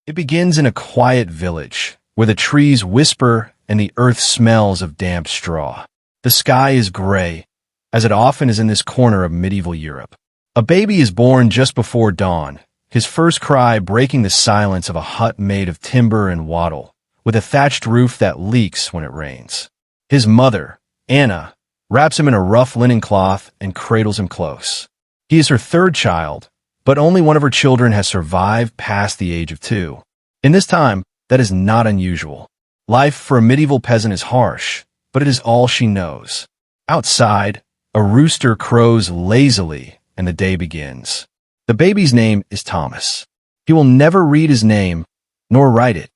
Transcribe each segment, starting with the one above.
It begins in a quiet village, where the trees whisper and the earth smells of damp straw. The sky is gray, as it often is in this corner of medieval Europe. A baby is born just before dawn, his first cry breaking the silence of a hut made of timber and wattle, with a thatched roof that leaks when it rains. His mother, Anna, wraps him in a rough linen cloth and cradles him close. He is her third child, but only one of her children has survived past the age of 2. In this time, that is not unusual. Life for a medieval peasant is harsh, but it is all she knows. Outside, a rooster crows lazily, and the day begins. The baby's name is Thomas. He will never read his name, nor write it,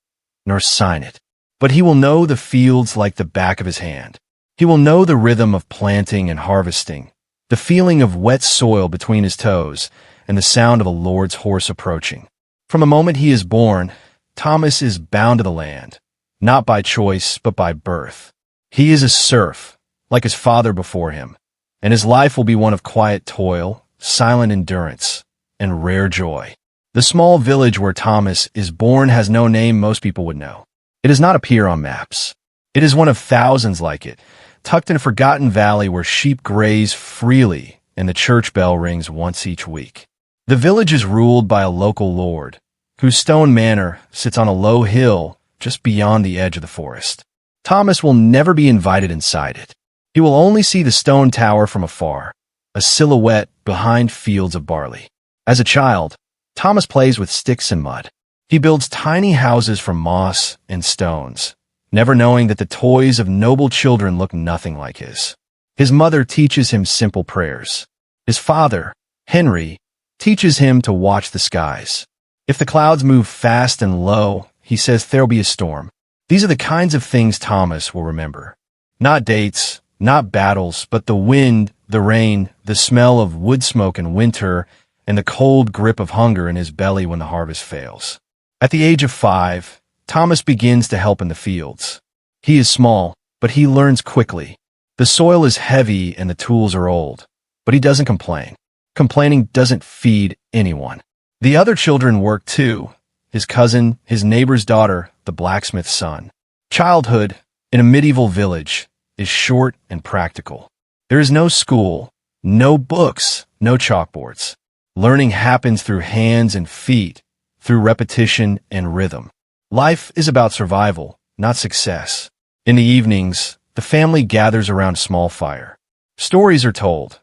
nor sign it. But he will know the fields like the back of his hand. He will know the rhythm of planting and harvesting, the feeling of wet soil between his toes, and the sound of a lord's horse approaching. From the moment he is born, Thomas is bound to the land, not by choice, but by birth. He is a serf, like his father before him, and his life will be one of quiet toil, silent endurance, and rare joy. The small village where Thomas is born has no name most people would know. It does not appear on maps. It is one of thousands like it, tucked in a forgotten valley where sheep graze freely and the church bell rings once each week. The village is ruled by a local lord, whose stone manor sits on a low hill just beyond the edge of the forest. Thomas will never be invited inside it. He will only see the stone tower from afar, a silhouette behind fields of barley. As a child, Thomas plays with sticks and mud. He builds tiny houses from moss and stones, never knowing that the toys of noble children look nothing like his. His mother teaches him simple prayers. His father, Henry, teaches him to watch the skies. If the clouds move fast and low, he says there'll be a storm. These are the kinds of things Thomas will remember. Not dates, not battles, but the wind, the rain, the smell of wood smoke in winter, and the cold grip of hunger in his belly when the harvest fails. At the age of 5, Thomas begins to help in the fields. He is small, but he learns quickly. The soil is heavy and the tools are old, but he doesn't complain. Complaining doesn't feed anyone. The other children work too. His cousin, his neighbor's daughter, the blacksmith's son. Childhood, in a medieval village, is short and practical. There is no school, no books, no chalkboards. Learning happens through hands and feet, through repetition and rhythm. Life is about survival, not success. In the evenings, the family gathers around a small fire. Stories are told.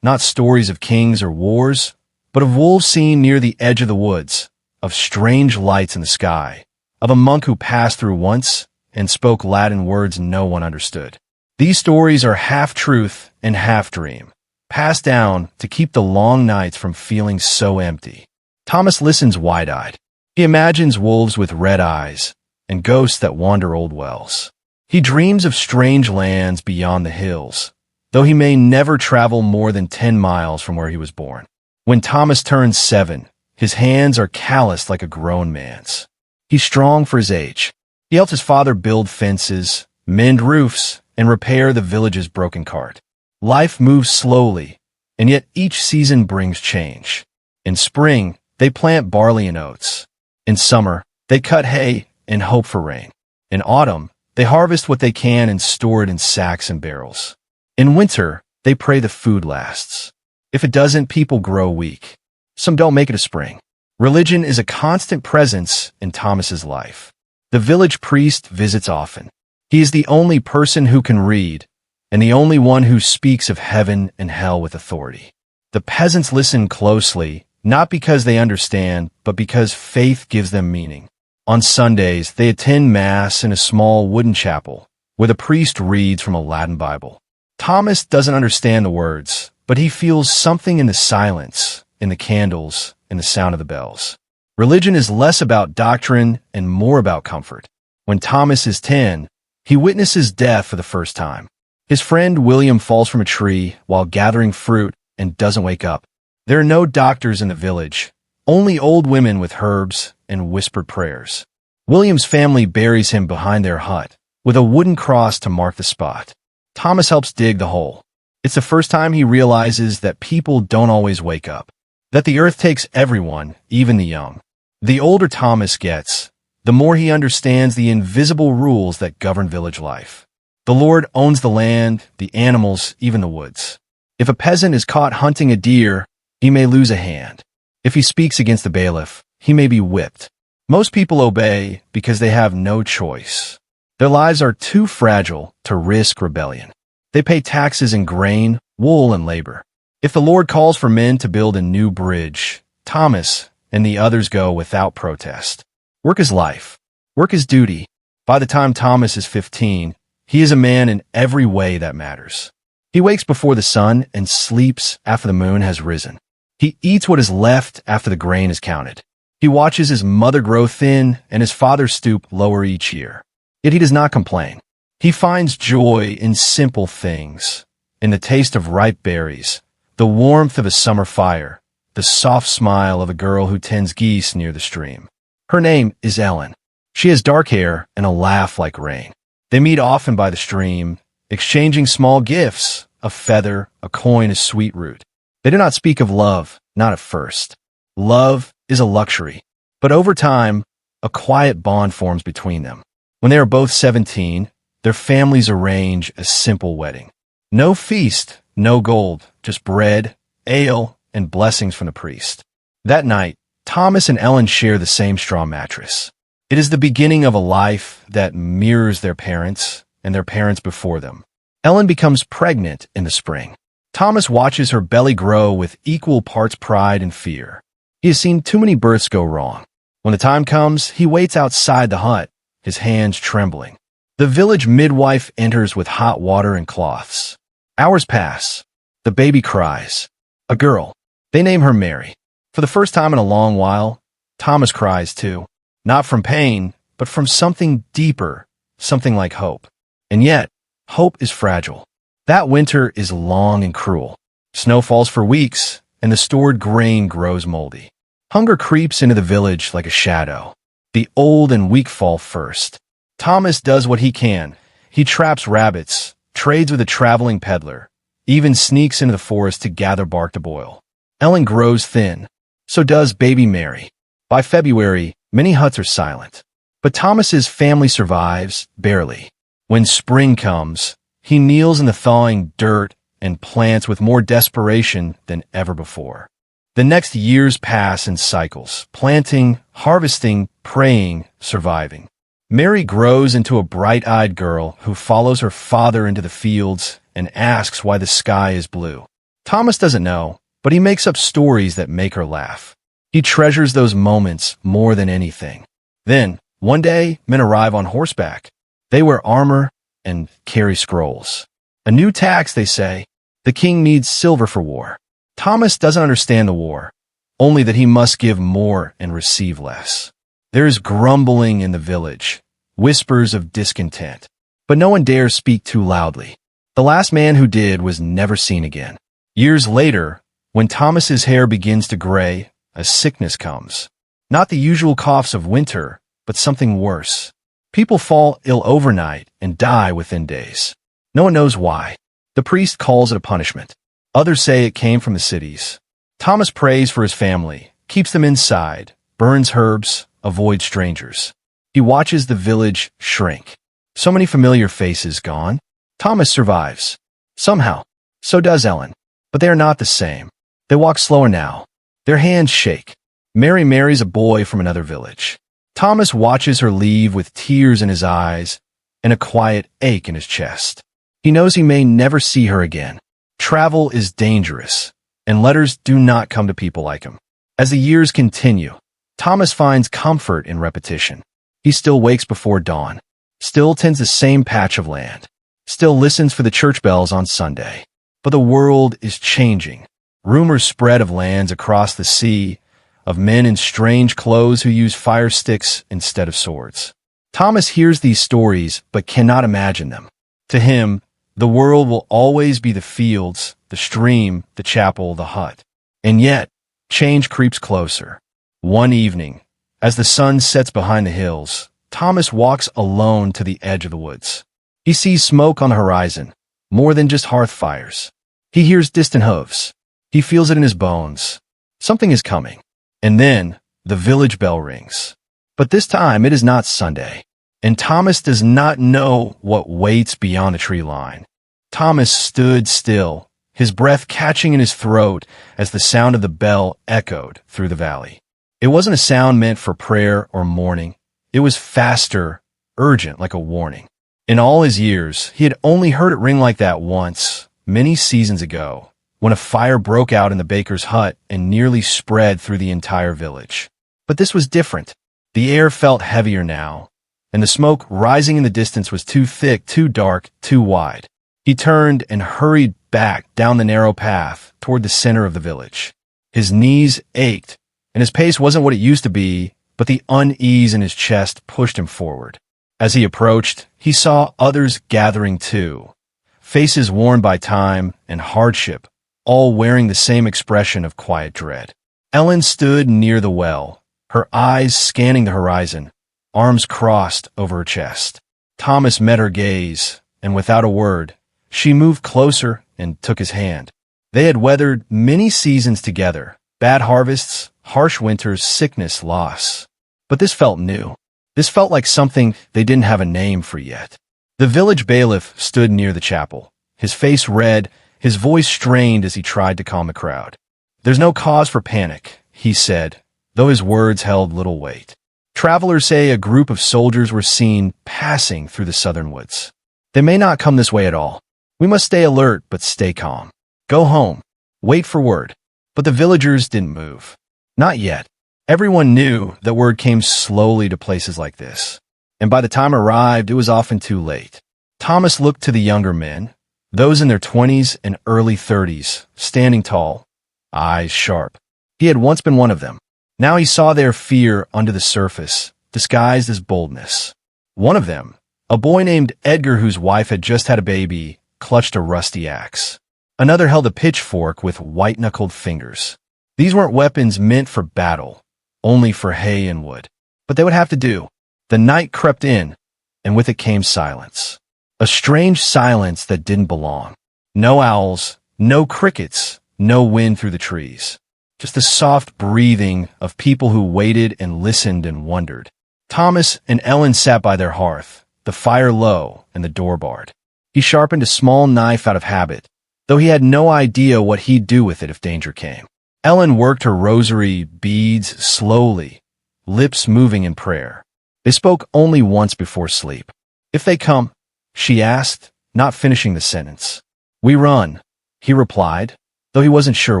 Not stories of kings or wars, but of wolves seen near the edge of the woods, of strange lights in the sky, of a monk who passed through once and spoke Latin words no one understood. These stories are half truth and half dream, passed down to keep the long nights from feeling so empty. Thomas listens wide-eyed. He imagines wolves with red eyes and ghosts that wander old wells. He dreams of strange lands beyond the hills, though he may never travel more than 10 miles from where he was born. When Thomas turns 7, his hands are calloused like a grown man's. He's strong for his age. He helps his father build fences, mend roofs, and repair the village's broken cart. Life moves slowly, and yet each season brings change. In spring, they plant barley and oats. In summer, they cut hay and hope for rain. In autumn, they harvest what they can and store it in sacks and barrels. In winter, they pray the food lasts. If it doesn't, people grow weak. Some don't make it to spring. Religion is a constant presence in Thomas's life. The village priest visits often. He is the only person who can read, and the only one who speaks of heaven and hell with authority. The peasants listen closely, not because they understand, but because faith gives them meaning. On Sundays, they attend Mass in a small wooden chapel, where the priest reads from a Latin Bible. Thomas doesn't understand the words, but he feels something in the silence, in the candles, in the sound of the bells. Religion is less about doctrine and more about comfort. When Thomas is 10, he witnesses death for the first time. His friend William falls from a tree while gathering fruit and doesn't wake up. There are no doctors in the village, only old women with herbs and whispered prayers. William's family buries him behind their hut, with a wooden cross to mark the spot. Thomas helps dig the hole. It's the first time he realizes that people don't always wake up, that the earth takes everyone, even the young. The older Thomas gets, the more he understands the invisible rules that govern village life. The Lord owns the land, the animals, even the woods. If a peasant is caught hunting a deer, he may lose a hand. If he speaks against the bailiff, he may be whipped. Most people obey because they have no choice. Their lives are too fragile to risk rebellion. They pay taxes in grain, wool, and labor. If the Lord calls for men to build a new bridge, Thomas and the others go without protest. Work is life. Work is duty. By the time Thomas is 15, he is a man in every way that matters. He wakes before the sun and sleeps after the moon has risen. He eats what is left after the grain is counted. He watches his mother grow thin and his father stoop lower each year. Yet he does not complain. He finds joy in simple things, in the taste of ripe berries, the warmth of a summer fire, the soft smile of a girl who tends geese near the stream. Her name is Ellen. She has dark hair and a laugh like rain. They meet often by the stream, exchanging small gifts, a feather, a coin, a sweet root. They do not speak of love, not at first. Love is a luxury, but over time, a quiet bond forms between them. When they are both 17, their families arrange a simple wedding. No feast, no gold, just bread, ale, and blessings from the priest. That night, Thomas and Ellen share the same straw mattress. It is the beginning of a life that mirrors their parents and their parents before them. Ellen becomes pregnant in the spring. Thomas watches her belly grow with equal parts pride and fear. He has seen too many births go wrong. When the time comes, he waits outside the hut, his hands trembling. The village midwife enters with hot water and cloths. Hours pass. The baby cries. A girl. They name her Mary. For the first time in a long while, Thomas cries too. Not from pain, but from something deeper, something like hope. And yet, hope is fragile. That winter is long and cruel. Snow falls for weeks, and the stored grain grows moldy. Hunger creeps into the village like a shadow. The old and weak fall first. Thomas does what he can. He traps rabbits, trades with a traveling peddler, even sneaks into the forest to gather bark to boil. Ellen grows thin. So does baby Mary. By February, many huts are silent. But Thomas's family survives, barely. When spring comes, he kneels in the thawing dirt and plants with more desperation than ever before. The next years pass in cycles, planting, harvesting, praying, surviving. Mary grows into a bright-eyed girl who follows her father into the fields and asks why the sky is blue. Thomas doesn't know, but he makes up stories that make her laugh. He treasures those moments more than anything. Then, one day, men arrive on horseback. They wear armor and carry scrolls. A new tax, they say. The king needs silver for war. Thomas doesn't understand the war, only that he must give more and receive less. There is grumbling in the village, whispers of discontent, but no one dares speak too loudly. The last man who did was never seen again. Years later, when Thomas's hair begins to gray, a sickness comes. Not the usual coughs of winter, but something worse. People fall ill overnight and die within days. No one knows why. The priest calls it a punishment. Others say it came from the cities. Thomas prays for his family, keeps them inside, burns herbs, avoids strangers. He watches the village shrink. So many familiar faces gone. Thomas survives. Somehow. So does Ellen. But they are not the same. They walk slower now. Their hands shake. Mary marries a boy from another village. Thomas watches her leave with tears in his eyes and a quiet ache in his chest. He knows he may never see her again. Travel is dangerous, and letters do not come to people like him. As the years continue, Thomas finds comfort in repetition. He still wakes before dawn, still tends the same patch of land, still listens for the church bells on Sunday. But the world is changing. Rumors spread of lands across the sea, of men in strange clothes who use fire sticks instead of swords. Thomas hears these stories but cannot imagine them. To him, the world will always be the fields, the stream, the chapel, the hut. And yet, change creeps closer. One evening, as the sun sets behind the hills, Thomas walks alone to the edge of the woods. He sees smoke on the horizon, more than just hearth fires. He hears distant hooves. He feels it in his bones. Something is coming. And then, The village bell rings. But this time it is not Sunday, and Thomas does not know what waits beyond the tree line. Thomas stood still, his breath catching in his throat as the sound of the bell echoed through the valley. It wasn't a sound meant for prayer or mourning. It was faster, urgent, like a warning. In all his years, he had only heard it ring like that once, many seasons ago, when a fire broke out in the baker's hut and nearly spread through the entire village. But this was different. The air felt heavier now, and the smoke rising in the distance was too thick, too dark, too wide. He turned and hurried back down the narrow path toward the center of the village. His knees ached, and his pace wasn't what it used to be, but the unease in his chest pushed him forward. As he approached, he saw others gathering too, faces worn by time and hardship, all wearing the same expression of quiet dread. Ellen stood near the well, her eyes scanning the horizon, arms crossed over her chest. Thomas met her gaze, and without a word, she moved closer and took his hand. They had weathered many seasons together, bad harvests, harsh winters, sickness, loss. But this felt new. This felt like something they didn't have a name for yet. The village bailiff stood near the chapel, his face red, his voice strained as he tried to calm the crowd. "There's no cause for panic," he said, though his words held little weight. "Travelers say a group of soldiers were seen passing through the southern woods. They may not come this way at all. We must stay alert, but stay calm. Go home. Wait for word." But the villagers didn't move. Not yet. Everyone knew that word came slowly to places like this, and by the time it arrived, it was often too late. Thomas looked to the younger men, those in their 20s and early 30s, standing tall, eyes sharp. He had once been one of them. Now he saw their fear under the surface, disguised as boldness. One of them, a boy named Edgar whose wife had just had a baby, clutched a rusty axe. Another held a pitchfork with white-knuckled fingers. These weren't weapons meant for battle, only for hay and wood. But they would have to do. The night crept in, and with it came silence. A strange silence that didn't belong. No owls, no crickets, no wind through the trees. Just the soft breathing of people who waited and listened and wondered. Thomas and Ellen sat by their hearth, the fire low and the door barred. He sharpened a small knife out of habit, though he had no idea what he'd do with it if danger came. Ellen worked her rosary beads slowly, lips moving in prayer. They spoke only once before sleep. "If they come," she asked, not finishing the sentence. "We run," he replied, though he wasn't sure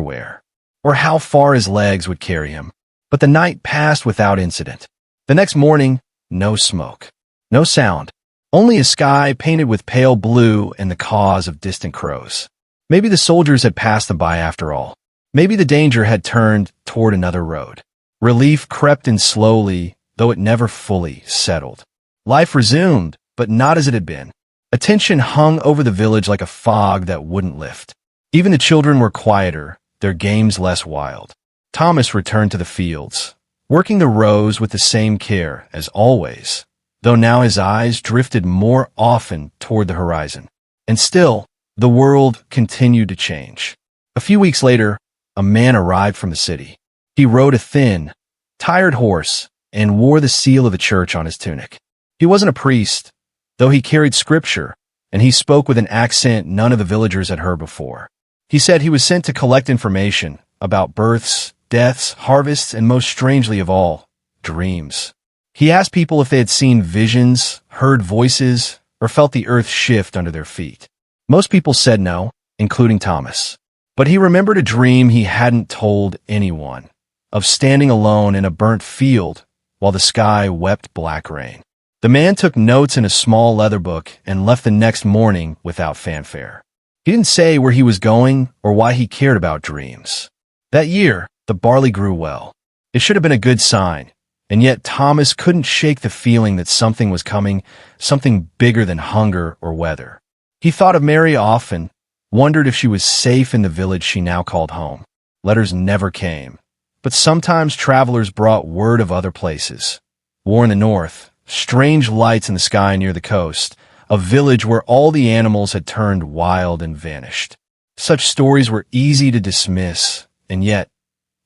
where, or how far his legs would carry him. But the night passed without incident. The next morning, no smoke, no sound, only a sky painted with pale blue and the caws of distant crows. Maybe the soldiers had passed them by after all. Maybe the danger had turned toward another road. Relief crept in slowly, though it never fully settled. Life resumed, but not as it had been. Attention hung over the village like a fog that wouldn't lift. Even the children were quieter, their games less wild. Thomas returned to the fields, working the rows with the same care as always, though now his eyes drifted more often toward the horizon. And still, the world continued to change. A few weeks later, a man arrived from the city. He rode a thin, tired horse and wore the seal of the church on his tunic. He wasn't a priest, though he carried scripture, and he spoke with an accent none of the villagers had heard before. He said he was sent to collect information about births, deaths, harvests, and most strangely of all, dreams. He asked people if they had seen visions, heard voices, or felt the earth shift under their feet. Most people said no, including Thomas. But he remembered a dream he hadn't told anyone, of standing alone in a burnt field while the sky wept black rain. The man took notes in a small leather book and left the next morning without fanfare. He didn't say where he was going or why he cared about dreams. That year, the barley grew well. It should have been a good sign, and yet Thomas couldn't shake the feeling that something was coming, something bigger than hunger or weather. He thought of Mary often, wondered if she was safe in the village she now called home. Letters never came, but sometimes travelers brought word of other places. War in the north, strange lights in the sky near the coast, a village where all the animals had turned wild and vanished. Such stories were easy to dismiss, and yet,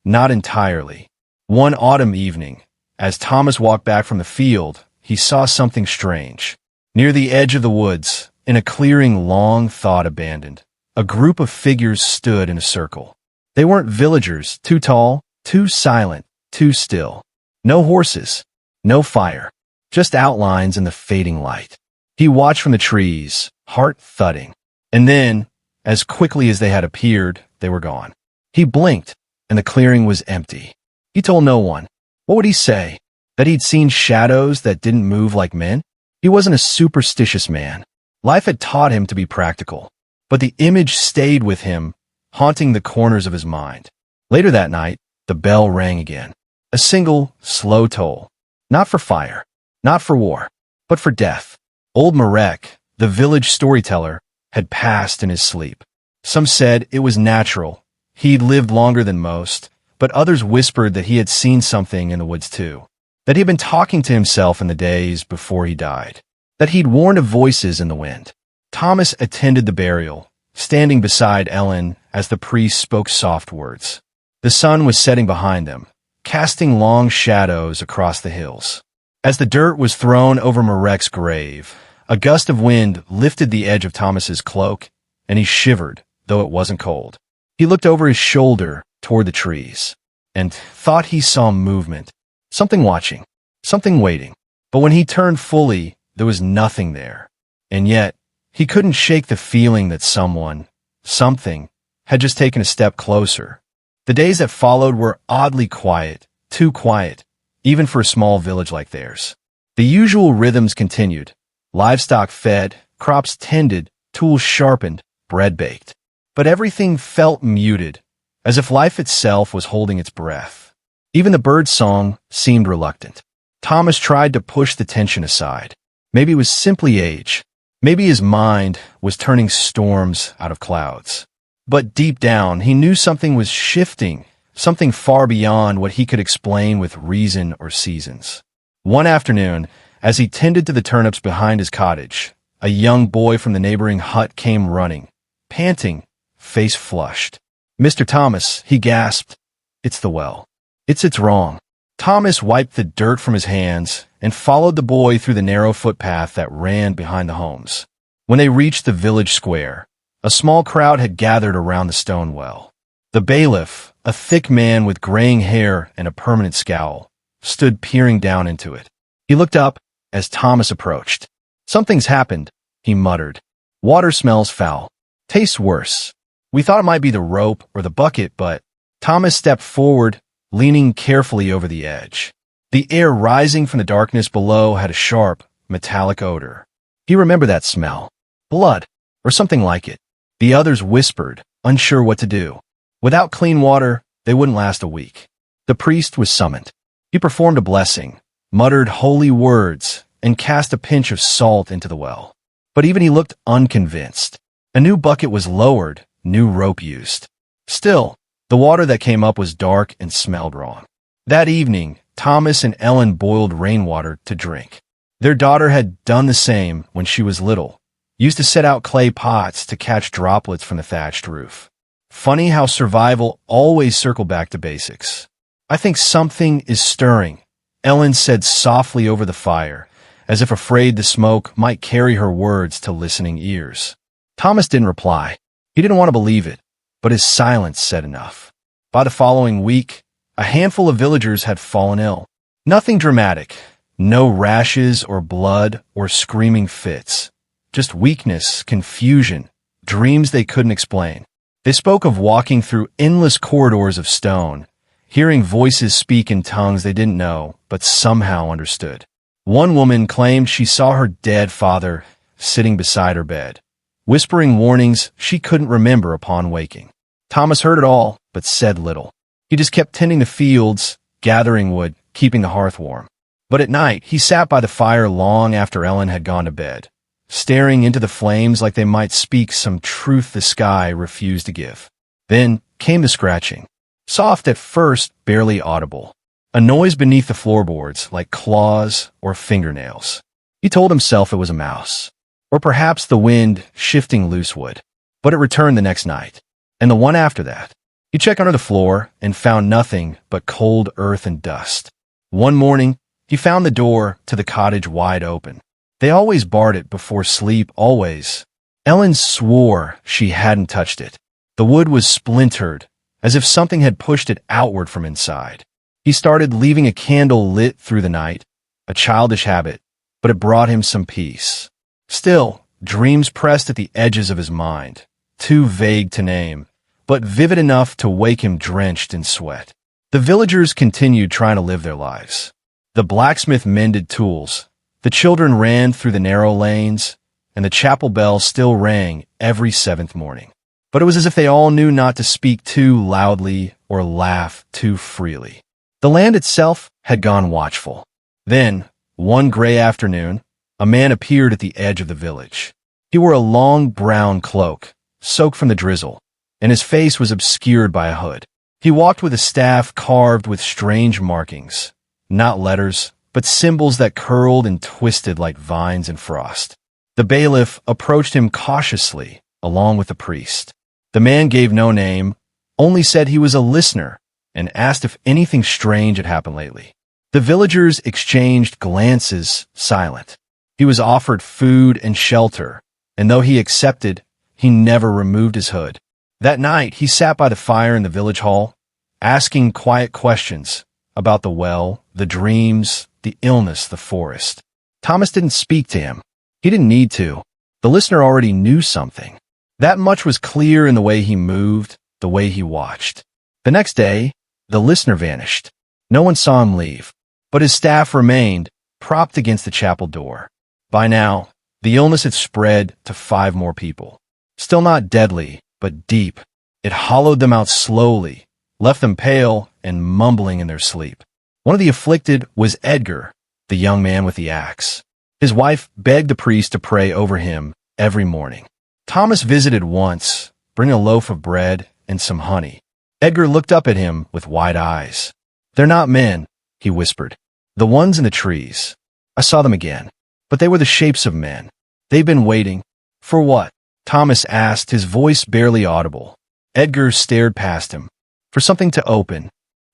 not entirely. One autumn evening, as Thomas walked back from the field, he saw something strange. Near the edge of the woods, in a clearing long thought abandoned, a group of figures stood in a circle. They weren't villagers, too tall, too silent, too still. No horses, no fire, just outlines in the fading light. He watched from the trees, heart thudding. And then, as quickly as they had appeared, they were gone. He blinked, and the clearing was empty. He told no one. What would he say? That he'd seen shadows that didn't move like men? He wasn't a superstitious man. Life had taught him to be practical. But the image stayed with him, haunting the corners of his mind. Later that night, the bell rang again. A single, slow toll. Not for fire, not for war, but for death. Old Marek, the village storyteller, had passed in his sleep. Some said it was natural. He'd lived longer than most, but others whispered that he had seen something in the woods too. That he'd been talking to himself in the days before he died. That he'd warned of voices in the wind. Thomas attended the burial, standing beside Ellen as the priest spoke soft words. The sun was setting behind them, casting long shadows across the hills. As the dirt was thrown over Marek's grave, a gust of wind lifted the edge of Thomas's cloak, and he shivered, though it wasn't cold. He looked over his shoulder toward the trees, and thought he saw movement, something watching, something waiting. But when he turned fully, there was nothing there. And yet, he couldn't shake the feeling that someone, something, had just taken a step closer. The days that followed were oddly quiet, too quiet, even for a small village like theirs. The usual rhythms continued. Livestock fed, crops tended, tools sharpened, bread baked. But everything felt muted, as if life itself was holding its breath. Even the bird's song seemed reluctant. Thomas tried to push the tension aside. Maybe it was simply age. Maybe his mind was turning storms out of clouds. But deep down, he knew something was shifting, something far beyond what he could explain with reason or seasons. One afternoon, as he tended to the turnips behind his cottage, a young boy from the neighboring hut came running, panting, face flushed. "Mr. Thomas," he gasped, "it's the well. It's wrong." Thomas wiped the dirt from his hands and followed the boy through the narrow footpath that ran behind the homes. When they reached the village square, a small crowd had gathered around the stone well. The bailiff, a thick man with graying hair and a permanent scowl, stood peering down into it. He looked up as Thomas approached. "Something's happened," he muttered. "Water smells foul. Tastes worse. We thought it might be the rope or the bucket, but—" Thomas stepped forward, leaning carefully over the edge. The air rising from the darkness below had a sharp, metallic odor. He remembered that smell. Blood, or something like it. The others whispered, unsure what to do. Without clean water, they wouldn't last a week. The priest was summoned. He performed a blessing, muttered holy words, and cast a pinch of salt into the well. But even he looked unconvinced. A new bucket was lowered, new rope used. Still, the water that came up was dark and smelled wrong. That evening, Thomas and Ellen boiled rainwater to drink. Their daughter had done the same when she was little, used to set out clay pots to catch droplets from the thatched roof. Funny how survival always circled back to basics. "I think something is stirring," Ellen said softly over the fire, as if afraid the smoke might carry her words to listening ears. Thomas didn't reply. He didn't want to believe it, but his silence said enough. By the following week, a handful of villagers had fallen ill. Nothing dramatic, no rashes or blood or screaming fits. Just weakness, confusion, dreams they couldn't explain. They spoke of walking through endless corridors of stone, hearing voices speak in tongues they didn't know, but somehow understood. One woman claimed she saw her dead father sitting beside her bed, whispering warnings she couldn't remember upon waking. Thomas heard it all, but said little. He just kept tending the fields, gathering wood, keeping the hearth warm. But at night, he sat by the fire long after Ellen had gone to bed, staring into the flames like they might speak some truth the sky refused to give. Then came the scratching. Soft at first, barely audible. A noise beneath the floorboards, like claws or fingernails. He told himself it was a mouse, or perhaps the wind shifting loose wood. But it returned the next night, and the one after that. He checked under the floor and found nothing but cold earth and dust. One morning, he found the door to the cottage wide open. They always barred it before sleep, always. Ellen swore she hadn't touched it. The wood was splintered, as if something had pushed it outward from inside. He started leaving a candle lit through the night, a childish habit, but it brought him some peace. Still, dreams pressed at the edges of his mind, too vague to name, but vivid enough to wake him drenched in sweat. The villagers continued trying to live their lives. The blacksmith mended tools, the children ran through the narrow lanes, and the chapel bell still rang every seventh morning. But it was as if they all knew not to speak too loudly or laugh too freely. The land itself had gone watchful. Then, one gray afternoon, a man appeared at the edge of the village. He wore a long brown cloak, soaked from the drizzle, and his face was obscured by a hood. He walked with a staff carved with strange markings, not letters, but symbols that curled and twisted like vines in frost. The bailiff approached him cautiously, along with the priest. The man gave no name, only said he was a listener, and asked if anything strange had happened lately. The villagers exchanged glances, silent. He was offered food and shelter, and though he accepted, he never removed his hood. That night, he sat by the fire in the village hall, asking quiet questions about the well, the dreams, the illness, the forest. Thomas didn't speak to him. He didn't need to. The listener already knew something. That much was clear in the way he moved, the way he watched. The next day, the listener vanished. No one saw him leave, but his staff remained, propped against the chapel door. By now, the illness had spread to 5 more people. Still not deadly, but deep. It hollowed them out slowly, left them pale and mumbling in their sleep. One of the afflicted was Edgar, the young man with the axe. His wife begged the priest to pray over him every morning. Thomas visited once, bringing a loaf of bread and some honey. Edgar looked up at him with wide eyes. "They're not men," he whispered. "The ones in the trees. I saw them again, but they were the shapes of men. They've been waiting." "For what?" Thomas asked, his voice barely audible. Edgar stared past him. "For something to open."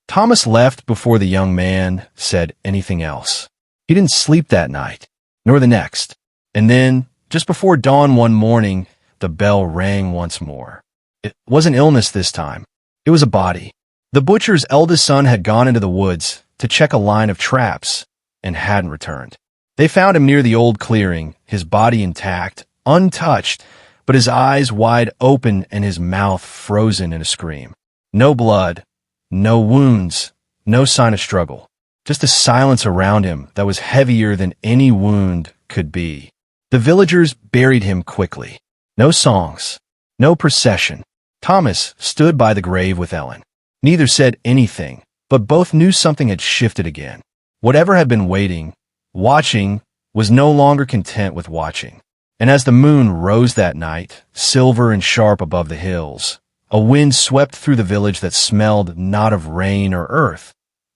Thomas left before the young man said anything else. He didn't sleep that night, nor the next. And then, just before dawn one morning, the bell rang once more. It wasn't illness this time. It was a body. The butcher's eldest son had gone into the woods to check a line of traps and hadn't returned. They found him near the old clearing, his body intact, untouched, but his eyes wide open and his mouth frozen in a scream. No blood, no wounds, no sign of struggle. Just a silence around him that was heavier than any wound could be. The villagers buried him quickly. No songs, no procession. Thomas stood by the grave with Ellen. Neither said anything, but both knew something had shifted again. Whatever had been waiting, watching, was no longer content with watching. And as the moon rose that night, silver and sharp above the hills, a wind swept through the village that smelled not of rain or earth,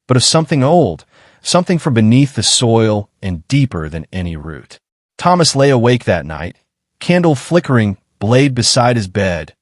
but of something old, something from beneath the soil and deeper than any root. Thomas lay awake that night, candle flickering, blade beside his bed,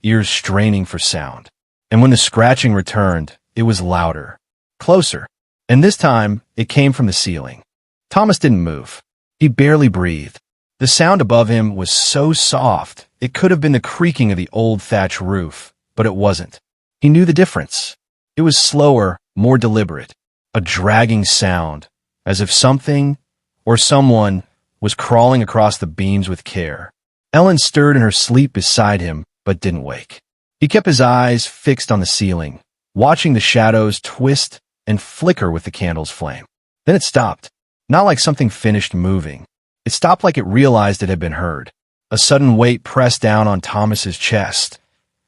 ears straining for sound. And when the scratching returned, it was louder, closer, and this time it came from the ceiling. Thomas didn't move. He barely breathed. The sound above him was so soft, it could have been the creaking of the old thatch roof, but it wasn't. He knew the difference. It was slower, more deliberate, a dragging sound, as if something or someone was crawling across the beams with care. Ellen stirred in her sleep beside him, but didn't wake. He kept his eyes fixed on the ceiling, watching the shadows twist and flicker with the candle's flame. Then it stopped, not like something finished moving. It stopped like it realized it had been heard. A sudden weight pressed down on Thomas's chest.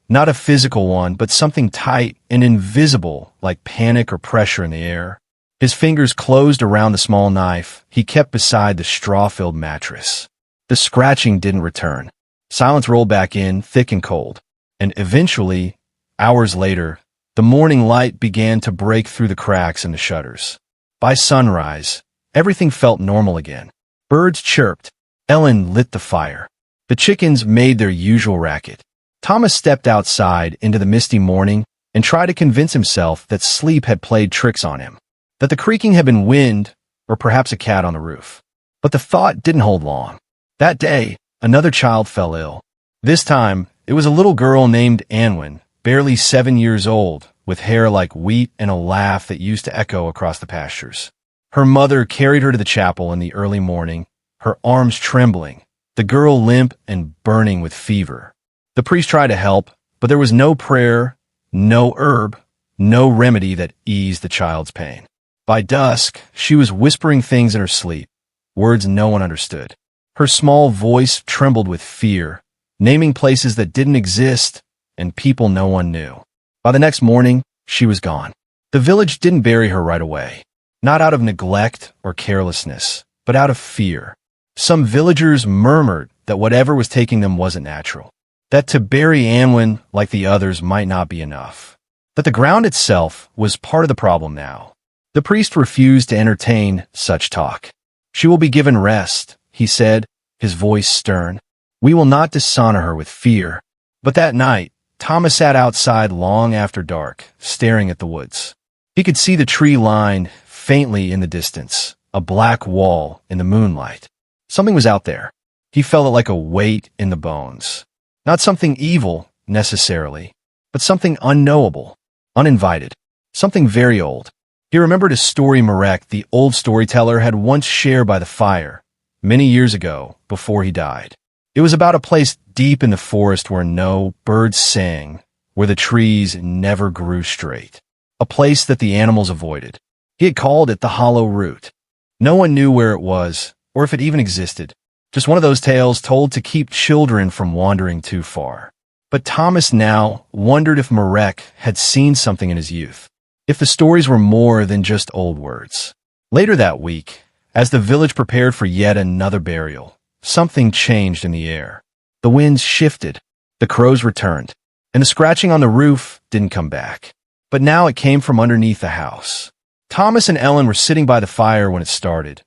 Not a physical one, but something tight and invisible, like panic or pressure in the air. His fingers closed around the small knife he kept beside the straw-filled mattress. The scratching didn't return. Silence rolled back in, thick and cold. And eventually, hours later, the morning light began to break through the cracks in the shutters. By sunrise, everything felt normal again. Birds chirped. Ellen lit the fire. The chickens made their usual racket. Thomas stepped outside into the misty morning, and tried to convince himself that sleep had played tricks on him, that the creaking had been wind or perhaps a cat on the roof. But the thought didn't hold long. That day, another child fell ill. This time, it was a little girl named Anwen, barely 7 years old, with hair like wheat and a laugh that used to echo across the pastures. Her mother carried her to the chapel in the early morning, her arms trembling, the girl limp and burning with fever. The priest tried to help, but there was no prayer, no herb, no remedy that eased the child's pain. By dusk, she was whispering things in her sleep, words no one understood. Her small voice trembled with fear, naming places that didn't exist and people no one knew. By the next morning, she was gone. The village didn't bury her right away, not out of neglect or carelessness, but out of fear. Some villagers murmured that whatever was taking them wasn't natural, that to bury Anwen like the others might not be enough, that the ground itself was part of the problem now. The priest refused to entertain such talk. "She will be given rest," he said, his voice stern. "We will not dishonor her with fear." But that night, Thomas sat outside long after dark, staring at the woods. He could see the tree line faintly in the distance, a black wall in the moonlight. Something was out there. He felt it like a weight in the bones. Not something evil, necessarily, but something unknowable, uninvited, something very old. He remembered a story Marek, the old storyteller, had once shared by the fire, many years ago, before he died. It was about a place deep in the forest where no birds sang, where the trees never grew straight, a place that the animals avoided. He had called it the Hollow Root. No one knew where it was, or if it even existed. Just one of those tales told to keep children from wandering too far. But Thomas now wondered if Marek had seen something in his youth, if the stories were more than just old words. Later that week, as the village prepared for yet another burial, something changed in the air. The winds shifted, the crows returned, and the scratching on the roof didn't come back. But now it came from underneath the house. Thomas and Ellen were sitting by the fire when it started.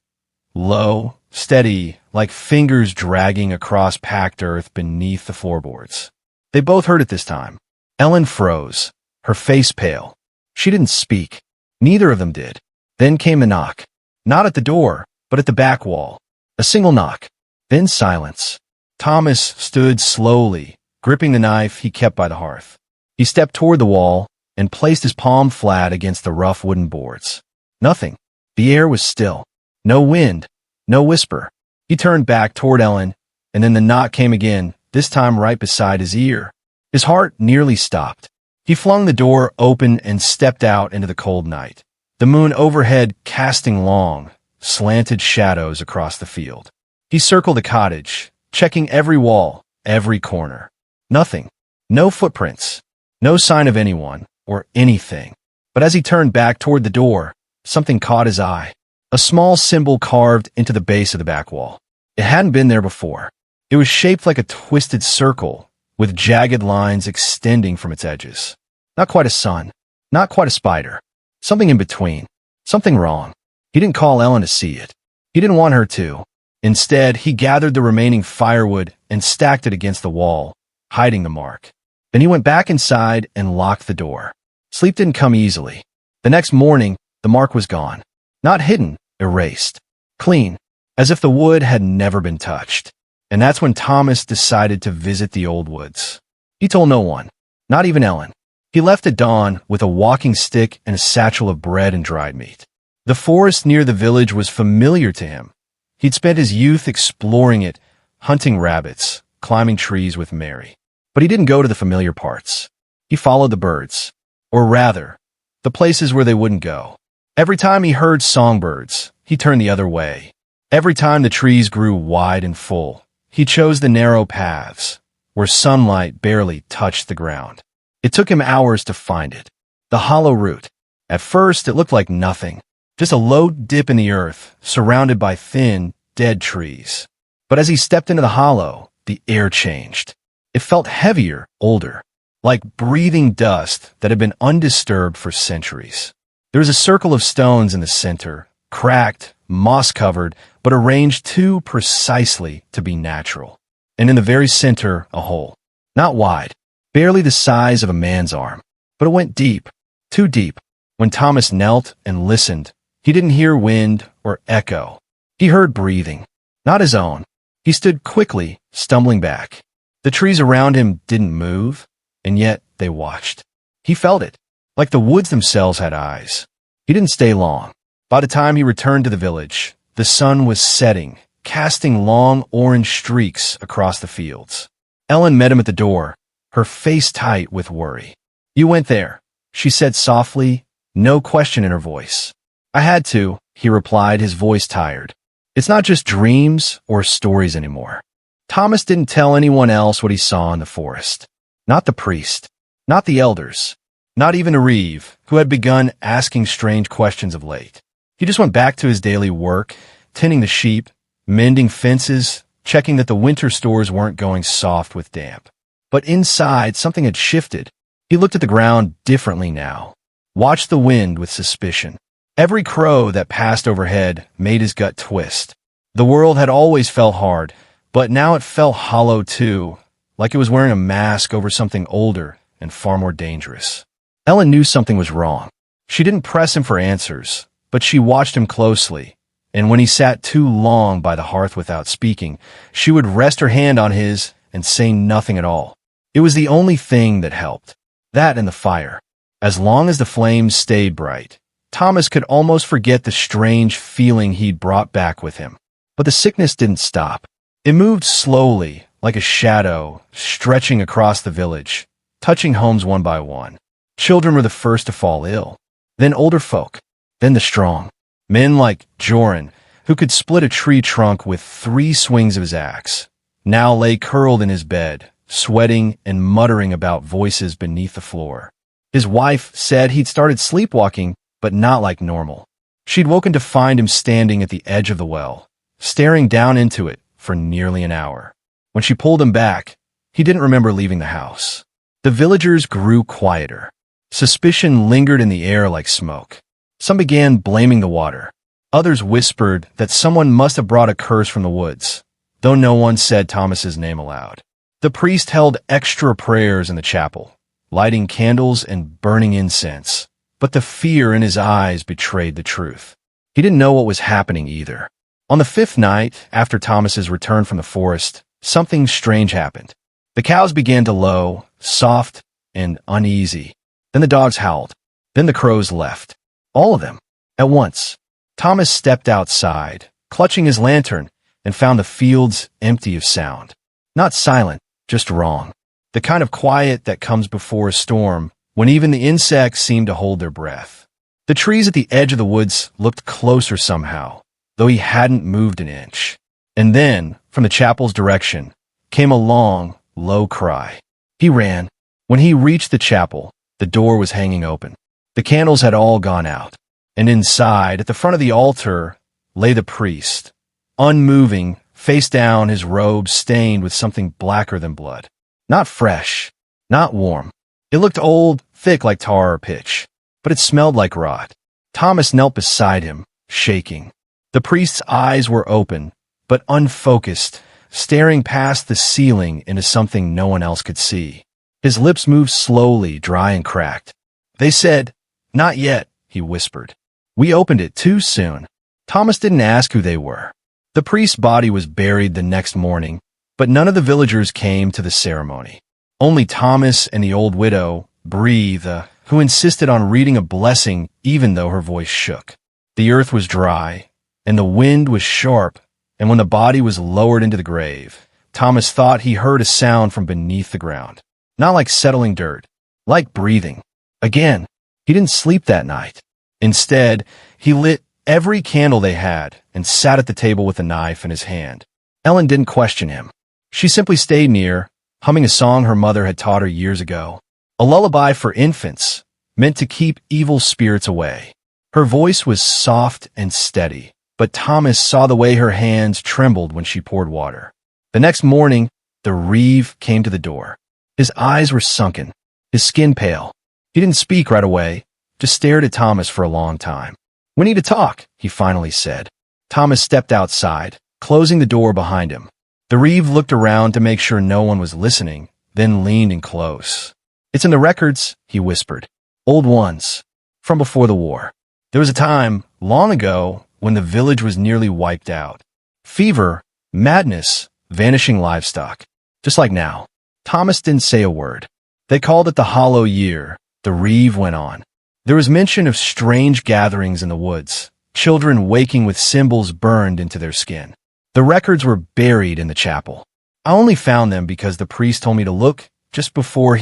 Low, steady, like fingers dragging across packed earth beneath the floorboards. They both heard it this time. Ellen froze, her face pale. She didn't speak. Neither of them did. Then came the knock. Not at the door, but at the back wall. A single knock. Then silence. Thomas stood slowly, gripping the knife he kept by the hearth. He stepped toward the wall and placed his palm flat against the rough wooden boards. Nothing. The air was still. No wind. No whisper. He turned back toward Ellen, and then the knock came again, this time right beside his ear. His heart nearly stopped. He flung the door open and stepped out into the cold night, the moon overhead casting long, slanted shadows across the field. He circled the cottage, checking every wall, every corner. Nothing. No footprints. No sign of anyone or anything. But as he turned back toward the door, something caught his eye. A small symbol carved into the base of the back wall. It hadn't been there before. It was shaped like a twisted circle, with jagged lines extending from its edges. Not quite a sun. Not quite a spider. Something in between. Something wrong. He didn't call Ellen to see it. He didn't want her to. Instead, he gathered the remaining firewood and stacked it against the wall, hiding the mark. Then he went back inside and locked the door. Sleep didn't come easily. The next morning, the mark was gone. Not hidden, erased. Clean, as if the wood had never been touched. And that's when Thomas decided to visit the old woods. He told no one, not even Ellen. He left at dawn with a walking stick and a satchel of bread and dried meat. The forest near the village was familiar to him. He'd spent his youth exploring it, hunting rabbits, climbing trees with Mary. But he didn't go to the familiar parts. He followed the birds. Or rather, the places where they wouldn't go. Every time he heard songbirds, he turned the other way. Every time the trees grew wide and full, he chose the narrow paths, where sunlight barely touched the ground. It took him hours to find it. The hollow root. At first, it looked like nothing. Just a low dip in the earth, surrounded by thin, dead trees. But as he stepped into the hollow, the air changed. It felt heavier, older, like breathing dust that had been undisturbed for centuries. There was a circle of stones in the center, cracked, moss-covered, but arranged too precisely to be natural. And in the very center, a hole. Not wide, barely the size of a man's arm. but it went deep, too deep. When Thomas knelt and listened, he didn't hear wind or echo. He heard breathing, not his own. He stood quickly, stumbling back. The trees around him didn't move, and yet they watched. He felt it, like the woods themselves had eyes. He didn't stay long. By the time he returned to the village, the sun was setting, casting long orange streaks across the fields. Ellen met him at the door, her face tight with worry. "You went there," she said softly, no question in her voice. "I had to," he replied, his voice tired. "It's not just dreams or stories anymore." Thomas didn't tell anyone else what he saw in the forest. Not the priest, not the elders, not even Reeve, who had begun asking strange questions of late. He just went back to his daily work, tending the sheep, mending fences, checking that the winter stores weren't going soft with damp. But inside, something had shifted. He looked at the ground differently now, watched the wind with suspicion. Every crow that passed overhead made his gut twist. The world had always felt hard, but now it felt hollow too, like it was wearing a mask over something older and far more dangerous. Ellen knew something was wrong. She didn't press him for answers, but she watched him closely, and when he sat too long by the hearth without speaking, she would rest her hand on his and say nothing at all. It was the only thing that helped. That and the fire. As long as the flames stayed bright, Thomas could almost forget the strange feeling he'd brought back with him. But the sickness didn't stop. It moved slowly, like a shadow, stretching across the village, touching homes one by one. Children were the first to fall ill, then older folk, then the strong. Men like Joran, who could split a tree trunk with 3 swings of his axe, now lay curled in his bed, sweating and muttering about voices beneath the floor. His wife said he'd started sleepwalking, but not like normal. She'd woken to find him standing at the edge of the well, staring down into it for nearly an hour. When she pulled him back, he didn't remember leaving the house. The villagers grew quieter. Suspicion lingered in the air like smoke. Some began blaming the water. Others whispered that someone must have brought a curse from the woods, though no one said Thomas's name aloud. The priest held extra prayers in the chapel, lighting candles and burning incense, but the fear in his eyes betrayed the truth. He didn't know what was happening either. On the 5th night, after Thomas's return from the forest, something strange happened. The cows began to low, soft and uneasy. Then the dogs howled. Then the crows left. All of them, at once. Thomas stepped outside, clutching his lantern, and found the fields empty of sound. Not silent, just wrong. The kind of quiet that comes before a storm, when even the insects seem to hold their breath. The trees at the edge of the woods looked closer somehow, though he hadn't moved an inch. And then, from the chapel's direction, came a long, low cry. He ran. When he reached the chapel, the door was hanging open. The candles had all gone out, and inside, at the front of the altar, lay the priest, unmoving, face down, his robe stained with something blacker than blood. Not fresh, not warm. It looked old, thick like tar or pitch, but it smelled like rot. Thomas knelt beside him, shaking. The priest's eyes were open, but unfocused, staring past the ceiling into something no one else could see. His lips moved slowly, dry and cracked. "They said, 'Not yet,'" he whispered. "We opened it too soon." Thomas didn't ask who they were. The priest's body was buried the next morning, but none of the villagers came to the ceremony. Only Thomas and the old widow, Breathe, who insisted on reading a blessing even though her voice shook. The earth was dry, and the wind was sharp, and when the body was lowered into the grave, Thomas thought he heard a sound from beneath the ground. Not like settling dirt, like breathing. Again, he didn't sleep that night. Instead, he lit every candle they had and sat at the table with a knife in his hand. Ellen didn't question him. She simply stayed near, humming a song her mother had taught her years ago. A lullaby for infants, meant to keep evil spirits away. Her voice was soft and steady, but Thomas saw the way her hands trembled when she poured water. The next morning, the Reeve came to the door. His eyes were sunken, his skin pale. He didn't speak right away, just stared at Thomas for a long time. "We need to talk," he finally said. Thomas stepped outside, closing the door behind him. The Reeve looked around to make sure no one was listening, then leaned in close. It's in the records, he whispered. Old ones. From before the war. There was a time, long ago, when the village was nearly wiped out. Fever, madness, vanishing livestock. Just like now. Thomas didn't say a word. They called it the Hollow Year. The reeve went on. There was mention of strange gatherings in the woods, children waking with symbols burned into their skin. The records were buried in the chapel. I only found them because the priest told me to look just before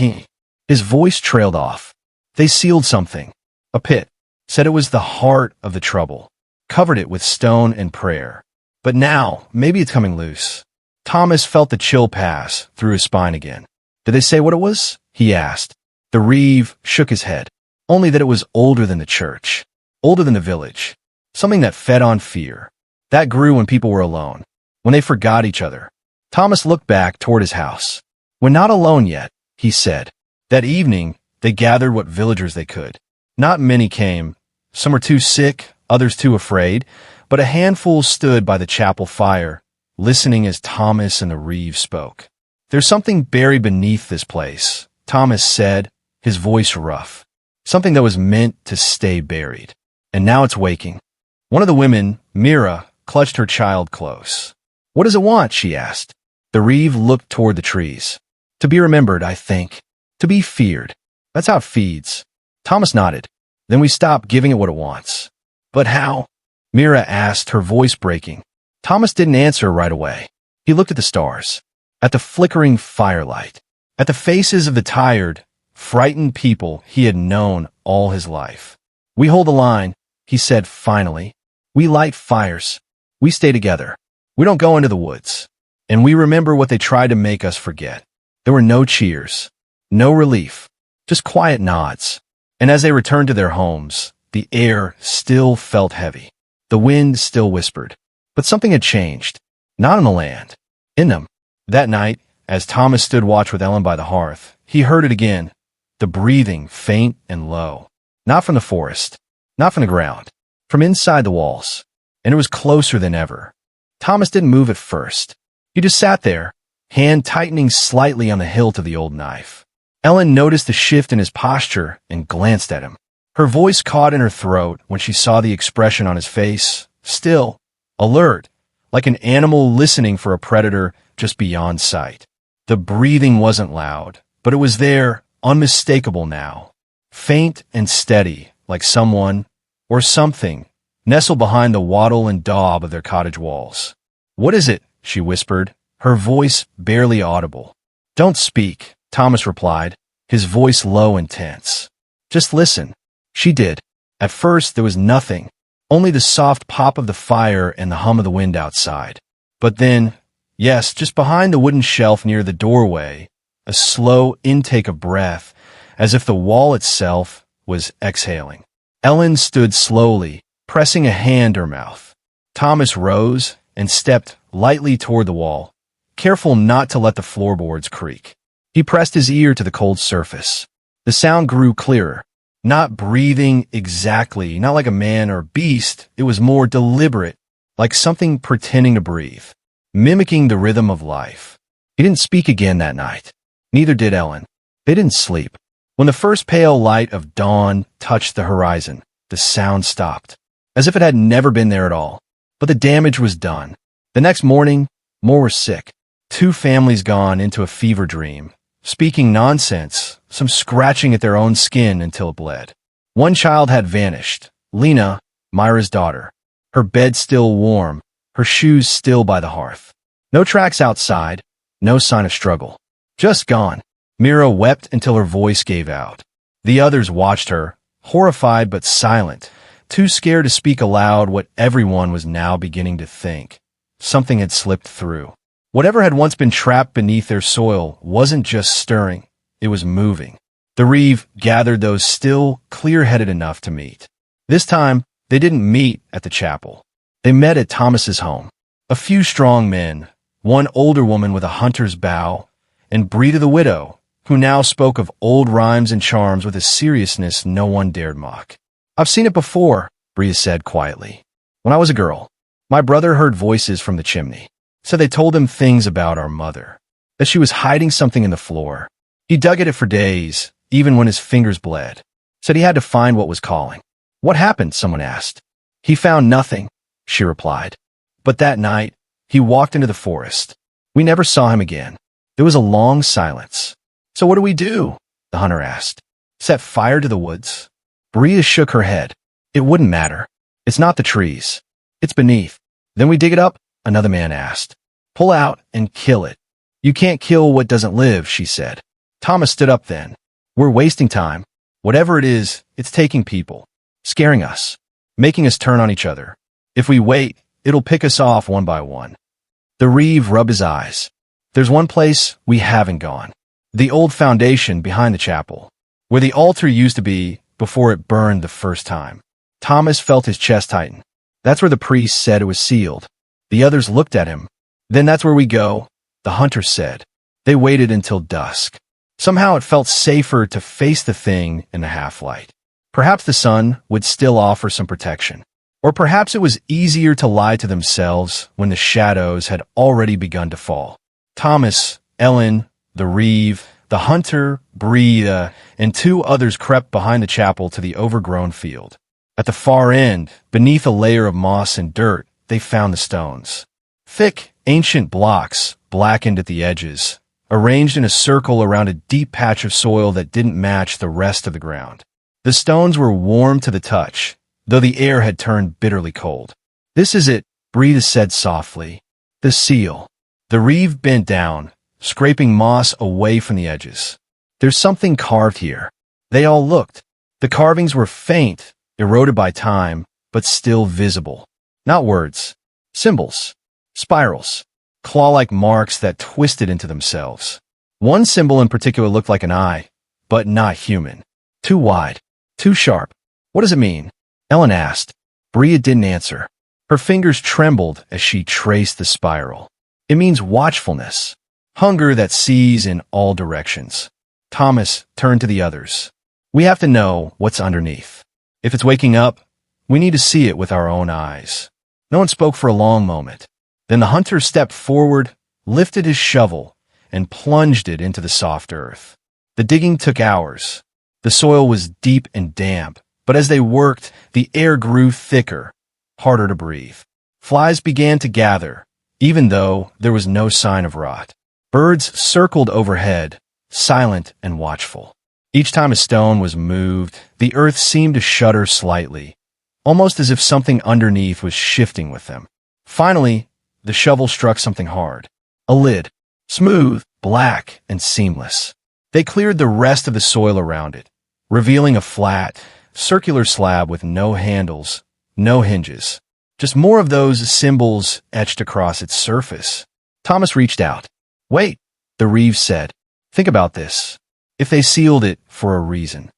his voice trailed off. They sealed something. A pit. Said it was the heart of the trouble. Covered it with stone and prayer. But now, maybe it's coming loose. Thomas felt the chill pass through his spine again. Did they say what it was? He asked. The reeve shook his head. Only that it was older than the church. Older than the village. Something that fed on fear. That grew when people were alone. When they forgot each other. Thomas looked back toward his house. When not alone yet, he said. That evening, they gathered what villagers they could. Not many came. Some were too sick, others too afraid, but a handful stood by the chapel fire, listening as Thomas and the reeve spoke. There's something buried beneath this place, Thomas said, his voice rough. Something that was meant to stay buried. And now it's waking. One of the women, Mira, clutched her child close. What does it want? She asked. The reeve looked toward the trees. To be remembered, I think. To be feared. That's how it feeds. Thomas nodded. Then we stop giving it what it wants. But how? Mira asked, her voice breaking. Thomas didn't answer right away. He looked at the stars. At the flickering firelight. At the faces of the tired, frightened people he had known all his life. We hold the line, he said finally. We light fires. We stay together. We don't go into the woods. And we remember what they tried to make us forget. There were no cheers. No relief. Just quiet nods. And as they returned to their homes, the air still felt heavy. The wind still whispered. But something had changed. Not in the land. In them. That night, as Thomas stood watch with Ellen by the hearth, he heard it again. The breathing, faint and low. Not from the forest. Not from the ground. From inside the walls. And it was closer than ever. Thomas didn't move at first. He just sat there, hand tightening slightly on the hilt of the old knife. Ellen noticed the shift in his posture and glanced at him. Her voice caught in her throat when she saw the expression on his face, still, alert, like an animal listening for a predator just beyond sight. The breathing wasn't loud, but it was there, unmistakable now. Faint and steady, like someone, or something, nestled behind the wattle and daub of their cottage walls. What is it? She whispered, her voice barely audible. Don't speak, Thomas replied, his voice low and tense. Just listen. She did. At first there was nothing, only the soft pop of the fire and the hum of the wind outside. But then, yes, just behind the wooden shelf near the doorway, a slow intake of breath, as if the wall itself was exhaling. Ellen stood slowly, pressing a hand to her mouth. Thomas rose and stepped lightly toward the wall, careful not to let the floorboards creak. He pressed his ear to the cold surface. The sound grew clearer. Not breathing exactly, not like a man or beast. It was more deliberate, like something pretending to breathe, mimicking the rhythm of life. He didn't speak again that night. Neither did Ellen. They didn't sleep. When the first pale light of dawn touched the horizon, the sound stopped, as if it had never been there at all. But the damage was done. The next morning, more were sick. 2 families gone into a fever dream, speaking nonsense, some scratching at their own skin until it bled. 1 child had vanished, Lena, Myra's daughter. Her bed still warm, her shoes still by the hearth. No tracks outside, no sign of struggle. Just gone. Mira wept until her voice gave out. The others watched her, horrified but silent, too scared to speak aloud what everyone was now beginning to think. Something had slipped through. Whatever had once been trapped beneath their soil wasn't just stirring, it was moving. The reeve gathered those still clear-headed enough to meet. This time, they didn't meet at the chapel. They met at Thomas's home. A few strong men, 1 older woman with a hunter's bow, and Breda the widow, who now spoke of old rhymes and charms with a seriousness no one dared mock. I've seen it before, Breda said quietly. When I was a girl, my brother heard voices from the chimney. Said they told him things about our mother, that she was hiding something in the floor. He dug at it for days, even when his fingers bled. Said he had to find what was calling. What happened? Someone asked. He found nothing, she replied. But that night, he walked into the forest. We never saw him again. There was a long silence. So what do we do? The hunter asked. Set fire to the woods? Bria shook her head. It wouldn't matter. It's not the trees. It's beneath. Then we dig it up? Another man asked. Pull out and kill it. You can't kill what doesn't live, she said. Thomas stood up then. We're wasting time. Whatever it is, it's taking people. Scaring us. Making us turn on each other. If we wait, it'll pick us off one by one. The Reeve rubbed his eyes. There's one place we haven't gone. The old foundation behind the chapel, where the altar used to be before it burned the first time. Thomas felt his chest tighten. That's where the priest said it was sealed. The others looked at him. Then that's where we go, the hunter said. They waited until dusk. Somehow it felt safer to face the thing in the half-light. Perhaps the sun would still offer some protection. Or perhaps it was easier to lie to themselves when the shadows had already begun to fall. Thomas, Ellen, the Reeve, the hunter, Bria, and two others crept behind the chapel to the overgrown field. At the far end, beneath a layer of moss and dirt, they found the stones. Thick, ancient blocks, blackened at the edges, arranged in a circle around a deep patch of soil that didn't match the rest of the ground. The stones were warm to the touch, though the air had turned bitterly cold. This is it, Bria said softly. The seal. The Reeve bent down, scraping moss away from the edges. There's something carved here. They all looked. The carvings were faint, eroded by time, but still visible. Not words. Symbols. Spirals. Claw-like marks that twisted into themselves. One symbol in particular looked like an eye, but not human. Too wide. Too sharp. What does it mean? Ellen asked. Bria didn't answer. Her fingers trembled as she traced the spiral. It means watchfulness. Hunger that sees in all directions. Thomas turned to the others. We have to know what's underneath. If it's waking up, we need to see it with our own eyes. No one spoke for a long moment. Then the hunter stepped forward, lifted his shovel, and plunged it into the soft earth. The digging took hours. The soil was deep and damp, but as they worked, the air grew thicker, harder to breathe. Flies began to gather, even though there was no sign of rot. Birds circled overhead, silent and watchful. Each time a stone was moved, the earth seemed to shudder slightly, almost as if something underneath was shifting with them. Finally, the shovel struck something hard. A lid. Smooth, black, and seamless. They cleared the rest of the soil around it, revealing a flat, circular slab with no handles, no hinges. Just more of those symbols etched across its surface. Thomas reached out. Wait, the Reeve said. Think about this. If they sealed it for a reason.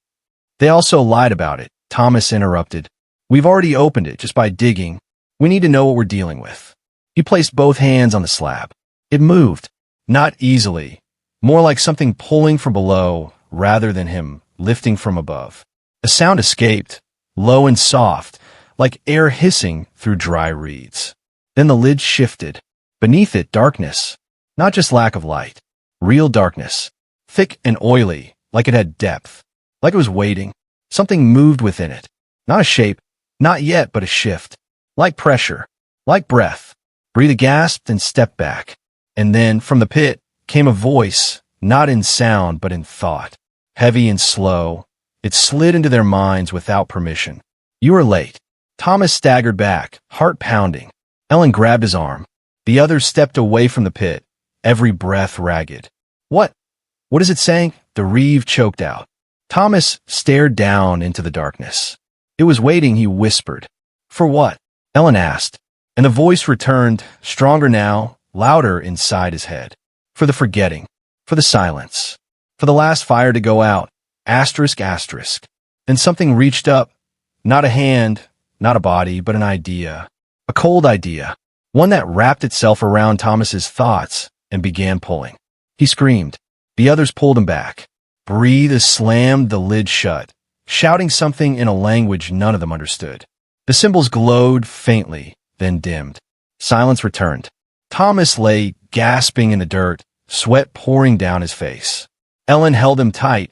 They also lied about it, Thomas interrupted. We've already opened it just by digging. We need to know what we're dealing with. He placed both hands on the slab. It moved. Not easily. More like something pulling from below rather than him lifting from above. A sound escaped, low and soft, like air hissing through dry reeds. Then the lid shifted. Beneath it, darkness. Not just lack of light. Real darkness. Thick and oily, like it had depth. Like it was waiting. Something moved within it. Not a shape. Not yet, but a shift. Like pressure. Like breath. Bria gasped and stepped back. And then, from the pit, came a voice, not in sound, but in thought. Heavy and slow, it slid into their minds without permission. You are late. Thomas staggered back, heart pounding. Ellen grabbed his arm. The others stepped away from the pit, every breath ragged. What is it saying? The Reeve choked out. Thomas stared down into the darkness. It was waiting, he whispered. For what? Ellen asked. And the voice returned, stronger now, louder inside his head. For the forgetting. For the silence. For the last fire to go out. Asterisk, asterisk. Then something reached up. Not a hand, not a body, but an idea. A cold idea. One that wrapped itself around Thomas's thoughts and began pulling. He screamed. The others pulled him back. Bria slammed the lid shut, shouting something in a language none of them understood. The symbols glowed faintly, then dimmed. Silence returned. Thomas lay gasping in the dirt, sweat pouring down his face. Ellen held him tight,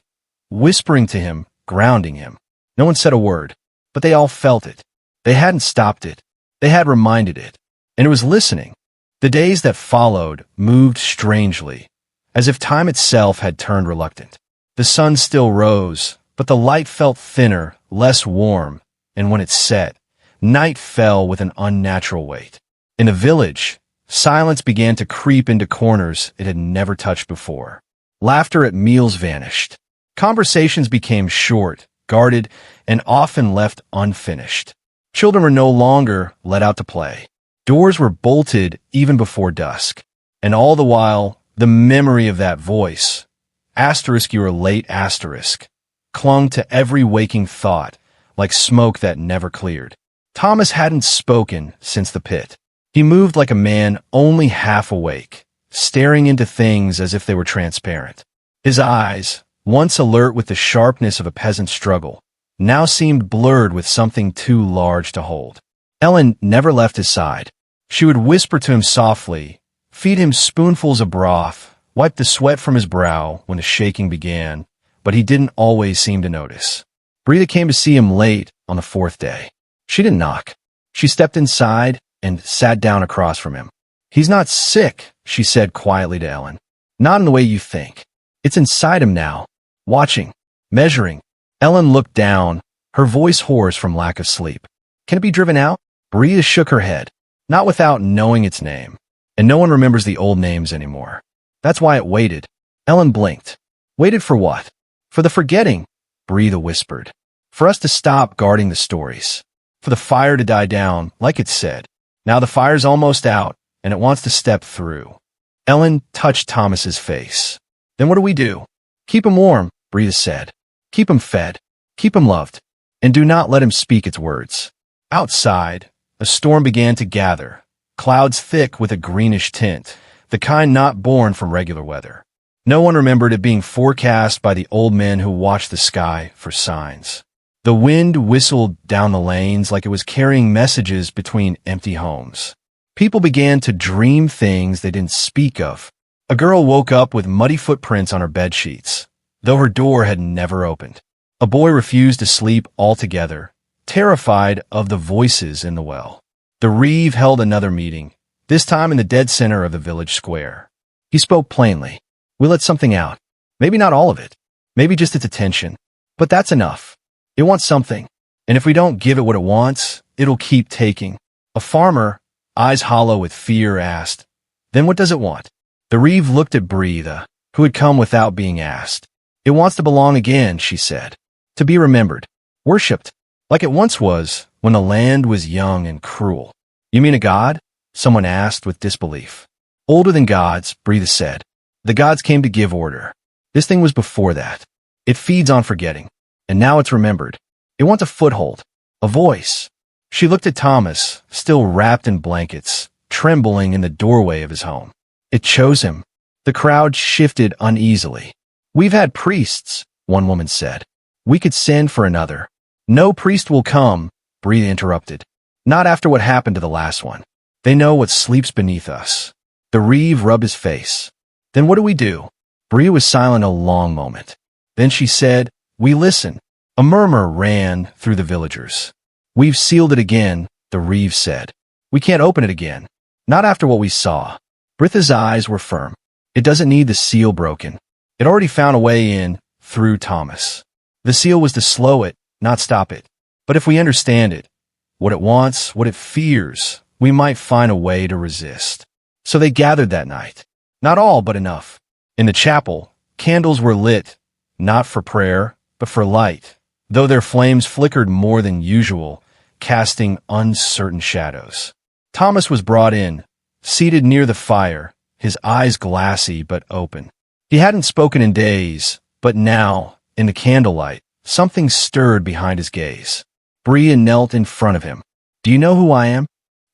whispering to him, grounding him. No one said a word, but they all felt it. They hadn't stopped it. They had reminded it. And it was listening. The days that followed moved strangely, as if time itself had turned reluctant. The sun still rose, but the light felt thinner, less warm, and when it set, night fell with an unnatural weight. In the village, silence began to creep into corners it had never touched before. Laughter at meals vanished. Conversations became short, guarded, and often left unfinished. Children were no longer let out to play. Doors were bolted even before dusk. And all the while, the memory of that voice, asterisk you were late asterisk, clung to every waking thought like smoke that never cleared. Thomas hadn't spoken since the pit. He moved like a man only half awake, staring into things as if they were transparent. His eyes, once alert with the sharpness of a peasant's struggle, now seemed blurred with something too large to hold. Ellen never left his side. She would whisper to him softly, feed him spoonfuls of broth, wipe the sweat from his brow when the shaking began, but he didn't always seem to notice. Brita came to see him late on the fourth day. She didn't knock. She stepped inside and sat down across from him. "He's not sick," she said quietly to Ellen. "Not in the way you think. It's inside him now, watching, measuring." Ellen looked down, her voice hoarse from lack of sleep. "Can it be driven out?" Brita shook her head. "Not without knowing its name. And no one remembers the old names anymore. That's why it waited." Ellen blinked. "Waited for what?" "For the forgetting," Brita whispered. "For us to stop guarding the stories. For the fire to die down, like it said. Now the fire's almost out, and it wants to step through." Ellen touched Thomas's face. "Then what do we do?" "Keep him warm," Brita said. "Keep him fed. Keep him loved. And do not let him speak its words." Outside, a storm began to gather, clouds thick with a greenish tint, the kind not born from regular weather. No one remembered it being forecast by the old men who watched the sky for signs. The wind whistled down the lanes like it was carrying messages between empty homes. People began to dream things they didn't speak of. A girl woke up with muddy footprints on her bedsheets, though her door had never opened. A boy refused to sleep altogether, terrified of the voices in the well. The Reeve held another meeting, this time in the dead center of the village square. He spoke plainly. "We let something out. Maybe not all of it. Maybe just its attention. But that's enough. It wants something. And if we don't give it what it wants, it'll keep taking." A farmer, eyes hollow with fear, asked, "Then what does it want?" The Reeve looked at Brita, who had come without being asked. "It wants to belong again," she said. "To be remembered. Worshipped. Like it once was, when the land was young and cruel." "You mean a god?" someone asked with disbelief. "Older than gods," Brita said. "The gods came to give order. This thing was before that. It feeds on forgetting. And now it's remembered. It wants a foothold, a voice." She looked at Thomas, still wrapped in blankets, trembling in the doorway of his home. "It chose him." The crowd shifted uneasily. "We've had priests," one woman said. "We could send for another." "No priest will come," Brita interrupted. "Not after what happened to the last one. They know what sleeps beneath us." The Reeve rubbed his face. "Then what do we do?" Brita was silent a long moment. Then she said, "We listen." A murmur ran through the villagers. "We've sealed it again," the Reeve said. "We can't open it again. Not after what we saw." Brita's eyes were firm. "It doesn't need the seal broken. It already found a way in, through Thomas. The seal was to slow it, not stop it. But if we understand it, what it wants, what it fears, we might find a way to resist." So they gathered that night. Not all, but enough. In the chapel, candles were lit, not for prayer, but for light, though their flames flickered more than usual, casting uncertain shadows. Thomas was brought in, seated near the fire, his eyes glassy but open. He hadn't spoken in days, but now, in the candlelight, something stirred behind his gaze. Brita knelt in front of him. "Do you know who I am?"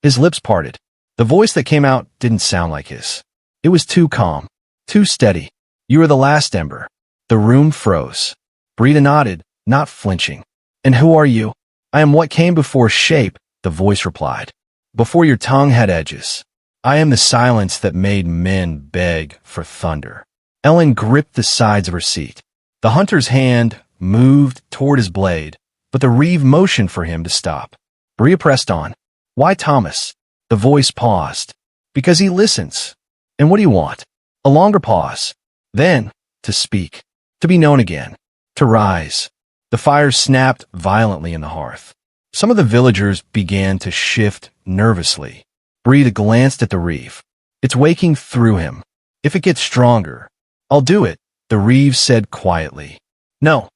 His lips parted. The voice that came out didn't sound like his. It was too calm, too steady. "You are the last ember." The room froze. Brita nodded, not flinching. "And who are you?" "I am what came before shape," the voice replied. "Before your tongue had edges. I am the silence that made men beg for thunder." Ellen gripped the sides of her seat. The hunter's hand moved toward his blade, but the reeve motioned for him to stop. Bria pressed on. Why, Thomas? The voice paused. Because he listens. And what do you want? A longer pause. Then, to speak. To be known again. To rise. The fire snapped violently in the hearth. Some of the villagers began to shift nervously. Breda glanced at the reeve. It's waking through him. If it gets stronger, I'll do it, the reeve said quietly. No,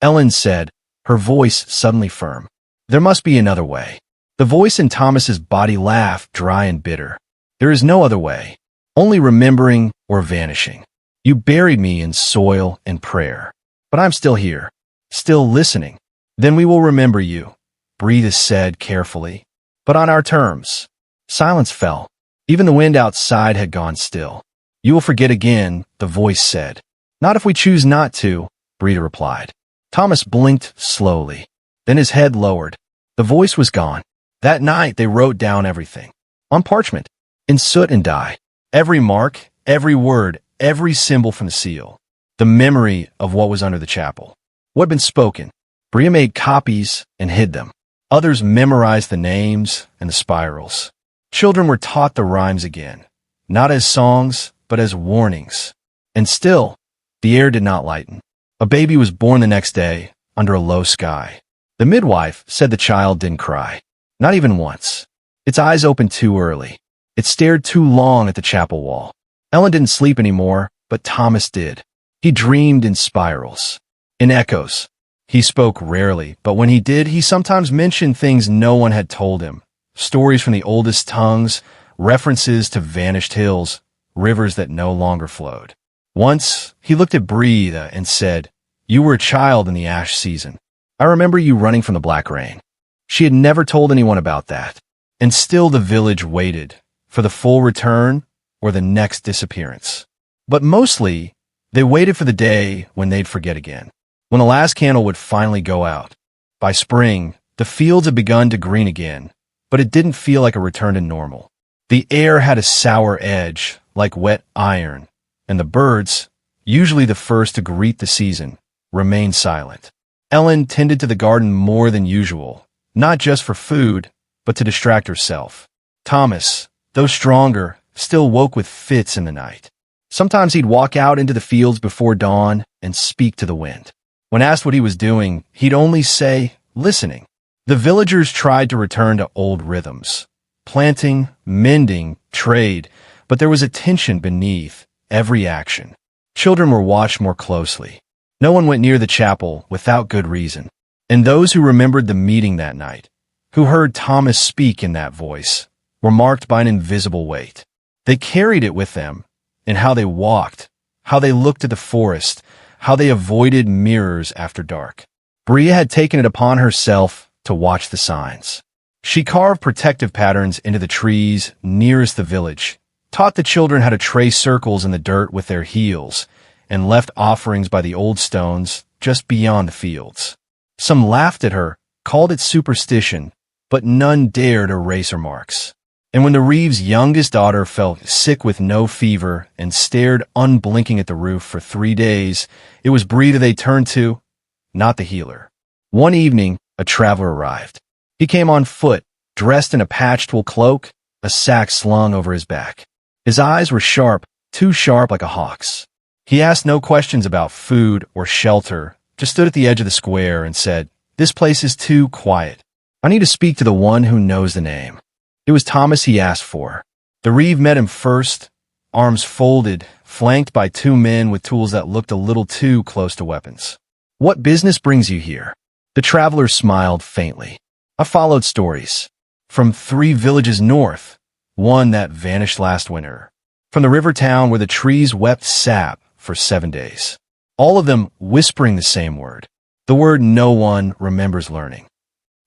Ellen said, her voice suddenly firm. There must be another way. The voice in Thomas's body laughed, dry and bitter. There is no other way. Only remembering or vanishing. You buried me in soil and prayer. But I'm still here. Still listening. Then we will remember you. Breda said carefully. But on our terms. Silence fell. Even the wind outside had gone still. You will forget again, the voice said. Not if we choose not to, Breda replied. Thomas blinked slowly. Then his head lowered. The voice was gone. That night they wrote down everything. On parchment. In soot and dye. Every mark, every word, every symbol from the seal. The memory of what was under the chapel. What had been spoken. Bria made copies and hid them. Others memorized the names and the spirals. Children were taught the rhymes again, not as songs, but as warnings. And still, the air did not lighten. A baby was born the next day, under a low sky. The midwife said the child didn't cry, not even once. Its eyes opened too early. It stared too long at the chapel wall. Ellen didn't sleep anymore, but Thomas did. He dreamed in spirals, in echoes. He spoke rarely, but when he did, he sometimes mentioned things no one had told him. Stories from the oldest tongues, references to vanished hills, rivers that no longer flowed. Once, he looked at Breda and said, You were a child in the ash season. I remember you running from the black rain. She had never told anyone about that. And still the village waited for the full return or the next disappearance. But mostly, they waited for the day when they'd forget again. When the last candle would finally go out. By spring, the fields had begun to green again, but it didn't feel like a return to normal. The air had a sour edge, like wet iron, and the birds, usually the first to greet the season, remained silent. Ellen tended to the garden more than usual, not just for food, but to distract herself. Thomas, though stronger, still woke with fits in the night. Sometimes he'd walk out into the fields before dawn and speak to the wind. When asked what he was doing, he'd only say, listening. The villagers tried to return to old rhythms. Planting, mending, trade, but there was a tension beneath every action. Children were watched more closely. No one went near the chapel without good reason. And those who remembered the meeting that night, who heard Thomas speak in that voice, were marked by an invisible weight. They carried it with them in how they walked, how they looked at the forest, how they avoided mirrors after dark. Bria had taken it upon herself to watch the signs. She carved protective patterns into the trees nearest the village, taught the children how to trace circles in the dirt with their heels, and left offerings by the old stones just beyond the fields. Some laughed at her, called it superstition, but none dared erase her marks. And when the reeve's youngest daughter fell sick with no fever and stared unblinking at the roof for 3 days, it was Breda they turned to, not the healer. One evening, a traveler arrived. He came on foot, dressed in a patched wool cloak, a sack slung over his back. His eyes were sharp, too sharp like a hawk's. He asked no questions about food or shelter, just stood at the edge of the square and said, This place is too quiet. I need to speak to the one who knows the name. It was Thomas he asked for. The reeve met him first, arms folded, flanked by 2 men with tools that looked a little too close to weapons. What business brings you here? The traveler smiled faintly. I followed stories. From 3 villages north, one that vanished last winter. From the river town where the trees wept sap for 7 days. All of them whispering the same word. The word no one remembers learning.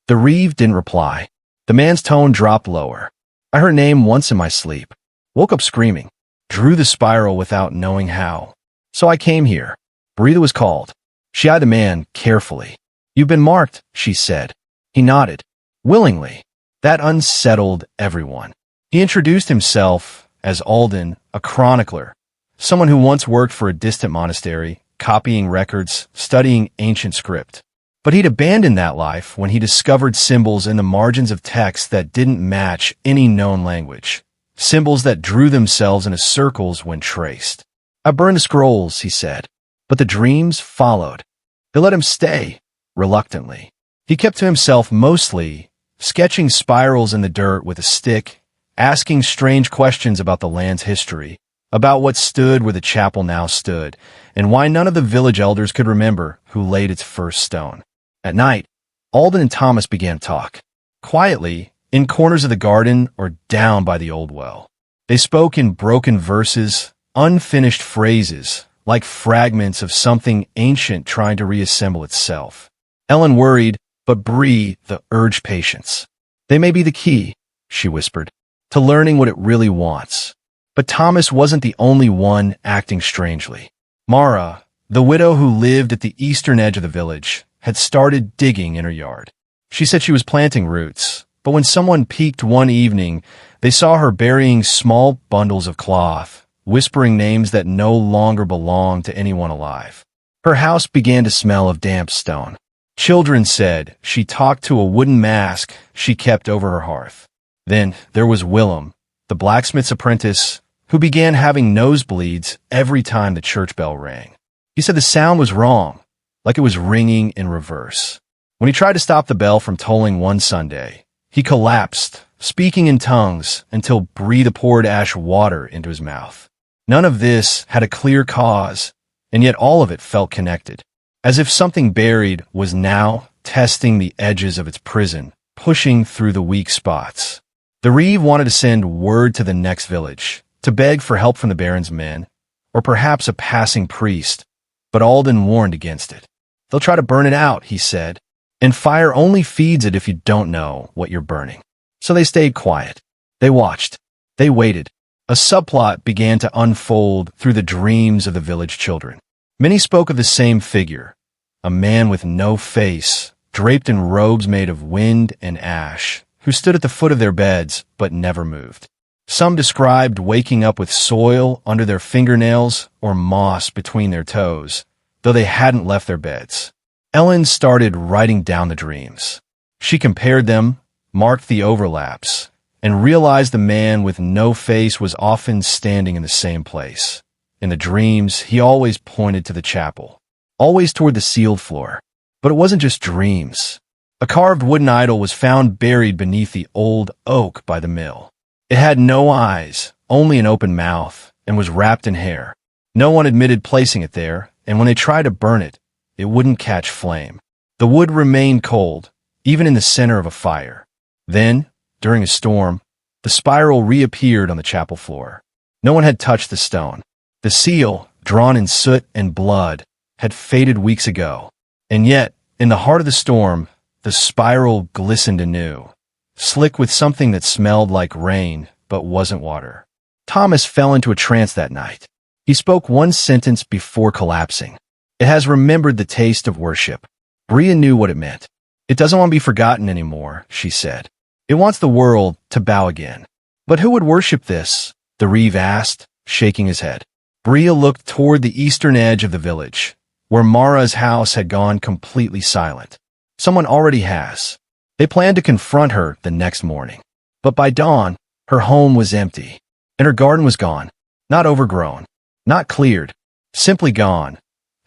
The reeve didn't reply. The man's tone dropped lower. I heard her name once in my sleep. Woke up screaming. Drew the spiral without knowing how. So I came here. Breda was called. She eyed the man carefully. You've been marked, she said. He nodded. Willingly. That unsettled everyone. He introduced himself as Alden, a chronicler, someone who once worked for a distant monastery, copying records, studying ancient script. But he'd abandoned that life when he discovered symbols in the margins of text that didn't match any known language. Symbols that drew themselves into circles when traced. "I burned the scrolls," he said. But the dreams followed. They let him stay, reluctantly. He kept to himself mostly, sketching spirals in the dirt with a stick, asking strange questions about the land's history, about what stood where the chapel now stood, and why none of the village elders could remember who laid its first stone. At night, Alden and Thomas began to talk. Quietly, in corners of the garden or down by the old well. They spoke in broken verses, unfinished phrases, like fragments of something ancient trying to reassemble itself. Ellen worried, but Bree urged patience. "They may be the key," she whispered, "to learning what it really wants." But Thomas wasn't the only one acting strangely. Mara, the widow who lived at the eastern edge of the village, had started digging in her yard. She said she was planting roots, but when someone peeked one evening, they saw her burying small bundles of cloth, whispering names that no longer belonged to anyone alive. Her house began to smell of damp stone. Children said she talked to a wooden mask she kept over her hearth. Then there was Willem, the blacksmith's apprentice, who began having nosebleeds every time the church bell rang. He said the sound was wrong, like it was ringing in reverse. When he tried to stop the bell from tolling one Sunday, he collapsed, speaking in tongues until Bree poured ash water into his mouth. None of this had a clear cause, and yet all of it felt connected, as if something buried was now testing the edges of its prison, pushing through the weak spots. The Reeve wanted to send word to the next village, to beg for help from the Baron's men, or perhaps a passing priest, but Alden warned against it. "They'll try to burn it out," he said, "and fire only feeds it if you don't know what you're burning." So they stayed quiet. They watched. They waited. A subplot began to unfold through the dreams of the village children. Many spoke of the same figure, a man with no face, draped in robes made of wind and ash, who stood at the foot of their beds but never moved. Some described waking up with soil under their fingernails or moss between their toes, though they hadn't left their beds. Ellen started writing down the dreams. She compared them, marked the overlaps, and realized the man with no face was often standing in the same place. In the dreams, he always pointed to the chapel, always toward the sealed floor. But it wasn't just dreams. A carved wooden idol was found buried beneath the old oak by the mill. It had no eyes, only an open mouth, and was wrapped in hair. No one admitted placing it there, and when they tried to burn it, it wouldn't catch flame. The wood remained cold, even in the center of a fire. Then, during a storm, the spiral reappeared on the chapel floor. No one had touched the stone. The seal, drawn in soot and blood, had faded weeks ago. And yet, in the heart of the storm, the spiral glistened anew, slick with something that smelled like rain but wasn't water. Thomas fell into a trance that night. He spoke one sentence before collapsing. "It has remembered the taste of worship." Bria knew what it meant. "It doesn't want to be forgotten anymore," she said. "It wants the world to bow again." "But who would worship this?" the Reeve asked, shaking his head. Bria looked toward the eastern edge of the village, where Mara's house had gone completely silent. "Someone already has." They planned to confront her the next morning. But by dawn, her home was empty, and her garden was gone. Not overgrown, not cleared, simply gone,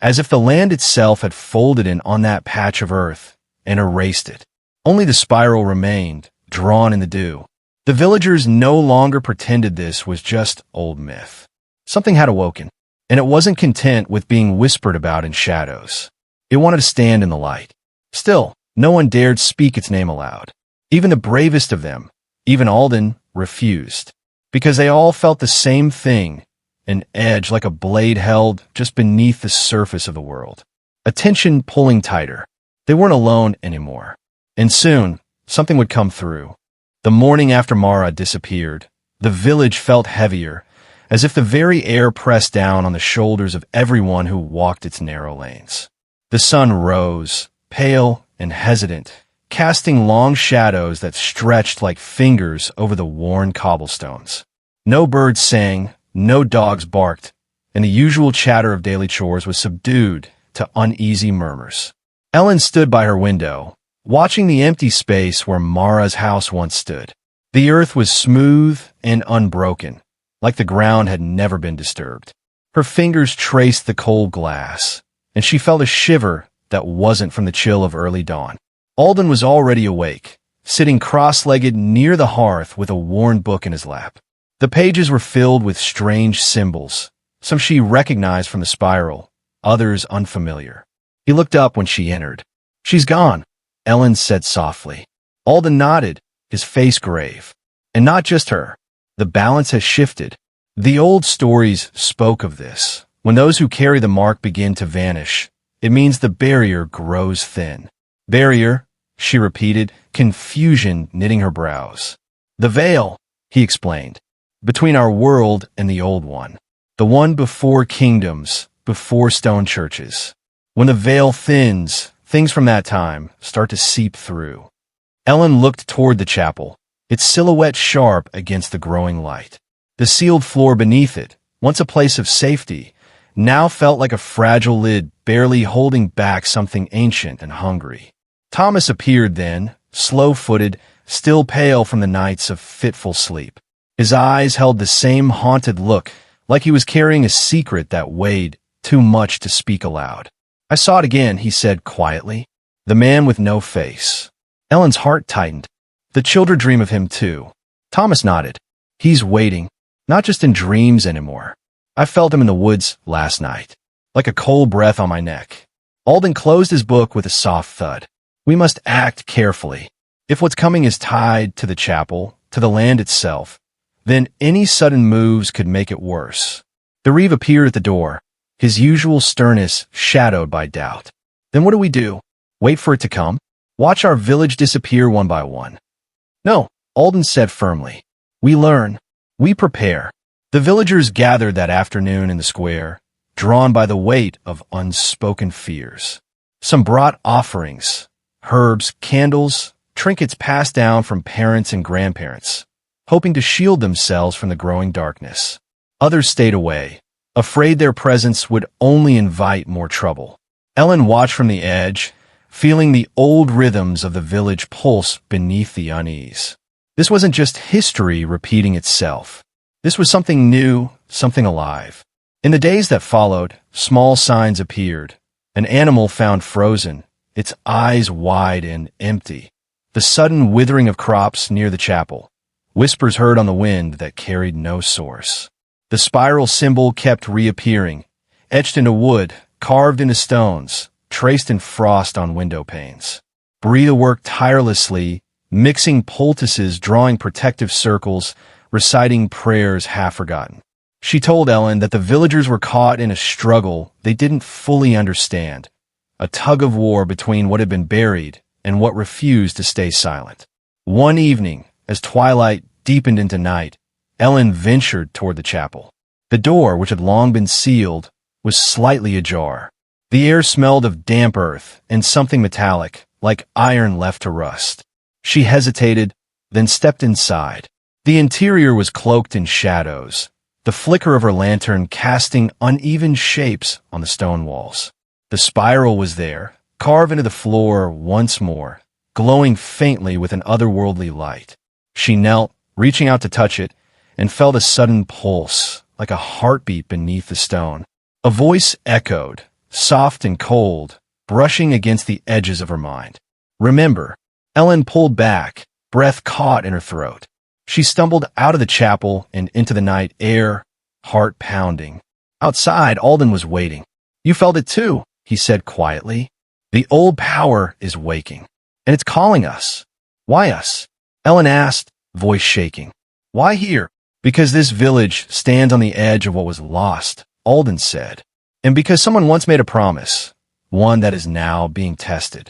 as if the land itself had folded in on that patch of earth and erased it. Only the spiral remained, drawn in the dew. The villagers no longer pretended this was just old myth. Something had awoken, and it wasn't content with being whispered about in shadows. It wanted to stand in the light. Still, no one dared speak its name aloud. Even the bravest of them, even Alden, refused, because they all felt the same thing, an edge like a blade held just beneath the surface of the world. A tension pulling tighter. They weren't alone anymore. And soon, something would come through. The morning after Mara disappeared, the village felt heavier, as if the very air pressed down on the shoulders of everyone who walked its narrow lanes. The sun rose, pale and hesitant, casting long shadows that stretched like fingers over the worn cobblestones. No birds sang, no dogs barked, and the usual chatter of daily chores was subdued to uneasy murmurs. Ellen stood by her window, watching the empty space where Mara's house once stood. The earth was smooth and unbroken, like the ground had never been disturbed. Her fingers traced the cold glass, and she felt a shiver that wasn't from the chill of early dawn. Alden was already awake, sitting cross-legged near the hearth with a worn book in his lap. The pages were filled with strange symbols, some she recognized from the spiral, others unfamiliar. He looked up when she entered. "She's gone," Ellen said softly. Alden nodded, his face grave. "And not just her. The balance has shifted." The old stories spoke of this. When those who carry the mark begin to vanish, it means the barrier grows thin. "Barrier," she repeated, confusion knitting her brows. "The veil," he explained, "between our world and the old one. The one before kingdoms, before stone churches. When the veil thins, things from that time start to seep through." Ellen looked toward the chapel, its silhouette sharp against the growing light. The sealed floor beneath it, once a place of safety, now felt like a fragile lid barely holding back something ancient and hungry. Thomas appeared then, slow-footed, still pale from the nights of fitful sleep. His eyes held the same haunted look, like he was carrying a secret that weighed too much to speak aloud. "I saw it again," he said quietly. "The man with no face." Ellen's heart tightened. "The children dream of him too." Thomas nodded. "He's waiting, not just in dreams anymore. I felt him in the woods last night, like a cold breath on my neck." Alden closed his book with a soft thud. "We must act carefully. If what's coming is tied to the chapel, to the land itself, then any sudden moves could make it worse." The Reeve appeared at the door, his usual sternness shadowed by doubt. "Then what do we do? Wait for it to come? Watch our village disappear one by one?" "No," Alden said firmly. "We learn. We prepare." The villagers gathered that afternoon in the square, drawn by the weight of unspoken fears. Some brought offerings, herbs, candles, trinkets passed down from parents and grandparents, hoping to shield themselves from the growing darkness. Others stayed away, afraid their presence would only invite more trouble. Ellen watched from the edge, feeling the old rhythms of the village pulse beneath the unease. This wasn't just history repeating itself. This was something new, something alive. In the days that followed, small signs appeared. An animal found frozen, its eyes wide and empty. The sudden withering of crops near the chapel. Whispers heard on the wind that carried no source. The spiral symbol kept reappearing, etched into wood, carved into stones, traced in frost on window panes. Brita worked tirelessly, mixing poultices, drawing protective circles, reciting prayers half forgotten. She told Ellen that the villagers were caught in a struggle they didn't fully understand, a tug-of-war between what had been buried and what refused to stay silent. One evening, as twilight deepened into night, Ellen ventured toward the chapel. The door, which had long been sealed, was slightly ajar. The air smelled of damp earth and something metallic, like iron left to rust. She hesitated, then stepped inside. The interior was cloaked in shadows, the flicker of her lantern casting uneven shapes on the stone walls. The spiral was there, carved into the floor once more, glowing faintly with an otherworldly light. She knelt, reaching out to touch it, and felt a sudden pulse, like a heartbeat beneath the stone. A voice echoed, soft and cold, brushing against the edges of her mind. "Remember." Ellen pulled back, breath caught in her throat. She stumbled out of the chapel and into the night air, heart pounding. Outside, Alden was waiting. "You felt it too," he said quietly. "The old power is waking, and it's calling us." "Why us?" Ellen asked, voice shaking. "Why here?" "Because this village stands on the edge of what was lost," Alden said. "And because someone once made a promise, one that is now being tested."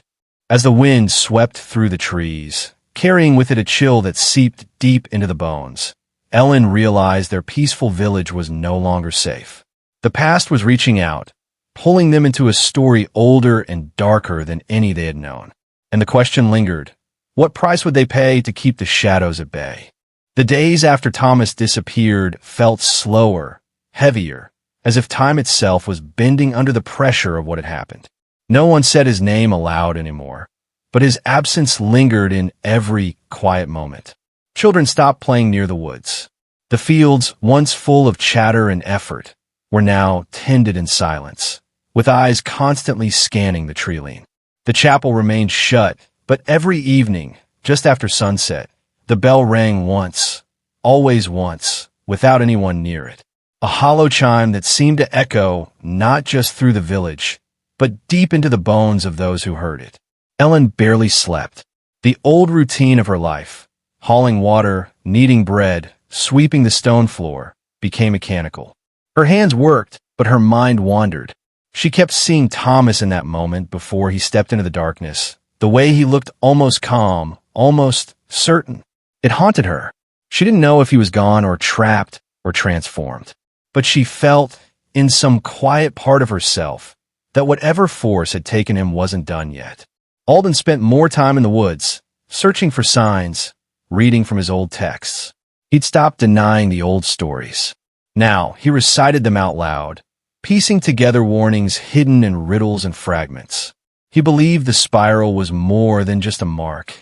As the wind swept through the trees, carrying with it a chill that seeped deep into the bones, Ellen realized their peaceful village was no longer safe. The past was reaching out, pulling them into a story older and darker than any they had known. And the question lingered, what price would they pay to keep the shadows at bay? The days after Thomas disappeared felt slower, heavier, as if time itself was bending under the pressure of what had happened. No one said his name aloud anymore, but his absence lingered in every quiet moment. Children stopped playing near the woods. The fields, once full of chatter and effort, were now tended in silence, with eyes constantly scanning the tree-line. The chapel remained shut, but every evening, just after sunset, the bell rang once, always once, without anyone near it. A hollow chime that seemed to echo not just through the village, but deep into the bones of those who heard it. Ellen barely slept. The old routine of her life, hauling water, kneading bread, sweeping the stone floor, became mechanical. Her hands worked, but her mind wandered. She kept seeing Thomas in that moment before he stepped into the darkness, the way he looked almost calm, almost certain. It haunted her. She didn't know if he was gone or trapped or transformed. But she felt, in some quiet part of herself, that whatever force had taken him wasn't done yet. Alden spent more time in the woods, searching for signs, reading from his old texts. He'd stopped denying the old stories. Now, he recited them out loud, piecing together warnings hidden in riddles and fragments. He believed the spiral was more than just a mark.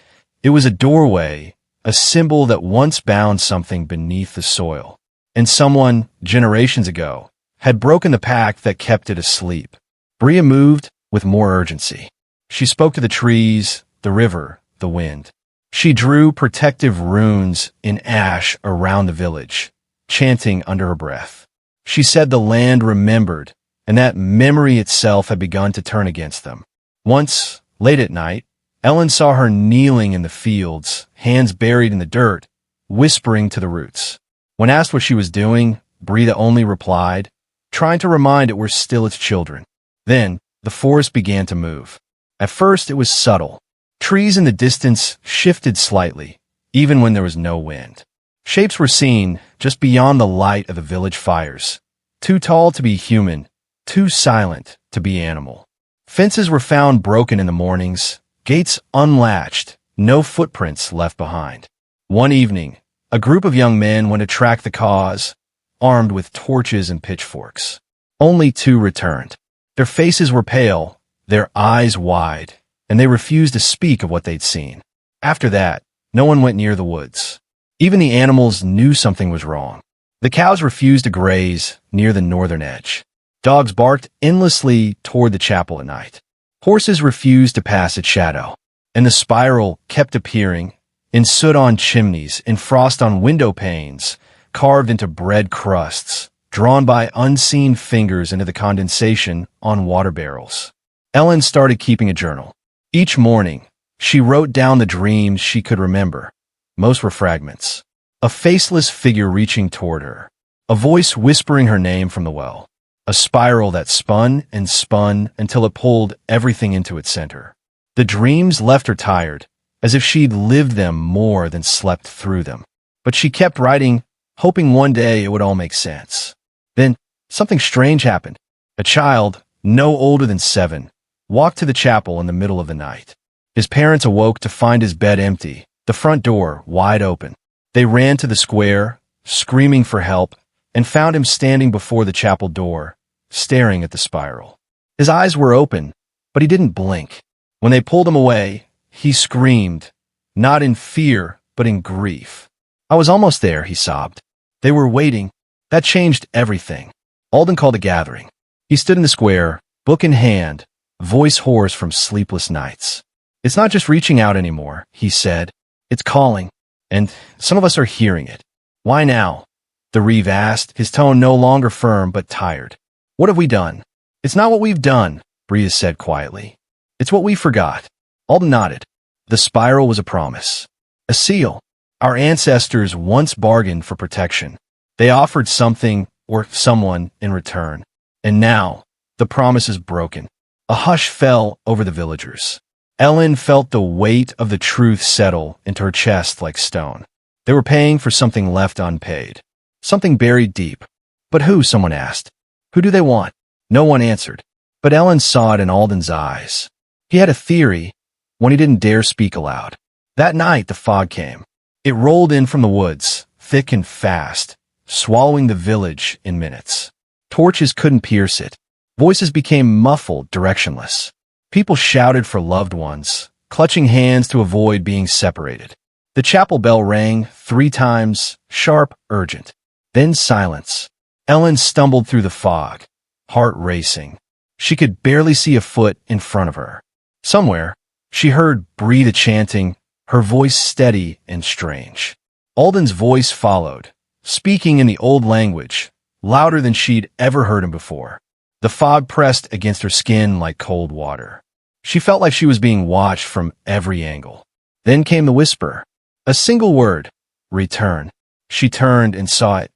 It was a doorway, a symbol that once bound something beneath the soil. And someone, generations ago, had broken the pact that kept it asleep. Bria moved with more urgency. She spoke to the trees, the river, the wind. She drew protective runes in ash around the village, chanting under her breath. She said the land remembered, and that memory itself had begun to turn against them. Once, late at night, Ellen saw her kneeling in the fields, hands buried in the dirt, whispering to the roots. When asked what she was doing, Bria only replied, trying to remind it we're still its children. Then, the forest began to move. At first, it was subtle. Trees in the distance shifted slightly, even when there was no wind. Shapes were seen just beyond the light of the village fires, too tall to be human, too silent to be animal. Fences were found broken in the mornings, gates unlatched, no footprints left behind. One evening, a group of young men went to track the cause, armed with torches and pitchforks. Only 2 returned. Their faces were pale, their eyes wide, and they refused to speak of what they'd seen. After that, no one went near the woods. Even the animals knew something was wrong. The cows refused to graze near the northern edge. Dogs barked endlessly toward the chapel at night. Horses refused to pass its shadow, and the spiral kept appearing, in soot on chimneys, in frost on window panes, carved into bread crusts, drawn by unseen fingers into the condensation on water barrels. Ellen started keeping a journal. Each morning, she wrote down the dreams she could remember. Most were fragments. A faceless figure reaching toward her. A voice whispering her name from the well. A spiral that spun and spun until it pulled everything into its center. The dreams left her tired, as if she'd lived them more than slept through them. But she kept writing, hoping one day it would all make sense. Then, something strange happened. A child, no older than 7, walked to the chapel in the middle of the night. His parents awoke to find his bed empty, the front door wide open. They ran to the square, screaming for help, and found him standing before the chapel door, staring at the spiral. His eyes were open, but he didn't blink. When they pulled him away, he screamed, not in fear, but in grief. I was almost there, he sobbed. They were waiting. That changed everything. Alden called a gathering. He stood in the square, book in hand, voice hoarse from sleepless nights. It's not just reaching out anymore, he said. It's calling, and some of us are hearing it. Why now? The Reeve asked, his tone no longer firm but tired. What have we done? It's not what we've done, Bria said quietly. It's what we forgot. Alden nodded. The spiral was a promise. A seal. Our ancestors once bargained for protection. They offered something or someone in return. And now, the promise is broken. A hush fell over the villagers. Ellen felt the weight of the truth settle into her chest like stone. They were paying for something left unpaid. Something buried deep. But who, someone asked. Who do they want? No one answered. But Ellen saw it in Alden's eyes. He had a theory, one he didn't dare speak aloud. That night, the fog came. It rolled in from the woods, thick and fast, swallowing the village in minutes. Torches couldn't pierce it. Voices became muffled, directionless. People shouted for loved ones, clutching hands to avoid being separated. The chapel bell rang 3 times, sharp, urgent. Then silence. Ellen stumbled through the fog, heart racing. She could barely see a foot in front of her. Somewhere, she heard Breda chanting, her voice steady and strange. Alden's voice followed, speaking in the old language, louder than she'd ever heard him before. The fog pressed against her skin like cold water. She felt like she was being watched from every angle. Then came the whisper. A single word. Return. She turned and saw it.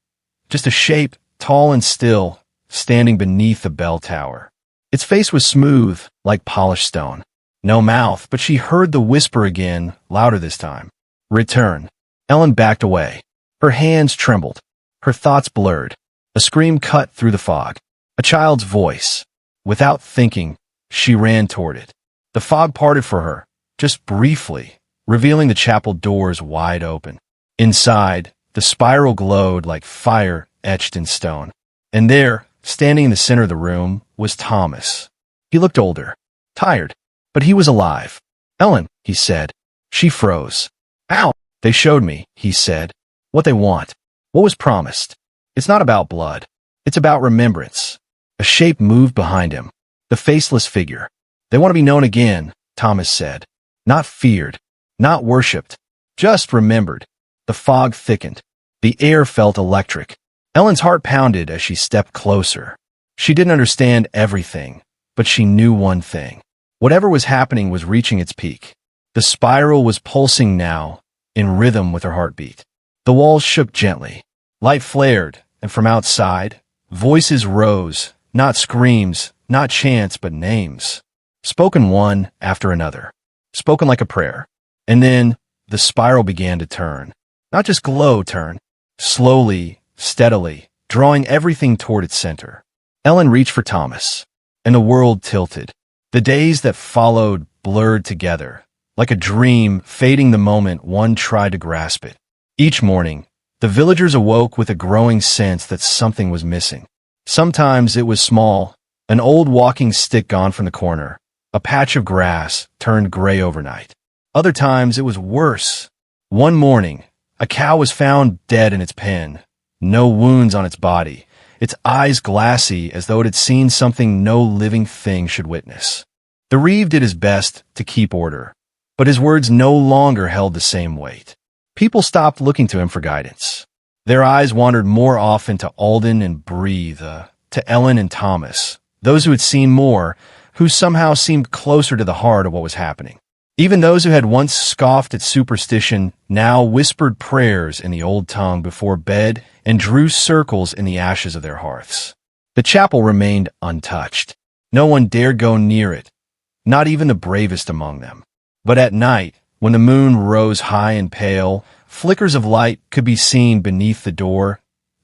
Just a shape, tall and still, standing beneath the bell tower. Its face was smooth, like polished stone. No mouth, but she heard the whisper again, louder this time. Return. Ellen backed away. Her hands trembled. Her thoughts blurred. A scream cut through the fog. A child's voice. Without thinking, she ran toward it. The fog parted for her, just briefly, revealing the chapel doors wide open. Inside, the spiral glowed like fire etched in stone. And there, standing in the center of the room, was Thomas. He looked older, tired, but he was alive. Ellen, he said. She froze. Ow! They showed me, he said. What they want. What was promised. It's not about blood. It's about remembrance. A shape moved behind him. The faceless figure. They want to be known again, Thomas said. Not feared. Not worshipped. Just remembered. The fog thickened. The air felt electric. Ellen's heart pounded as she stepped closer. She didn't understand everything, but she knew one thing. Whatever was happening was reaching its peak. The spiral was pulsing now, in rhythm with her heartbeat. The walls shook gently. Light flared, and from outside, voices rose, not screams, not chants, but names. Spoken one after another. Spoken like a prayer. And then, the spiral began to turn. Not just glow turn. Slowly, steadily, drawing everything toward its center. Ellen reached for Thomas, and the world tilted. The days that followed blurred together, like a dream fading the moment one tried to grasp it. Each morning, the villagers awoke with a growing sense that something was missing. Sometimes it was small, an old walking stick gone from the corner, a patch of grass turned gray overnight. Other times it was worse. One morning, a cow was found dead in its pen, no wounds on its body, its eyes glassy as though it had seen something no living thing should witness. The reeve did his best to keep order, but his words no longer held the same weight. People stopped looking to him for guidance. Their eyes wandered more often to Alden and Breda, to Ellen and Thomas, those who had seen more, who somehow seemed closer to the heart of what was happening. Even those who had once scoffed at superstition now whispered prayers in the old tongue before bed and drew circles in the ashes of their hearths. The chapel remained untouched. No one dared go near it, not even the bravest among them. But at night, when the moon rose high and pale, flickers of light could be seen beneath the door,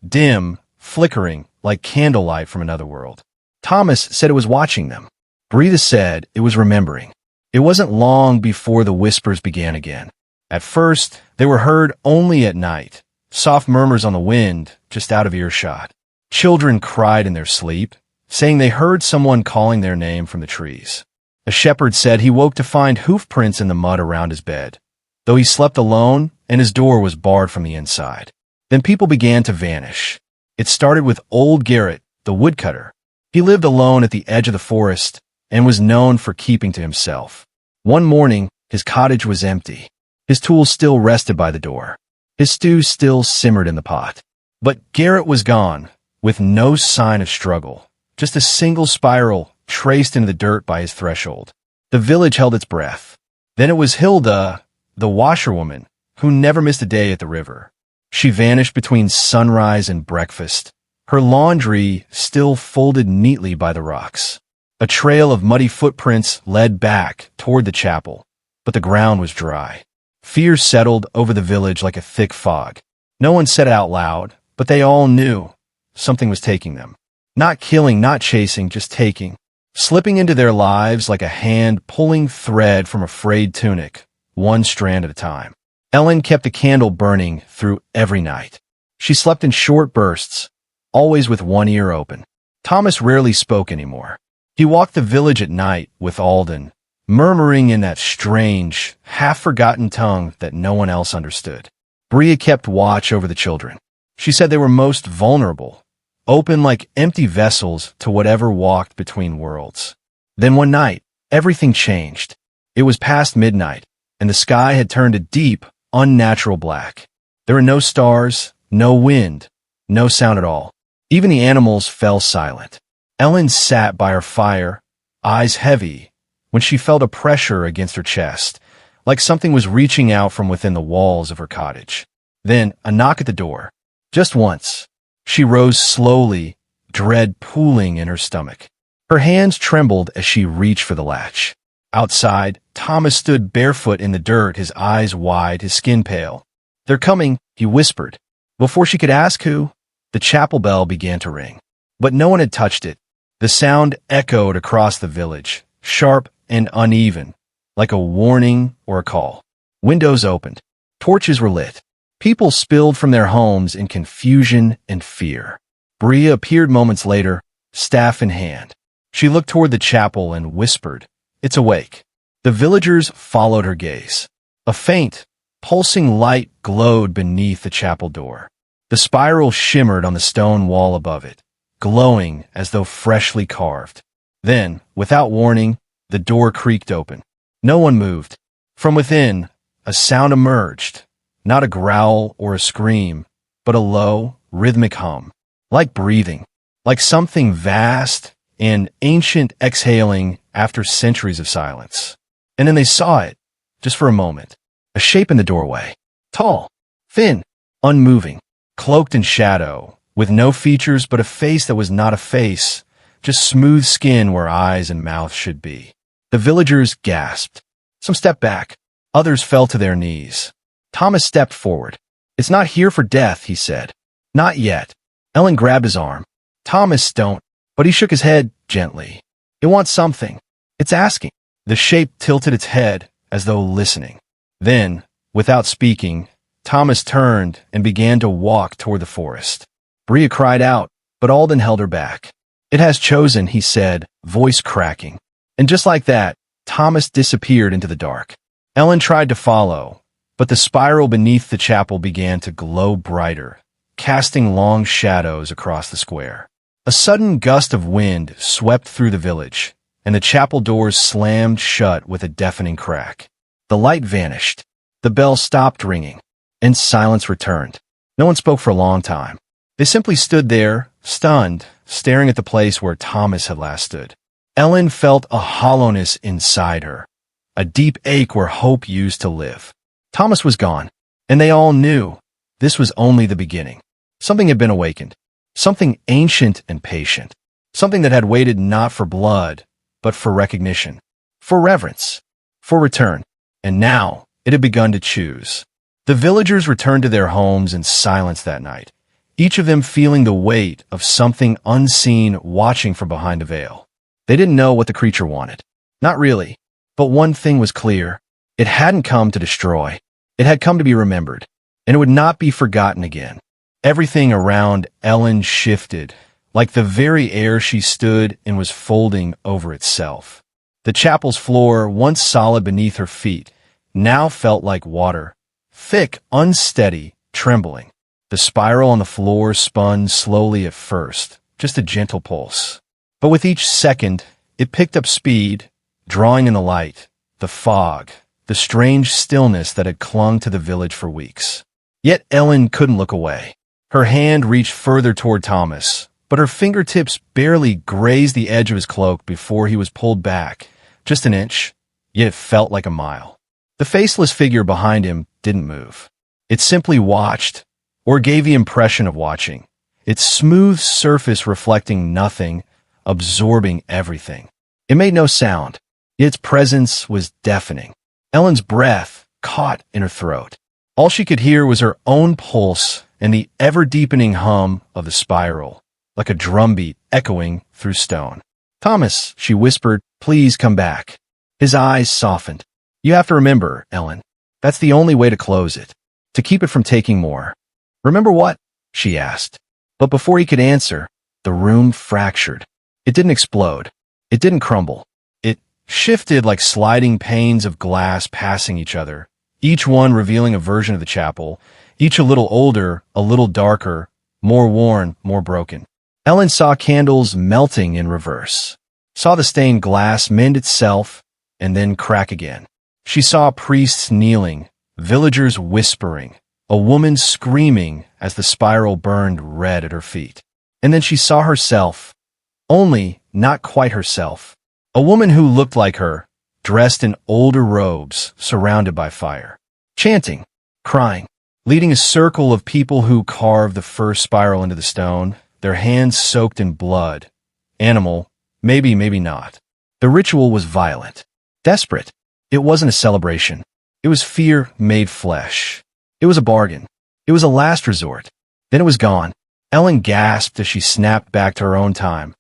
dim, flickering, like candlelight from another world. Thomas said it was watching them. Breda said it was remembering. It wasn't long before the whispers began again. At first, they were heard only at night, soft murmurs on the wind, just out of earshot. Children cried in their sleep, saying they heard someone calling their name from the trees. A shepherd said he woke to find hoof prints in the mud around his bed, though he slept alone and his door was barred from the inside. Then people began to vanish. It started with old Garrett, the woodcutter. He lived alone at the edge of the forest and was known for keeping to himself. One morning, his cottage was empty. His tools still rested by the door. His stew still simmered in the pot. But Garrett was gone, with no sign of struggle, just a single spiral traced into the dirt by his threshold. The village held its breath. Then it was Hilda, the washerwoman, who never missed a day at the river. She vanished between sunrise and breakfast, her laundry still folded neatly by the rocks. A trail of muddy footprints led back toward the chapel, but the ground was dry. Fear settled over the village like a thick fog. No one said it out loud, but they all knew something was taking them. Not killing, not chasing, just taking. Slipping into their lives like a hand pulling thread from a frayed tunic, one strand at a time. Ellen kept the candle burning through every night. She slept in short bursts, always with one ear open. Thomas rarely spoke anymore. He walked the village at night with Alden, murmuring in that strange, half-forgotten tongue that no one else understood. Bria kept watch over the children. She said they were most vulnerable, open like empty vessels to whatever walked between worlds. Then one night, everything changed. It was past midnight, and the sky had turned a deep, unnatural black. There were no stars, no wind, no sound at all. Even the animals fell silent. Ellen sat by her fire, eyes heavy, when she felt a pressure against her chest, like something was reaching out from within the walls of her cottage. Then a knock at the door. Just once. She rose slowly, dread pooling in her stomach. Her hands trembled as she reached for the latch. Outside, Thomas stood barefoot in the dirt, his eyes wide, his skin pale. "They're coming," he whispered. Before she could ask who, the chapel bell began to ring. But no one had touched it. The sound echoed across the village, sharp and uneven, like a warning or a call. Windows opened. Torches were lit. People spilled from their homes in confusion and fear. Bria appeared moments later, staff in hand. She looked toward the chapel and whispered, "It's awake." The villagers followed her gaze. A faint, pulsing light glowed beneath the chapel door. The spiral shimmered on the stone wall above it, glowing as though freshly carved. Then, without warning, the door creaked open. No one moved. From within, a sound emerged, not a growl or a scream, but a low, rhythmic hum, like breathing, like something vast and ancient exhaling after centuries of silence. And then they saw it, just for a moment, a shape in the doorway, tall, thin, unmoving, cloaked in shadow, with no features but a face that was not a face, just smooth skin where eyes and mouth should be. The villagers gasped. Some stepped back. Others fell to their knees. Thomas stepped forward. "It's not here for death," he said. "Not yet." Ellen grabbed his arm. "Thomas, don't." But he shook his head gently. "It wants something. It's asking." The shape tilted its head as though listening. Then, without speaking, Thomas turned and began to walk toward the forest. Bria cried out, but Alden held her back. "It has chosen," he said, voice cracking. And just like that, Thomas disappeared into the dark. Ellen tried to follow, but the spiral beneath the chapel began to glow brighter, casting long shadows across the square. A sudden gust of wind swept through the village, and the chapel doors slammed shut with a deafening crack. The light vanished. The bell stopped ringing, and silence returned. No one spoke for a long time. They simply stood there, stunned, staring at the place where Thomas had last stood. Ellen felt a hollowness inside her, a deep ache where hope used to live. Thomas was gone, and they all knew this was only the beginning. Something had been awakened, something ancient and patient, something that had waited not for blood, but for recognition, for reverence, for return. And now it had begun to choose. The villagers returned to their homes in silence that night, each of them feeling the weight of something unseen watching from behind a veil. They didn't know what the creature wanted. Not really. But one thing was clear. It hadn't come to destroy. It had come to be remembered. And it would not be forgotten again. Everything around Ellen shifted, like the very air she stood in was folding over itself. The chapel's floor, once solid beneath her feet, now felt like water, thick, unsteady, trembling. The spiral on the floor spun slowly at first, just a gentle pulse. But with each second, it picked up speed, drawing in the light, the fog, the strange stillness that had clung to the village for weeks. Yet Ellen couldn't look away. Her hand reached further toward Thomas, but her fingertips barely grazed the edge of his cloak before he was pulled back, just an inch, yet it felt like a mile. The faceless figure behind him didn't move. It simply watched, or gave the impression of watching, its smooth surface reflecting nothing, absorbing everything. It made no sound, yet its presence was deafening. Ellen's breath caught in her throat. All she could hear was her own pulse and the ever-deepening hum of the spiral, like a drumbeat echoing through stone. "Thomas," she whispered, "please come back." His eyes softened. "You have to remember, Ellen, that's the only way to close it, to keep it from taking more." "Remember what?" she asked. But before he could answer, the room fractured. It didn't explode. It didn't crumble. It shifted like sliding panes of glass passing each other, each one revealing a version of the chapel, each a little older, a little darker, more worn, more broken. Ellen saw candles melting in reverse, saw the stained glass mend itself and then crack again. She saw priests kneeling, villagers whispering, a woman screaming as the spiral burned red at her feet. And then she saw herself, only not quite herself, a woman who looked like her, dressed in older robes, surrounded by fire, chanting, crying, leading a circle of people who carved the first spiral into the stone, their hands soaked in blood. Animal, maybe, maybe not. The ritual was violent, desperate. It wasn't a celebration. It was fear made flesh. It was a bargain. It was a last resort. Then it was gone. Ellen gasped as she snapped back to her own time,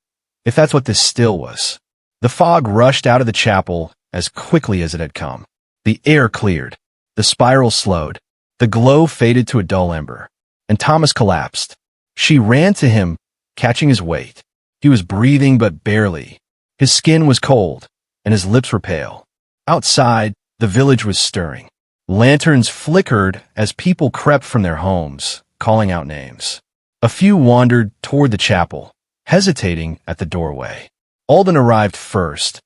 if that's what this still was. The fog rushed out of the chapel as quickly as it had come. The air cleared. The spiral slowed. The glow faded to a dull ember. And Thomas collapsed. She ran to him, catching his weight. He was breathing but barely. His skin was cold, and his lips were pale. Outside, the village was stirring. Lanterns flickered as people crept from their homes, calling out names. A few wandered toward the chapel, hesitating at the doorway. Alden arrived first,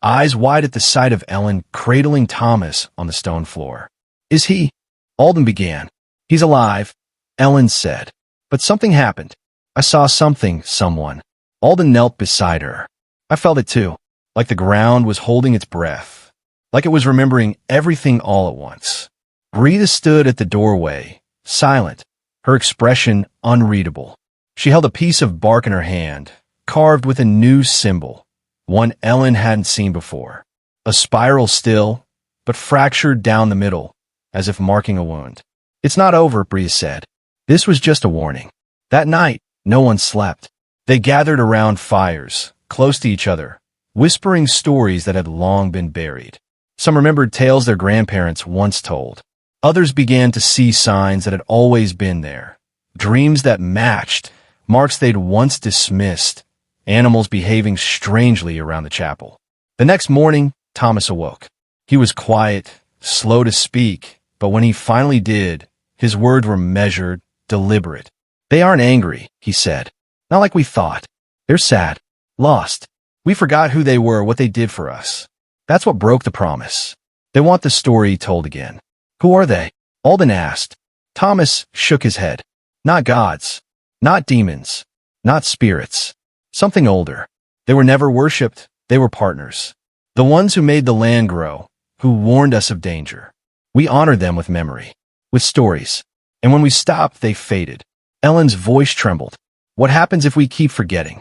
eyes wide at the sight of Ellen cradling Thomas on the stone floor. "Is he?" Alden began. "He's alive," Ellen said. "But something happened. I saw something, someone." Alden knelt beside her. "I felt it too, like the ground was holding its breath. Like it was remembering everything all at once." Rita stood at the doorway, silent, her expression unreadable. She held a piece of bark in her hand, carved with a new symbol, one Ellen hadn't seen before. A spiral still, but fractured down the middle, as if marking a wound. "It's not over," Bria said. "This was just a warning." That night, no one slept. They gathered around fires, close to each other, whispering stories that had long been buried. Some remembered tales their grandparents once told. Others began to see signs that had always been there. Dreams that matched, marks they'd once dismissed, animals behaving strangely around the chapel. The next morning, Thomas awoke. He was quiet, slow to speak, but when he finally did, his words were measured, deliberate. "They aren't angry," he said. "Not like we thought. They're sad, lost. We forgot who they were, what they did for us. That's what broke the promise. They want the story told again." "Who are they?" Alden asked. Thomas shook his head. "Not gods. Not demons. Not spirits. Something older. They were never worshipped. They were partners. The ones who made the land grow, who warned us of danger. We honored them with memory, with stories. And when we stopped, they faded." Ellen's voice trembled. "What happens if we keep forgetting?"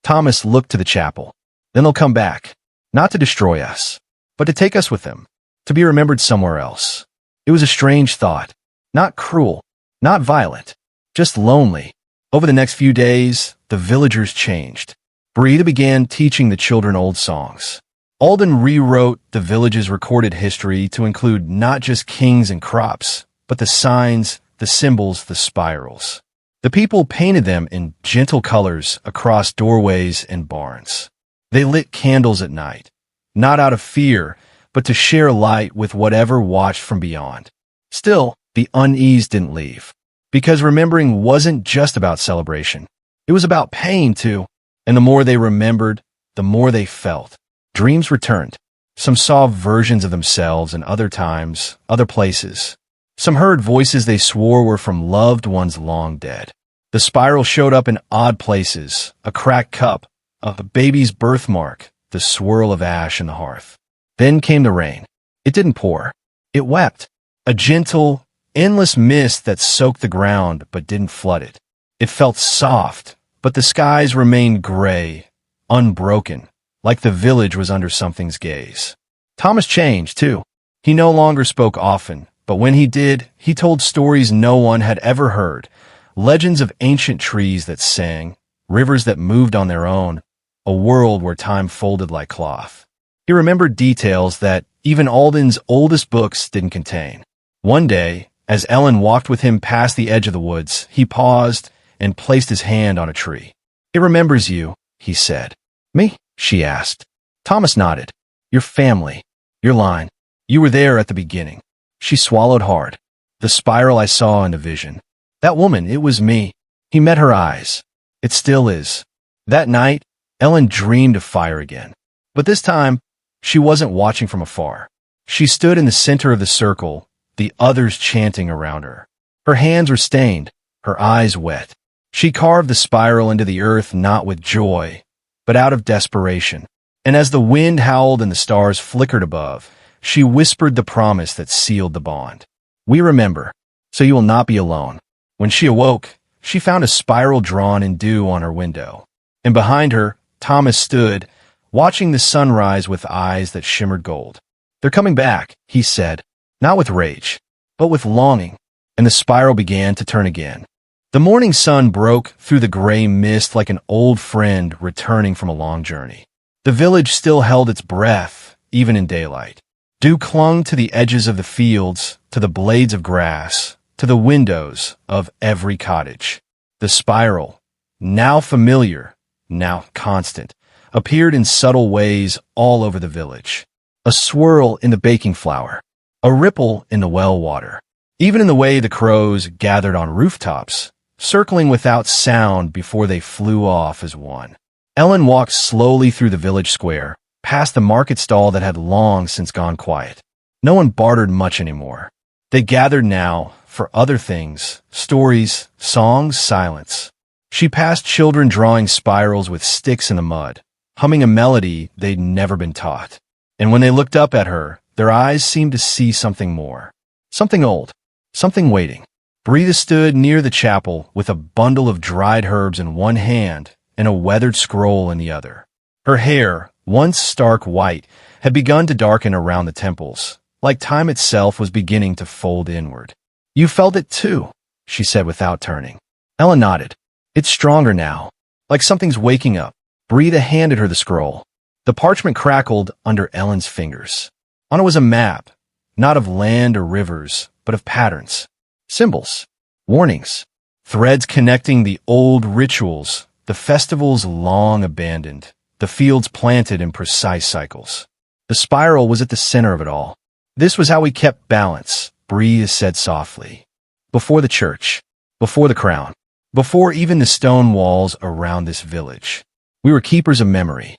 Thomas looked to the chapel. "Then they'll come back. Not to destroy us, but to take us with them, to be remembered somewhere else." It was a strange thought. Not cruel, not violent, just lonely. Over the next few days, the villagers changed. Brita began teaching the children old songs. Alden rewrote the village's recorded history to include not just kings and crops, but the signs, the symbols, the spirals. The people painted them in gentle colors across doorways and barns. They lit candles at night, not out of fear, but to share light with whatever watched from beyond. Still, the unease didn't leave, because remembering wasn't just about celebration. It was about pain, too, and the more they remembered, the more they felt. Dreams returned. Some saw versions of themselves in other times, other places. Some heard voices they swore were from loved ones long dead. The spiral showed up in odd places, a cracked cup, a baby's birthmark, the swirl of ash in the hearth. Then came the rain. It didn't pour. It wept. A gentle, endless mist that soaked the ground but didn't flood it. It felt soft, but the skies remained gray, unbroken, like the village was under something's gaze. Thomas changed, too. He no longer spoke often, but when he did, he told stories no one had ever heard. Legends of ancient trees that sang, rivers that moved on their own, a world where time folded like cloth. He remembered details that even Alden's oldest books didn't contain. One day, as Ellen walked with him past the edge of the woods, he paused and placed his hand on a tree. It remembers you, he said. Me? She asked. Thomas nodded. Your family. Your line. You were there at the beginning. She swallowed hard. The spiral I saw in the vision. That woman, it was me. He met her eyes. It still is. That night, Ellen dreamed of fire again. But this time, she wasn't watching from afar. She stood in the center of the circle, the others chanting around her. Her hands were stained, her eyes wet. She carved the spiral into the earth not with joy, but out of desperation. And as the wind howled and the stars flickered above, she whispered the promise that sealed the bond. We remember, so you will not be alone. When she awoke, she found a spiral drawn in dew on her window. And behind her, Thomas stood, watching the sunrise with eyes that shimmered gold. They're coming back, he said, not with rage, but with longing. And the spiral began to turn again. The morning sun broke through the gray mist like an old friend returning from a long journey. The village still held its breath, even in daylight. Dew clung to the edges of the fields, to the blades of grass, to the windows of every cottage. The spiral, now familiar, now constant, appeared in subtle ways all over the village. A swirl in the baking flour, a ripple in the well water, even in the way the crows gathered on rooftops, circling without sound before they flew off as one. Ellen walked slowly through the village square, past the market stall that had long since gone quiet. No one bartered much anymore. They gathered now for other things, stories, songs, silence. She passed children drawing spirals with sticks in the mud, humming a melody they'd never been taught. And when they looked up at her, their eyes seemed to see something more. Something old, something waiting. Brita stood near the chapel with a bundle of dried herbs in one hand and a weathered scroll in the other. Her hair, once stark white, had begun to darken around the temples, like time itself was beginning to fold inward. You felt it too, she said without turning. Ellen nodded. It's stronger now, like something's waking up. Brita handed her the scroll. The parchment crackled under Ellen's fingers. On it was a map, not of land or rivers, but of patterns. Symbols, warnings, threads connecting the old rituals, the festivals long abandoned, the fields planted in precise cycles. The spiral was at the center of it all. This was how we kept balance, Bree said softly. Before the church, before the crown, before even the stone walls around this village. We were keepers of memory.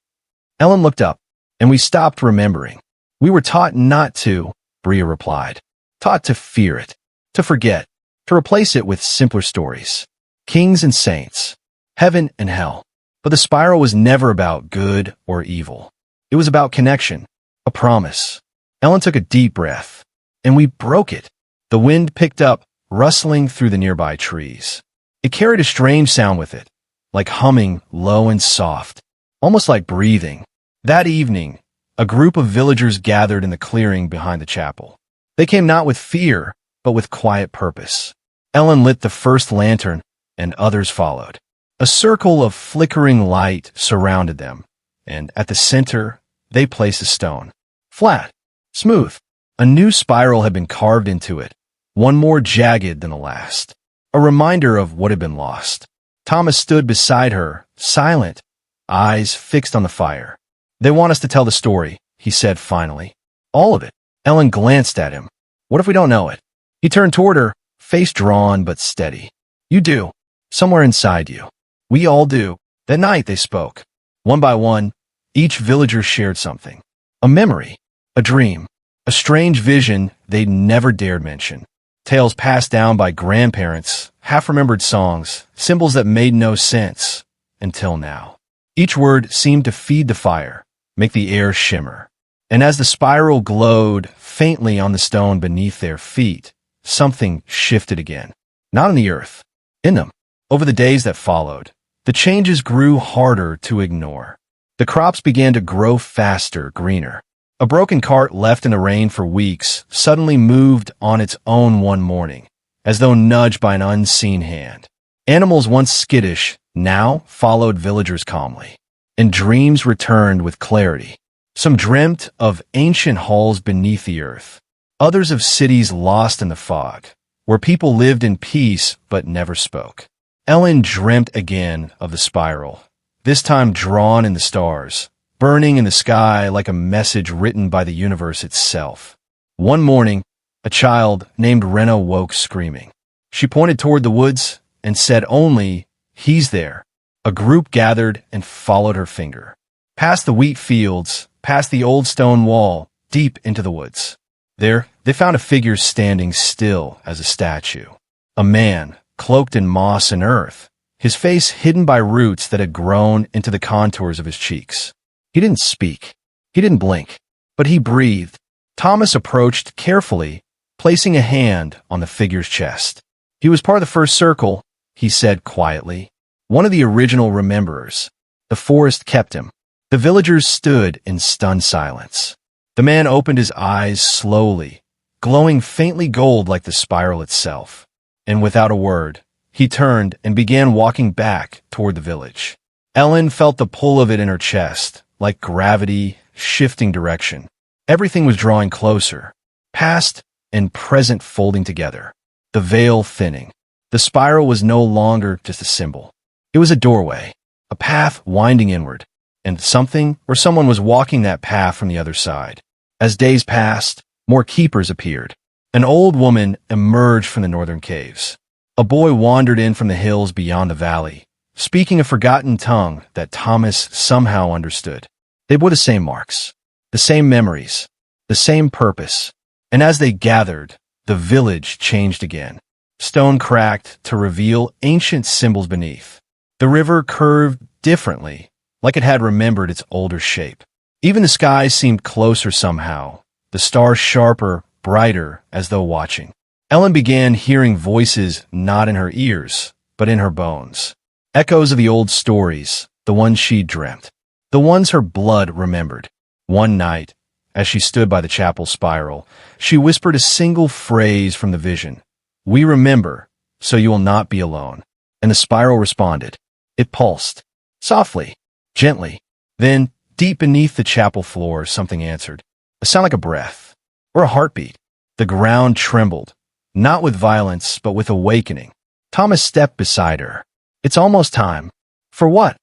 Ellen looked up, and we stopped remembering. We were taught not to, Bria replied. Taught to fear it, to forget, to replace it with simpler stories. Kings and saints, heaven and hell. But the spiral was never about good or evil. It was about connection, a promise. Ellen took a deep breath, and we broke it. The wind picked up, rustling through the nearby trees. It carried a strange sound with it, like humming, low and soft, almost like breathing. That evening, a group of villagers gathered in the clearing behind the chapel. They came not with fear, but with quiet purpose. Ellen lit the first lantern, and others followed. A circle of flickering light surrounded them, and at the center, they placed a stone. Flat, smooth. A new spiral had been carved into it, one more jagged than the last. A reminder of what had been lost. Thomas stood beside her, silent, eyes fixed on the fire. They want us to tell the story, he said finally. All of it. Ellen glanced at him. What if we don't know it? He turned toward her, face drawn but steady. You do. Somewhere inside you. We all do. That night they spoke. One by one, each villager shared something. A memory, a dream, a strange vision they'd never dared mention. Tales passed down by grandparents, half-remembered songs, symbols that made no sense, until now. Each word seemed to feed the fire, make the air shimmer. And as the spiral glowed faintly on the stone beneath their feet, something shifted again. Not in the earth, in them. Over the days that followed, the changes grew harder to ignore. The crops began to grow faster, greener. A broken cart left in the rain for weeks suddenly moved on its own one morning, as though nudged by an unseen hand. Animals once skittish now followed villagers calmly, and dreams returned with clarity. Some dreamt of ancient halls beneath the earth, others of cities lost in the fog, where people lived in peace but never spoke. Ellen dreamt again of the spiral, this time drawn in the stars, burning in the sky like a message written by the universe itself. One morning, a child named Rena woke screaming. She pointed toward the woods and said only, "He's there." A group gathered and followed her finger. Past the wheat fields, past the old stone wall, deep into the woods. There, they found a figure standing still as a statue. A man, cloaked in moss and earth, his face hidden by roots that had grown into the contours of his cheeks. He didn't speak. He didn't blink. But he breathed. Thomas approached carefully, placing a hand on the figure's chest. "He was part of the first circle," he said quietly. "One of the original rememberers. The forest kept him." The villagers stood in stunned silence. The man opened his eyes slowly, glowing faintly gold like the spiral itself. And without a word, he turned and began walking back toward the village. Ellen felt the pull of it in her chest, like gravity shifting direction. Everything was drawing closer, past and present folding together, the veil thinning. The spiral was no longer just a symbol. It was a doorway, a path winding inward, and something or someone was walking that path from the other side. As days passed, more keepers appeared. An old woman emerged from the northern caves. A boy wandered in from the hills beyond the valley, speaking a forgotten tongue that Thomas somehow understood. They bore the same marks, the same memories, the same purpose. And as they gathered, the village changed again. Stone cracked to reveal ancient symbols beneath. The river curved differently, like it had remembered its older shape. Even the sky seemed closer somehow, the stars sharper, brighter, as though watching. Ellen began hearing voices not in her ears, but in her bones. Echoes of the old stories, the ones she dreamt, the ones her blood remembered. One night, as she stood by the chapel spiral, she whispered a single phrase from the vision. "We remember, so you will not be alone." And the spiral responded. It pulsed, softly, gently. Then, deep beneath the chapel floor, something answered. A sound like a breath, or a heartbeat. The ground trembled, not with violence, but with awakening. Thomas stepped beside her. "It's almost time." "For what?"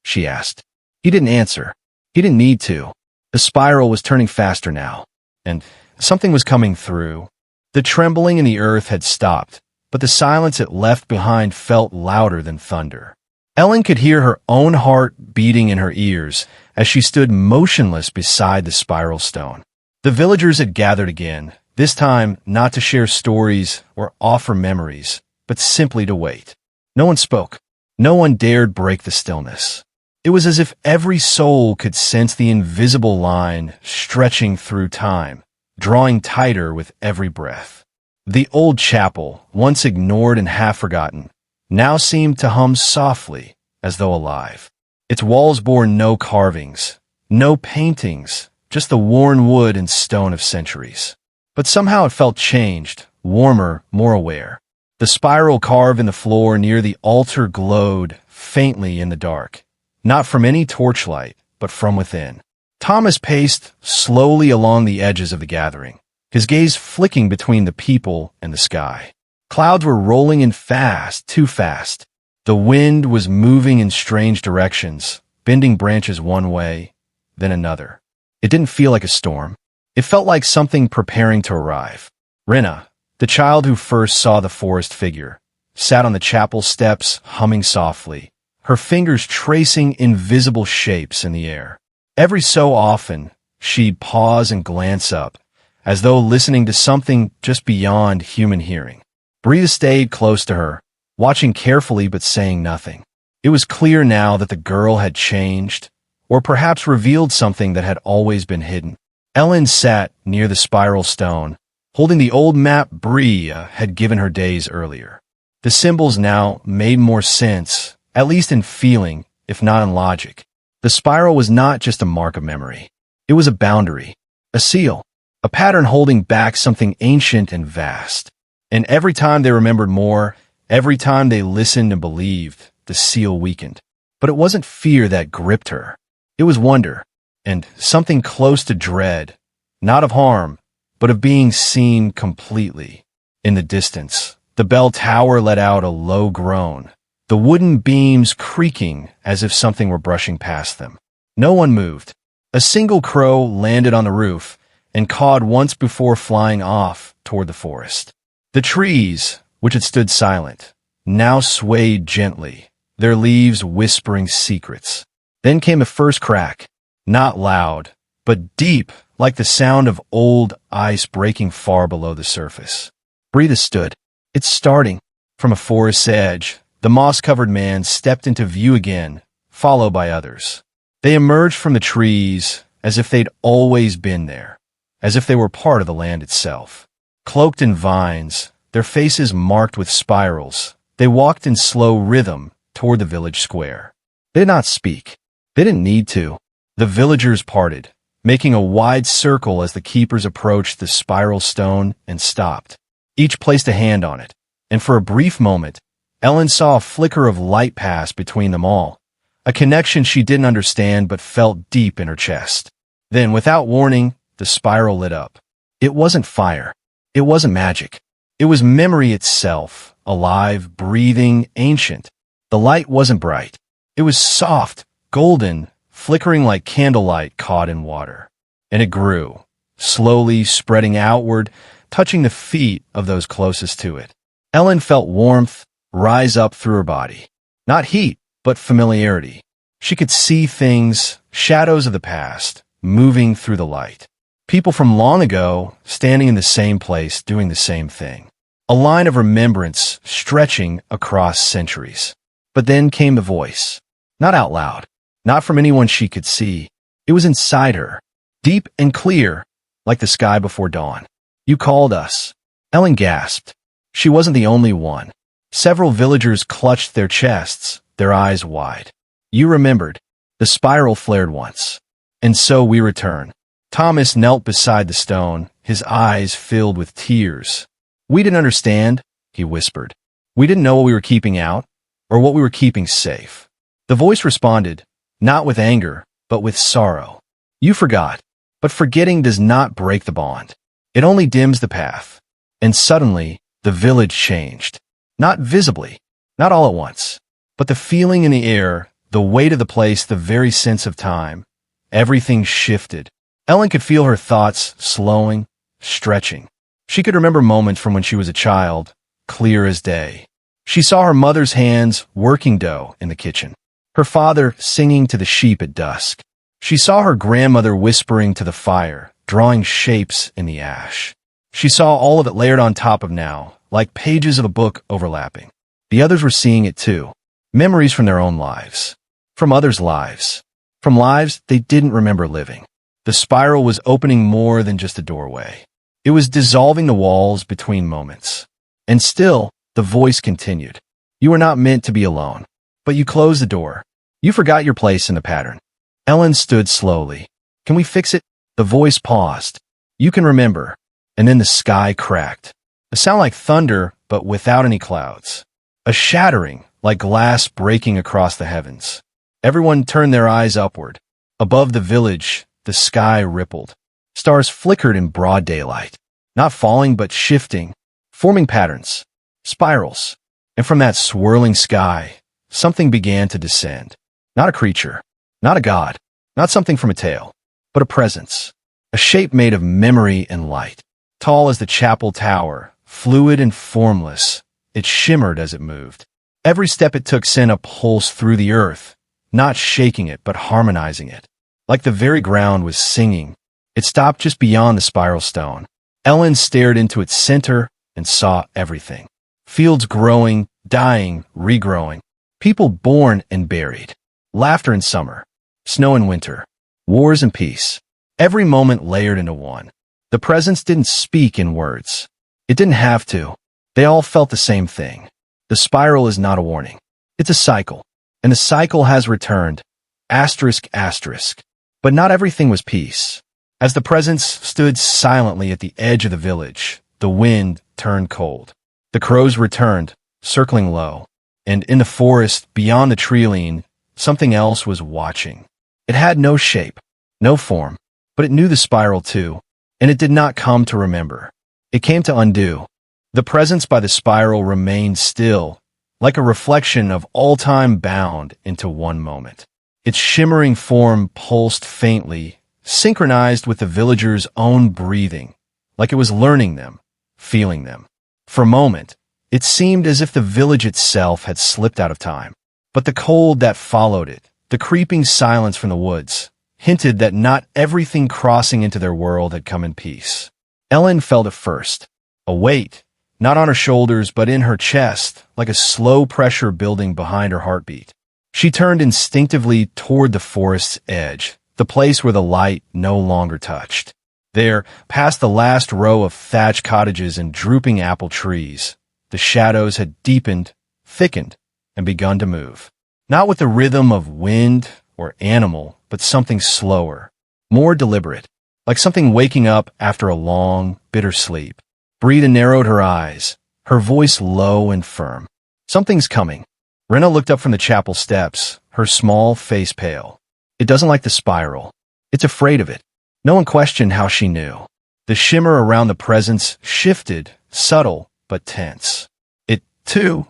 she asked. He didn't answer. He didn't need to. The spiral was turning faster now, and something was coming through. The trembling in the earth had stopped, but the silence it left behind felt louder than thunder. Ellen could hear her own heart beating in her ears as she stood motionless beside the spiral stone. The villagers had gathered again, this time not to share stories or offer memories, but simply to wait. No one spoke. No one dared break the stillness. It was as if every soul could sense the invisible line stretching through time, drawing tighter with every breath. The old chapel, once ignored and half forgotten, now seemed to hum softly, as though alive. Its walls bore no carvings, no paintings, just the worn wood and stone of centuries. But somehow it felt changed, warmer, more aware. The spiral carved in the floor near the altar glowed faintly in the dark, not from any torchlight, but from within. Thomas paced slowly along the edges of the gathering, his gaze flicking between the people and the sky. Clouds were rolling in fast, too fast. The wind was moving in strange directions, bending branches one way, then another. It didn't feel like a storm. It felt like something preparing to arrive. Rena, the child who first saw the forest figure, sat on the chapel steps, humming softly, her fingers tracing invisible shapes in the air. Every so often, she'd pause and glance up, as though listening to something just beyond human hearing. Brita stayed close to her, watching carefully but saying nothing. It was clear now that the girl had changed, or perhaps revealed something that had always been hidden. Ellen sat near the spiral stone, holding the old map Brita had given her days earlier. The symbols now made more sense, at least in feeling, if not in logic. The spiral was not just a mark of memory. It was a boundary, a seal, a pattern holding back something ancient and vast. And every time they remembered more, every time they listened and believed, the seal weakened. But it wasn't fear that gripped her. It was wonder, and something close to dread, not of harm, but of being seen completely. In the distance, the bell tower let out a low groan, the wooden beams creaking as if something were brushing past them. No one moved. A single crow landed on the roof and cawed once before flying off toward the forest. The trees, which had stood silent, now swayed gently, their leaves whispering secrets. Then came a first crack, not loud, but deep, like the sound of old ice breaking far below the surface. Breathe stood. It's starting. From a forest's edge, the moss-covered man stepped into view again, followed by others. They emerged from the trees as if they'd always been there, as if they were part of the land itself. Cloaked in vines, their faces marked with spirals, they walked in slow rhythm toward the village square. They did not speak. They didn't need to. The villagers parted, making a wide circle as the keepers approached the spiral stone and stopped. Each placed a hand on it, and for a brief moment, Ellen saw a flicker of light pass between them all, a connection she didn't understand but felt deep in her chest. Then, without warning, the spiral lit up. It wasn't fire. It wasn't magic. It was memory itself, alive, breathing, ancient. The light wasn't bright. It was soft, golden, flickering like candlelight caught in water. And it grew, slowly spreading outward, touching the feet of those closest to it. Ellen felt warmth rise up through her body. Not heat, but familiarity. She could see things, shadows of the past, moving through the light. People from long ago, standing in the same place, doing the same thing. A line of remembrance stretching across centuries. But then came the voice. Not out loud. Not from anyone she could see. It was inside her. Deep and clear, like the sky before dawn. You called us. Ellen gasped. She wasn't the only one. Several villagers clutched their chests, their eyes wide. You remembered. The spiral flared once. And so we return. Thomas knelt beside the stone, his eyes filled with tears. We didn't understand, he whispered. We didn't know what we were keeping out, or what we were keeping safe. The voice responded, not with anger, but with sorrow. You forgot, but forgetting does not break the bond. It only dims the path. And suddenly, the village changed. Not visibly, not all at once, but the feeling in the air, the weight of the place, the very sense of time. Everything shifted. Ellen could feel her thoughts slowing, stretching. She could remember moments from when she was a child, clear as day. She saw her mother's hands working dough in the kitchen, her father singing to the sheep at dusk. She saw her grandmother whispering to the fire, drawing shapes in the ash. She saw all of it layered on top of now, like pages of a book overlapping. The others were seeing it too. Memories from their own lives. From others' lives. From lives they didn't remember living. The spiral was opening more than just a doorway. It was dissolving the walls between moments. And still, the voice continued. You were not meant to be alone. But you closed the door. You forgot your place in the pattern. Ellen stood slowly. Can we fix it? The voice paused. You can remember. And then the sky cracked. A sound like thunder, but without any clouds. A shattering, like glass breaking across the heavens. Everyone turned their eyes upward. Above the village, the sky rippled. Stars flickered in broad daylight. Not falling, but shifting, forming patterns, spirals. And from that swirling sky, something began to descend. Not a creature, not a god, not something from a tale, but a presence. A shape made of memory and light. Tall as the chapel tower, fluid and formless, it shimmered as it moved. Every step it took sent a pulse through the earth, not shaking it, but harmonizing it. Like the very ground was singing. It stopped just beyond the spiral stone. Ellen stared into its center and saw everything. Fields growing, dying, regrowing. People born and buried. Laughter in summer. Snow in winter. Wars and peace. Every moment layered into one. The presence didn't speak in words. It didn't have to. They all felt the same thing. The spiral is not a warning. It's a cycle. And the cycle has returned. Asterisk, asterisk. But not everything was peace. As the presence stood silently at the edge of the village, the wind turned cold. The crows returned, circling low. And in the forest, beyond the tree-line, something else was watching. It had no shape, no form, but it knew the spiral too, and it did not come to remember. It came to undo. The presence by the spiral remained still, like a reflection of all time bound into one moment. Its shimmering form pulsed faintly, synchronized with the villagers' own breathing, like it was learning them, feeling them. For a moment, it seemed as if the village itself had slipped out of time. But the cold that followed it, the creeping silence from the woods, hinted that not everything crossing into their world had come in peace. Ellen felt it first, a weight, not on her shoulders but in her chest, like a slow pressure building behind her heartbeat. She turned instinctively toward the forest's edge, the place where the light no longer touched. There, past the last row of thatched cottages and drooping apple trees, the shadows had deepened, thickened, and begun to move. Not with the rhythm of wind or animal, but something slower, more deliberate, like something waking up after a long, bitter sleep. Breda narrowed her eyes, her voice low and firm. Something's coming. Rena looked up from the chapel steps, her small face pale. It doesn't like the spiral. It's afraid of it. No one questioned how she knew. The shimmer around the presence shifted, subtle but tense. It, too,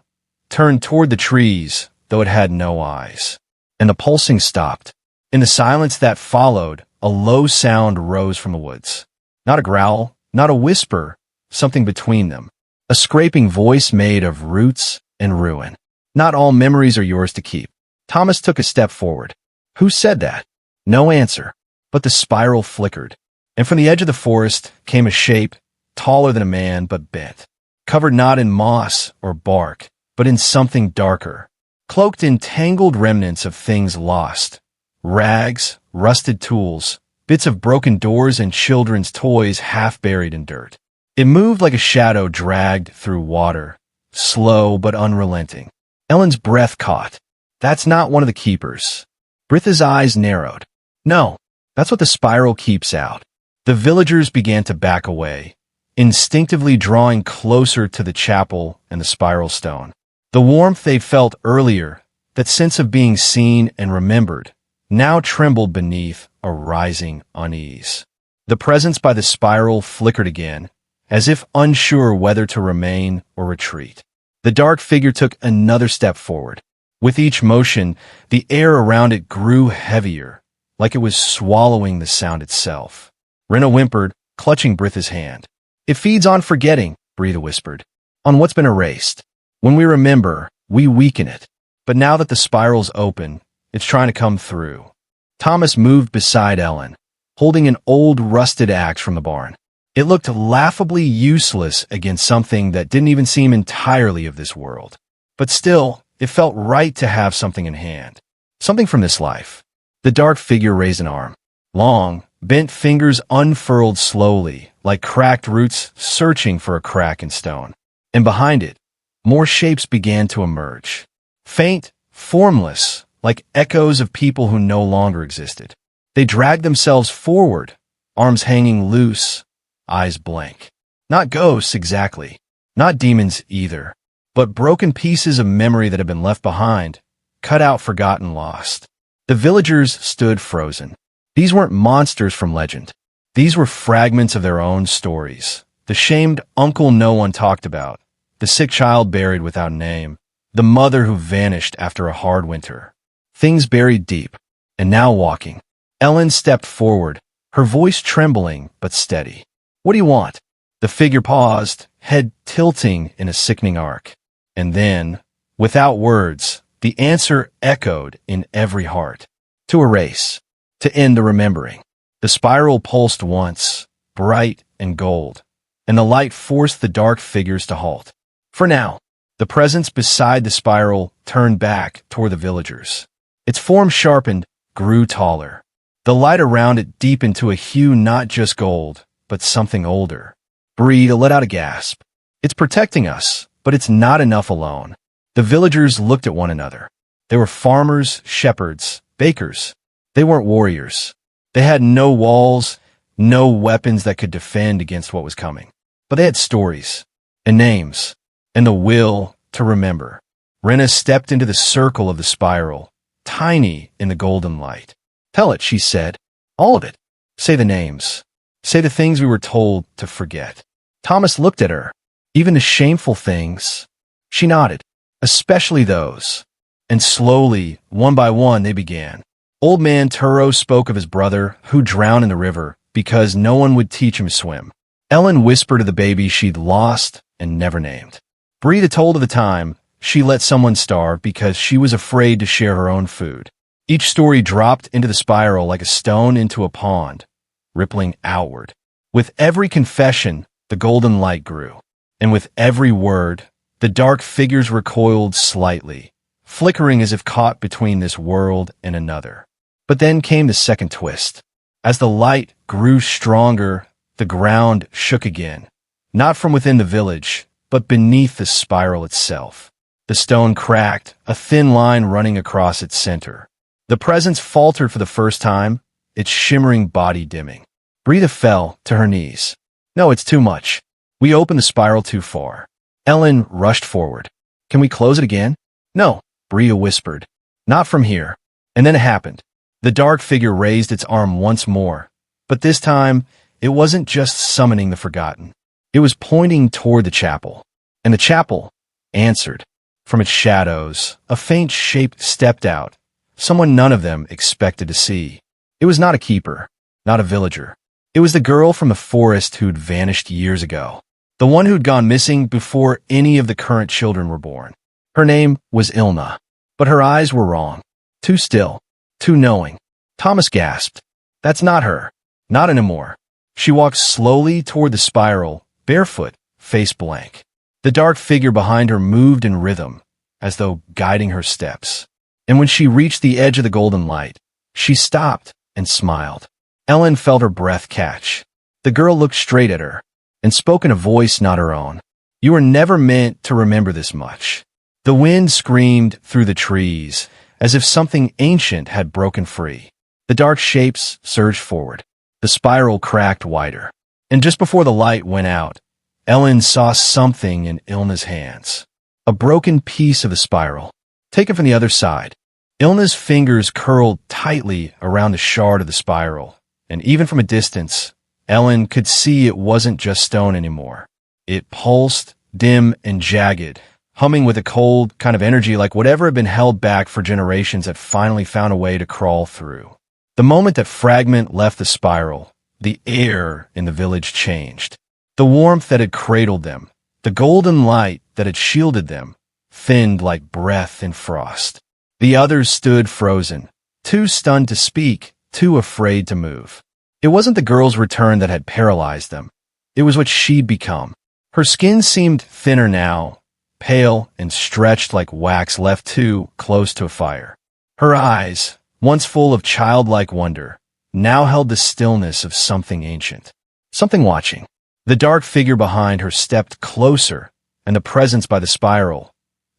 turned toward the trees, though it had no eyes. And the pulsing stopped. In the silence that followed, a low sound rose from the woods. Not a growl, not a whisper, something between them. A scraping voice made of roots and ruin. Not all memories are yours to keep. Thomas took a step forward. Who said that? No answer. But the spiral flickered, and from the edge of the forest came a shape, taller than a man but bent, covered not in moss or bark, but in something darker, cloaked in tangled remnants of things lost, rags, rusted tools, bits of broken doors and children's toys half buried in dirt. It moved like a shadow dragged through water, slow but unrelenting. Ellen's breath caught. That's not one of the keepers. Britha's eyes narrowed. No. That's what the spiral keeps out. The villagers began to back away, instinctively drawing closer to the chapel and the spiral stone. The warmth they felt earlier, that sense of being seen and remembered, now trembled beneath a rising unease. The presence by the spiral flickered again, as if unsure whether to remain or retreat. The dark figure took another step forward. With each motion, the air around it grew heavier, like it was swallowing the sound itself. Rena whimpered, clutching Britha's hand. It feeds on forgetting, Britha whispered, on what's been erased. When we remember, we weaken it. But now that the spiral's open, it's trying to come through. Thomas moved beside Ellen, holding an old rusted axe from the barn. It looked laughably useless against something that didn't even seem entirely of this world. But still, it felt right to have something in hand. Something from this life. The dark figure raised an arm. Long, bent fingers unfurled slowly, like cracked roots searching for a crack in stone. And behind it, more shapes began to emerge. Faint, formless, like echoes of people who no longer existed. They dragged themselves forward, arms hanging loose, eyes blank. Not ghosts exactly, not demons either, but broken pieces of memory that had been left behind, cut out, forgotten, lost. The villagers stood frozen. These weren't monsters from legend. These were fragments of their own stories. The shamed uncle no one talked about, the sick child buried without a name, the mother who vanished after a hard winter. Things buried deep, and now walking. Ellen stepped forward, her voice trembling but steady. What do you want? The figure paused, head tilting in a sickening arc. And then, without words, the answer echoed in every heart. To erase. To end the remembering. The spiral pulsed once, bright and gold, and the light forced the dark figures to halt. For now, the presence beside the spiral turned back toward the villagers. Its form sharpened, grew taller. The light around it deepened to a hue not just gold, but something older. Breda let out a gasp. It's protecting us, but it's not enough alone. The villagers looked at one another. They were farmers, shepherds, bakers. They weren't warriors. They had no walls, no weapons that could defend against what was coming. But they had stories, and names, and the will to remember. Rena stepped into the circle of the spiral, tiny in the golden light. Tell it, she said. All of it. Say the names. Say the things we were told to forget. Thomas looked at her. Even the shameful things. She nodded. especially those. And slowly, one by one, they began. Old man Turo spoke of his brother, who drowned in the river because no one would teach him to swim. Ellen whispered of the baby she'd lost and never named. Brita told of the time she let someone starve because she was afraid to share her own food. Each story dropped into the spiral like a stone into a pond, rippling outward. With every confession, the golden light grew. And with every word, the dark figures recoiled slightly, flickering as if caught between this world and another. But then came the second twist. As the light grew stronger, the ground shook again, not from within the village, but beneath the spiral itself. The stone cracked, a thin line running across its center. The presence faltered for the first time, its shimmering body dimming. Brita fell to her knees. No, it's too much. We opened the spiral too far. Ellen rushed forward. Can we close it again? No, Brita whispered. Not from here. And then it happened. The dark figure raised its arm once more, but this time it wasn't just summoning the forgotten. It was pointing toward the chapel. And the chapel answered. From its shadows, a faint shape stepped out, someone none of them expected to see. It was not a keeper, not a villager. It was the girl from the forest who'd vanished years ago, the one who'd gone missing before any of the current children were born. Her name was Ilna, but her eyes were wrong. Too still, too knowing. Thomas gasped. That's not her. Not anymore. She walked slowly toward the spiral, barefoot, face blank. The dark figure behind her moved in rhythm, as though guiding her steps. And when she reached the edge of the golden light, she stopped and smiled. Ellen felt her breath catch. The girl looked straight at her and spoke in a voice not her own. You were never meant to remember this much. The wind screamed through the trees, as if something ancient had broken free. The dark shapes surged forward. The spiral cracked wider. And just before the light went out, Ellen saw something in Ilna's hands. A broken piece of the spiral, taken from the other side. Ilna's fingers curled tightly around the shard of the spiral, and even from a distance, Ellen could see it wasn't just stone anymore. It pulsed, dim and jagged, humming with a cold kind of energy like whatever had been held back for generations had finally found a way to crawl through. The moment that fragment left the spiral, the air in the village changed. The warmth that had cradled them, the golden light that had shielded them, thinned like breath in frost. The others stood frozen, too stunned to speak, too afraid to move. It wasn't the girl's return that had paralyzed them. It was what she'd become. Her skin seemed thinner now, pale and stretched like wax left too close to a fire. Her eyes, once full of childlike wonder, now held the stillness of something ancient, something watching. The dark figure behind her stepped closer, and the presence by the spiral,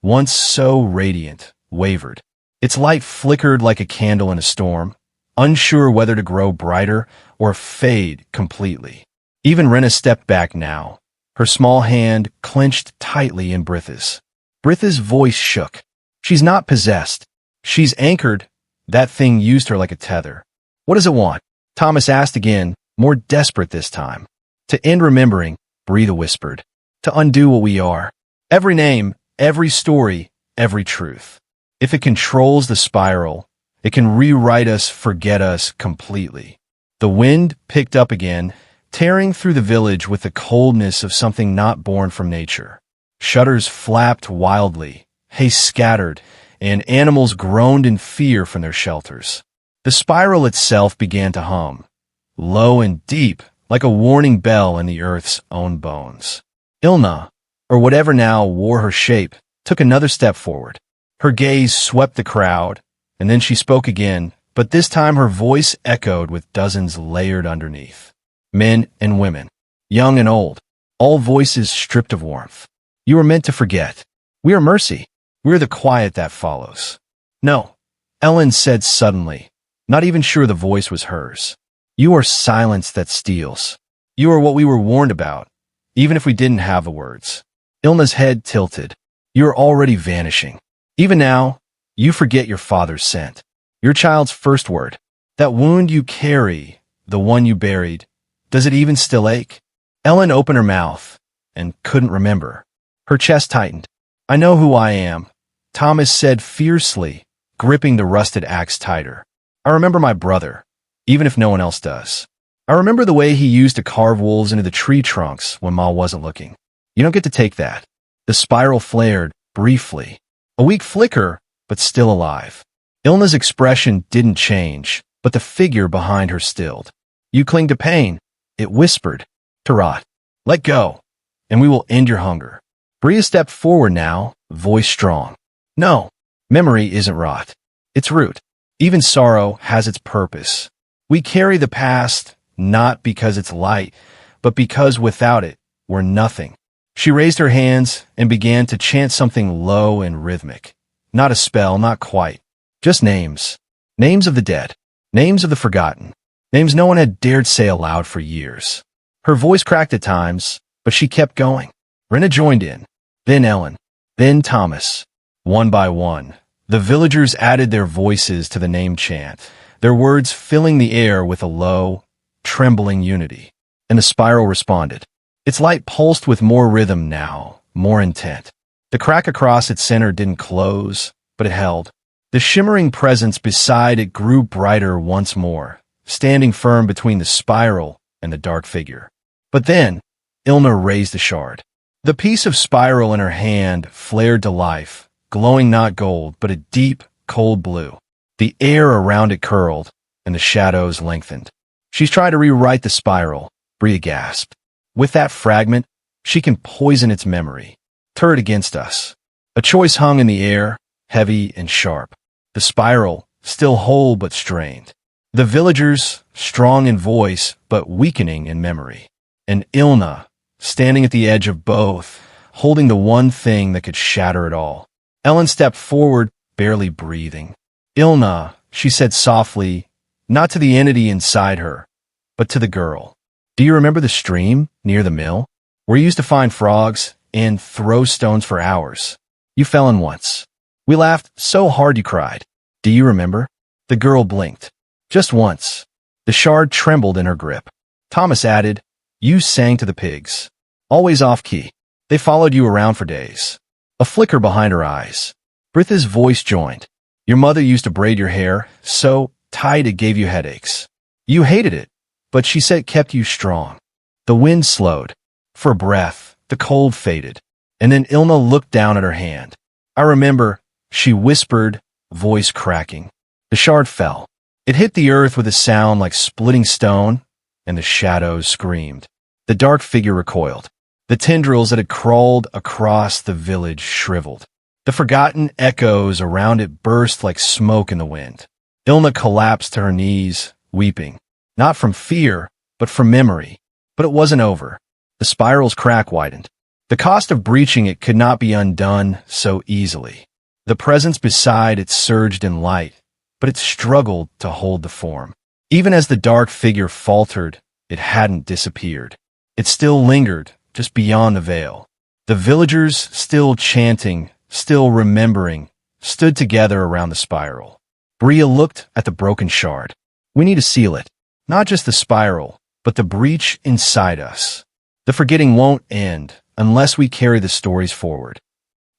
once so radiant, wavered. Its light flickered like a candle in a storm, unsure whether to grow brighter or fade completely. Even Rena stepped back now, her small hand clenched tightly in Britha's. Britha's voice shook. She's not possessed. She's anchored. That thing used her like a tether. What does it want? Thomas asked again, more desperate this time. To end remembering, Britha whispered. To undo what we are. Every name, every story, every truth. If it controls the spiral, it can rewrite us, forget us completely. The wind picked up again, tearing through the village with the coldness of something not born from nature. Shutters flapped wildly, hay scattered, and animals groaned in fear from their shelters. The spiral itself began to hum, low and deep, like a warning bell in the earth's own bones. Ilna, or whatever now wore her shape, took another step forward. Her gaze swept the crowd, and then she spoke again, but this time her voice echoed with dozens layered underneath. Men and women, young and old, all voices stripped of warmth. You were meant to forget. We are mercy. We are the quiet that follows. No, Ellen said suddenly, not even sure the voice was hers. You are silence that steals. You are what we were warned about, even if we didn't have the words. Ilna's head tilted. You are already vanishing. Even now, you forget your father's scent, your child's first word. That wound you carry, the one you buried, does it even still ache? Ellen opened her mouth and couldn't remember. Her chest tightened. I know who I am, Thomas said fiercely, gripping the rusted axe tighter. I remember my brother, even if no one else does. I remember the way he used to carve wolves into the tree trunks when Ma wasn't looking. You don't get to take that. The spiral flared, briefly. A weak flicker, but still alive. Ilna's expression didn't change, but the figure behind her stilled. You cling to pain, it whispered. To rot. Let go, and we will end your hunger. Bria stepped forward now, voice strong. No, memory isn't rot. It's root. Even sorrow has its purpose. We carry the past, not because it's light, but because without it, we're nothing. She raised her hands and began to chant something low and rhythmic. Not a spell, not quite. Just names. Names of the dead. Names of the forgotten. Names no one had dared say aloud for years. Her voice cracked at times, but she kept going. Rena joined in. Then Ellen. Then Thomas. One by one, the villagers added their voices to the name chant, their words filling the air with a low, trembling unity. And the spiral responded. Its light pulsed with more rhythm now, more intent. The crack across its center didn't close, but it held. The shimmering presence beside it grew brighter once more, standing firm between the spiral and the dark figure. But then, Ilna raised the shard. The piece of spiral in her hand flared to life, glowing not gold, but a deep, cold blue. The air around it curled, and the shadows lengthened. She's tried to rewrite the spiral, Bria gasped. With that fragment, she can poison its memory, turn it against us. A choice hung in the air, heavy and sharp. The spiral, still whole but strained. The villagers, strong in voice but weakening in memory. And Ilna, standing at the edge of both, holding the one thing that could shatter it all. Ellen stepped forward, barely breathing. Ilna, she said softly, not to the entity inside her, but to the girl. Do you remember the stream near the mill, where you used to find frogs and throw stones for hours? You fell in once. We laughed so hard you cried. Do you remember? The girl blinked. Just once. The shard trembled in her grip. Thomas added, you sang to the pigs. Always off-key. They followed you around for days. A flicker behind her eyes. Britha's voice joined. Your mother used to braid your hair so tight it gave you headaches. You hated it, but she said it kept you strong. The wind slowed. For a breath, the cold faded. And then Ilna looked down at her hand. I remember, she whispered, voice cracking. The shard fell. It hit the earth with a sound like splitting stone, and the shadows screamed. The dark figure recoiled. The tendrils that had crawled across the village shriveled. The forgotten echoes around it burst like smoke in the wind. Ilna collapsed to her knees, weeping. Not from fear, but from memory. But it wasn't over. The spiral's crack widened. The cost of breaching it could not be undone so easily. The presence beside it surged in light, but it struggled to hold the form. Even as the dark figure faltered, it hadn't disappeared. It still lingered, just beyond the veil. The villagers, still chanting, still remembering, stood together around the spiral. Bria looked at the broken shard. We need to seal it. Not just the spiral, but the breach inside us. The forgetting won't end unless we carry the stories forward.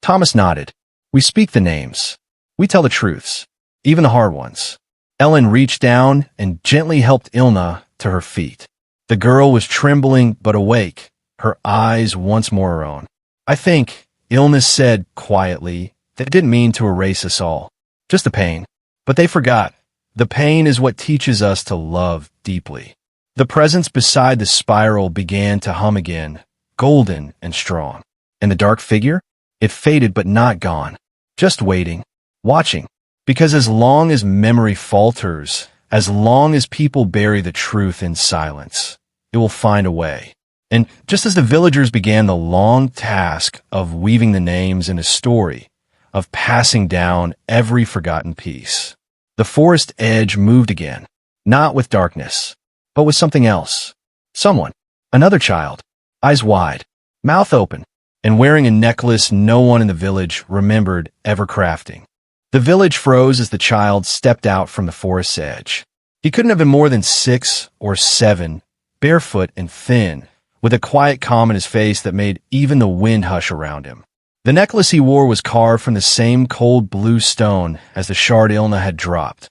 Thomas nodded. We speak the names. We tell the truths, even the hard ones. Ellen reached down and gently helped Ilna to her feet. The girl was trembling but awake, her eyes once more her own. I think, Ilna said quietly, they didn't mean to erase us all. Just the pain. But they forgot. The pain is what teaches us to love deeply. The presence beside the spiral began to hum again, golden and strong. And the dark figure? It faded but not gone. Just waiting, watching. Because as long as memory falters, as long as people bury the truth in silence, it will find a way. And just as the villagers began the long task of weaving the names in a story, of passing down every forgotten piece, the forest edge moved again, not with darkness, but with something else. Someone, another child, eyes wide, mouth open, and wearing a necklace no one in the village remembered ever crafting. The village froze as the child stepped out from the forest's edge. He couldn't have been more than 6 or 7, barefoot and thin, with a quiet calm in his face that made even the wind hush around him. The necklace he wore was carved from the same cold blue stone as the shard Ilna had dropped.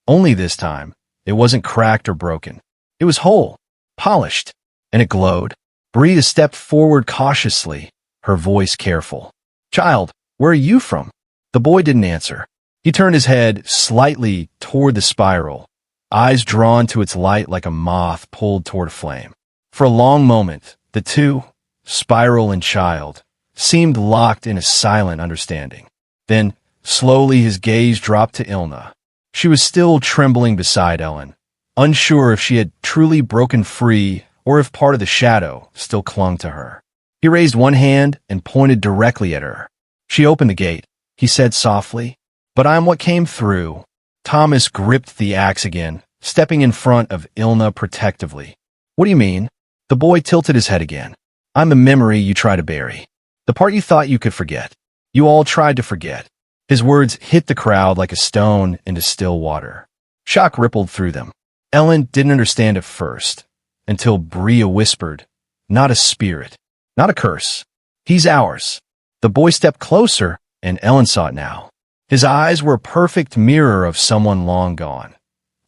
Only this time, it wasn't cracked or broken. It was whole, polished, and it glowed. Brita stepped forward cautiously, her voice careful. "Child, where are you from?" The boy didn't answer. He turned his head slightly toward the spiral, eyes drawn to its light like a moth pulled toward a flame. For a long moment, the two, spiral and child, seemed locked in a silent understanding. Then, slowly his gaze dropped to Ilna. She was still trembling beside Ellen, unsure if she had truly broken free or if part of the shadow still clung to her. He raised one hand and pointed directly at her. She opened the gate. He said softly, "But I'm what came through." Thomas gripped the axe again, stepping in front of Ilna protectively. "What do you mean?" The boy tilted his head again. "I'm a memory you try to bury. The part you thought you could forget. You all tried to forget." His words hit the crowd like a stone into still water. Shock rippled through them. Ellen didn't understand at first, until Bria whispered, "Not a spirit, not a curse. He's ours." The boy stepped closer, and Ellen saw it now. His eyes were a perfect mirror of someone long gone.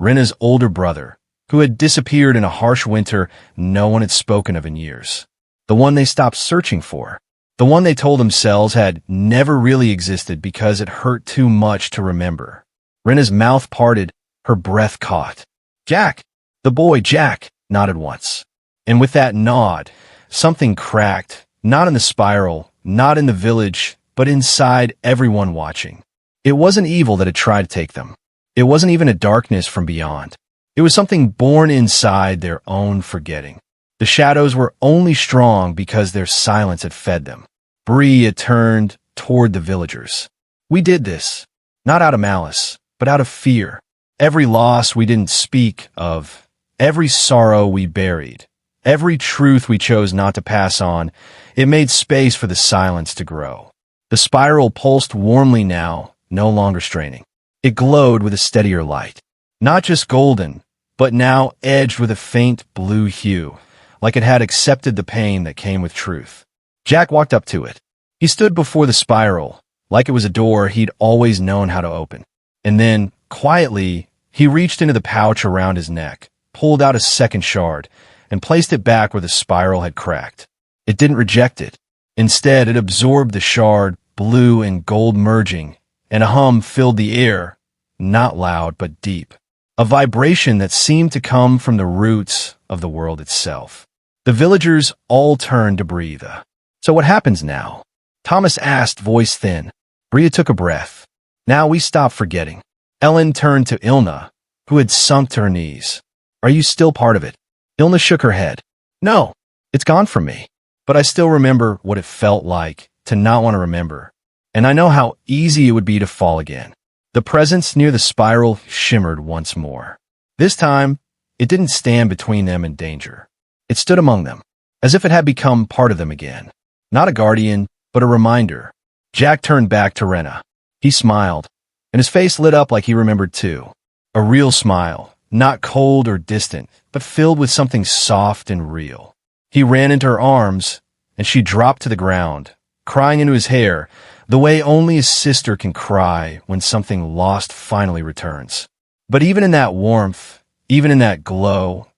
Rena's older brother, who had disappeared in a harsh winter no one had spoken of in years. The one they stopped searching for. The one they told themselves had never really existed because it hurt too much to remember. Rena's mouth parted, her breath caught. "Jack!" The boy, Jack, nodded once. And with that nod, something cracked, not in the spiral, not in the village, but inside everyone watching. It wasn't evil that had tried to take them. It wasn't even a darkness from beyond. It was something born inside their own forgetting. The shadows were only strong because their silence had fed them. Bria turned toward the villagers. "We did this, not out of malice, but out of fear. Every loss we didn't speak of, every sorrow we buried, every truth we chose not to pass on, it made space for the silence to grow." The spiral pulsed warmly now, no longer straining. It glowed with a steadier light. Not just golden, but now edged with a faint blue hue, like it had accepted the pain that came with truth. Jack walked up to it. He stood before the spiral, like it was a door he'd always known how to open. And then, quietly, he reached into the pouch around his neck, pulled out a second shard, and placed it back where the spiral had cracked. It didn't reject it. Instead, it absorbed the shard, blue and gold merging, and a hum filled the air, not loud but deep. A vibration that seemed to come from the roots of the world itself. The villagers all turned to Bria. "So what happens now?" Thomas asked, voice thin. Bria took a breath. "Now we stop forgetting." Ellen turned to Ilna, who had sunk to her knees. "Are you still part of it?" Ilna shook her head. "No, it's gone from me. But I still remember what it felt like to not want to remember. And I know how easy it would be to fall again." The presence near the spiral shimmered once more. This time, it didn't stand between them and danger. It stood among them, as if it had become part of them again. Not a guardian, but a reminder. Jack turned back to Rena. He smiled, and his face lit up like he remembered too. A real smile, not cold or distant, but filled with something soft and real. He ran into her arms, and she dropped to the ground, crying into his hair, the way only a sister can cry when something lost finally returns. But even in that warmth, even in that glow,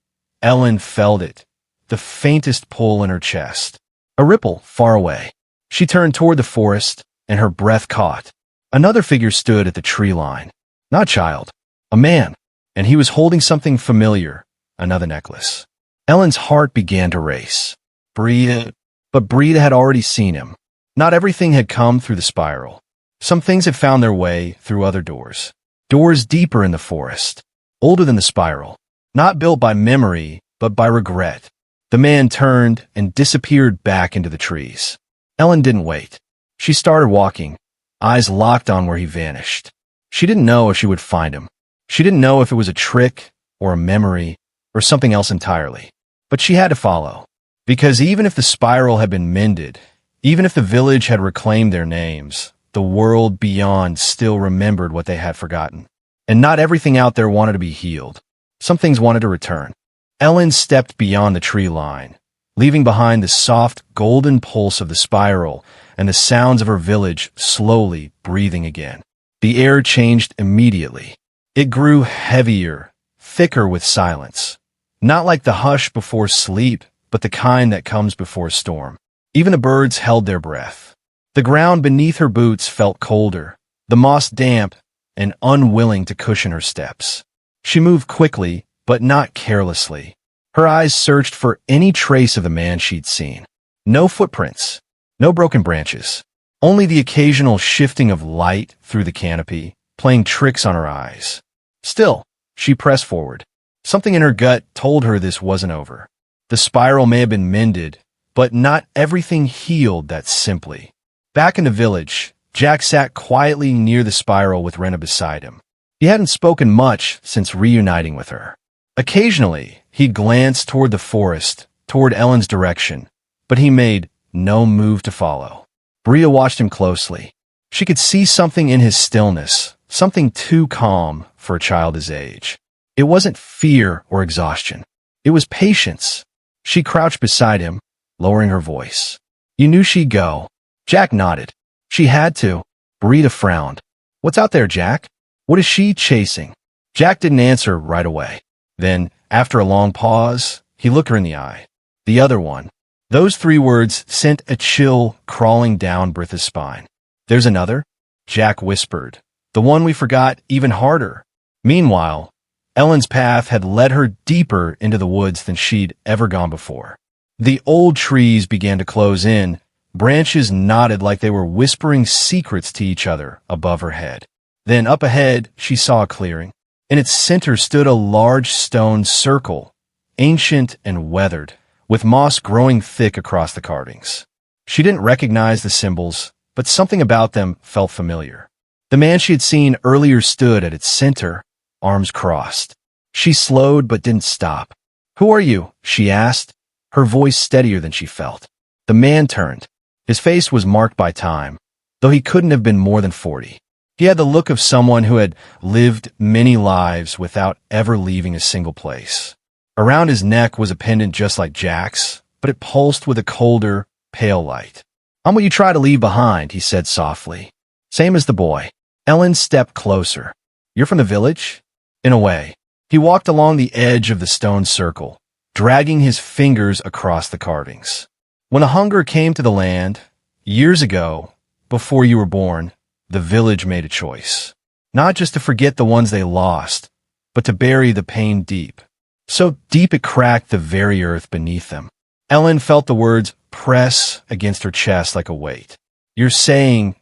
Ellen felt it, the faintest pull in her chest. A ripple far away. She turned toward the forest, and her breath caught. Another figure stood at the tree line. Not a child, a man, and he was holding something familiar, another necklace. Ellen's heart began to race. But Bria had already seen him. Not everything had come through the spiral. Some things had found their way through other doors. Doors deeper in the forest, older than the spiral, not built by memory, but by regret. The man turned and disappeared back into the trees. Ellen didn't wait. She started walking, eyes locked on where he vanished. She didn't know if she would find him. She didn't know if it was a trick or a memory or something else entirely. But she had to follow. Because even if the spiral had been mended, even if the village had reclaimed their names, the world beyond still remembered what they had forgotten. And not everything out there wanted to be healed. Some things wanted to return. Ellen stepped beyond the tree line, leaving behind the soft, golden pulse of the spiral and the sounds of her village slowly breathing again. The air changed immediately. It grew heavier, thicker with silence. Not like the hush before sleep, but the kind that comes before a storm. Even the birds held their breath. The ground beneath her boots felt colder, the moss damp and unwilling to cushion her steps. She moved quickly, but not carelessly. Her eyes searched for any trace of the man she'd seen. No footprints, no broken branches, only the occasional shifting of light through the canopy, playing tricks on her eyes. Still, she pressed forward. Something in her gut told her this wasn't over. The spiral may have been mended, but not everything healed that simply. Back in the village, Jack sat quietly near the spiral with Rena beside him. He hadn't spoken much since reuniting with her. Occasionally, he glanced toward the forest, toward Ellen's direction, but he made no move to follow. Bria watched him closely. She could see something in his stillness, something too calm for a child his age. It wasn't fear or exhaustion. It was patience. She crouched beside him, lowering her voice. "You knew she'd go." Jack nodded. "She had to." Bria frowned. "What's out there, Jack? What is she chasing?" Jack didn't answer right away. Then, after a long pause, he looked her in the eye. "The other one." Those 3 words sent a chill crawling down Britta's spine. "There's another?" Jack whispered. "The one we forgot even harder." Meanwhile, Ellen's path had led her deeper into the woods than she'd ever gone before. The old trees began to close in, branches nodded like they were whispering secrets to each other above her head. Then up ahead, she saw a clearing. In its center stood a large stone circle, ancient and weathered, with moss growing thick across the carvings. She didn't recognize the symbols, but something about them felt familiar. The man she had seen earlier stood at its center, arms crossed. She slowed but didn't stop. "Who are you?" she asked, her voice steadier than she felt. The man turned. His face was marked by time, though he couldn't have been more than 40. He had the look of someone who had lived many lives without ever leaving a single place. Around his neck was a pendant just like Jack's, but it pulsed with a colder, pale light. "I'm what you try to leave behind," he said softly. "Same as the boy." Ellen stepped closer. "You're from the village?" "In a way." He walked along the edge of the stone circle, dragging his fingers across the carvings. "When a hunger came to the land, years ago, before you were born, the village made a choice. Not just to forget the ones they lost, but to bury the pain deep. So deep it cracked the very earth beneath them." Ellen felt the words press against her chest like a weight. "You're saying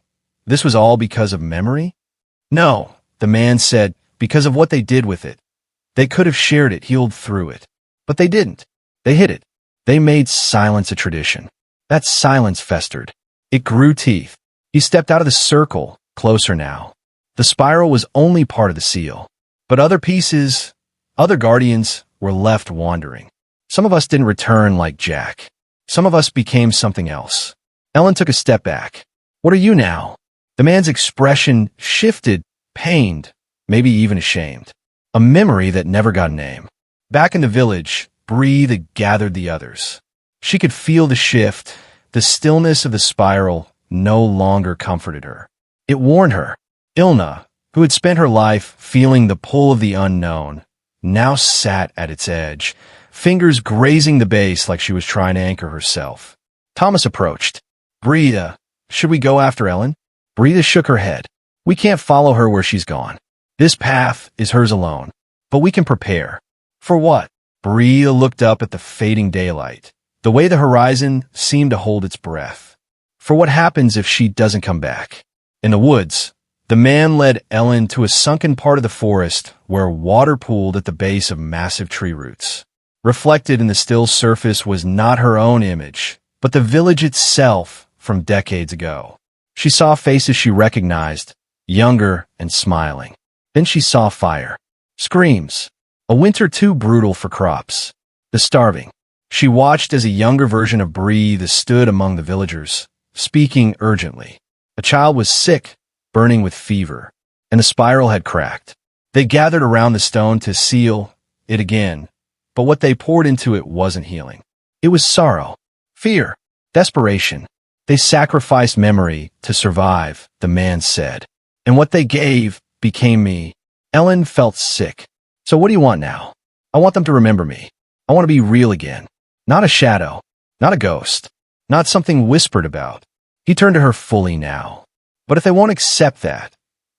this was all because of memory?" "No," the man said, "because of what they did with it. They could have shared it, healed through it. But they didn't. They hid it. They made silence a tradition. That silence festered. It grew teeth." He stepped out of the circle, closer now. The spiral was only part of the seal. But other pieces, other guardians, were left wandering. Some of us didn't return like Jack. Some of us became something else. Ellen took a step back. "What are you now?" The man's expression shifted, pained, maybe even ashamed. A memory that never got a name. Back in the village, Bree gathered the others. She could feel the shift. The stillness of the spiral no longer comforted her. It warned her. Ilna, who had spent her life feeling the pull of the unknown, now sat at its edge, fingers grazing the base like she was trying to anchor herself. Thomas approached. "Brita, should we go after Ellen?" Brita shook her head. "We can't follow her where she's gone. This path is hers alone. But we can prepare." "For what?" Brita looked up at the fading daylight, the way the horizon seemed to hold its breath. "For what happens if she doesn't come back?" In the woods, the man led Ellen to a sunken part of the forest where water pooled at the base of massive tree roots. Reflected in the still surface was not her own image, but the village itself from decades ago. She saw faces she recognized, younger and smiling. Then she saw fire. Screams. A winter too brutal for crops. The starving. She watched as a younger version of Bree stood among the villagers, speaking urgently. A child was sick, burning with fever, and the spiral had cracked. They gathered around the stone to seal it again, but what they poured into it wasn't healing. It was sorrow, fear, desperation. They sacrificed memory to survive, the man said. And what they gave became me. Ellen felt sick. So what do you want now? I want them to remember me. I want to be real again. Not a shadow. Not a ghost. Not something whispered about. He turned to her fully now. But if they won't accept that,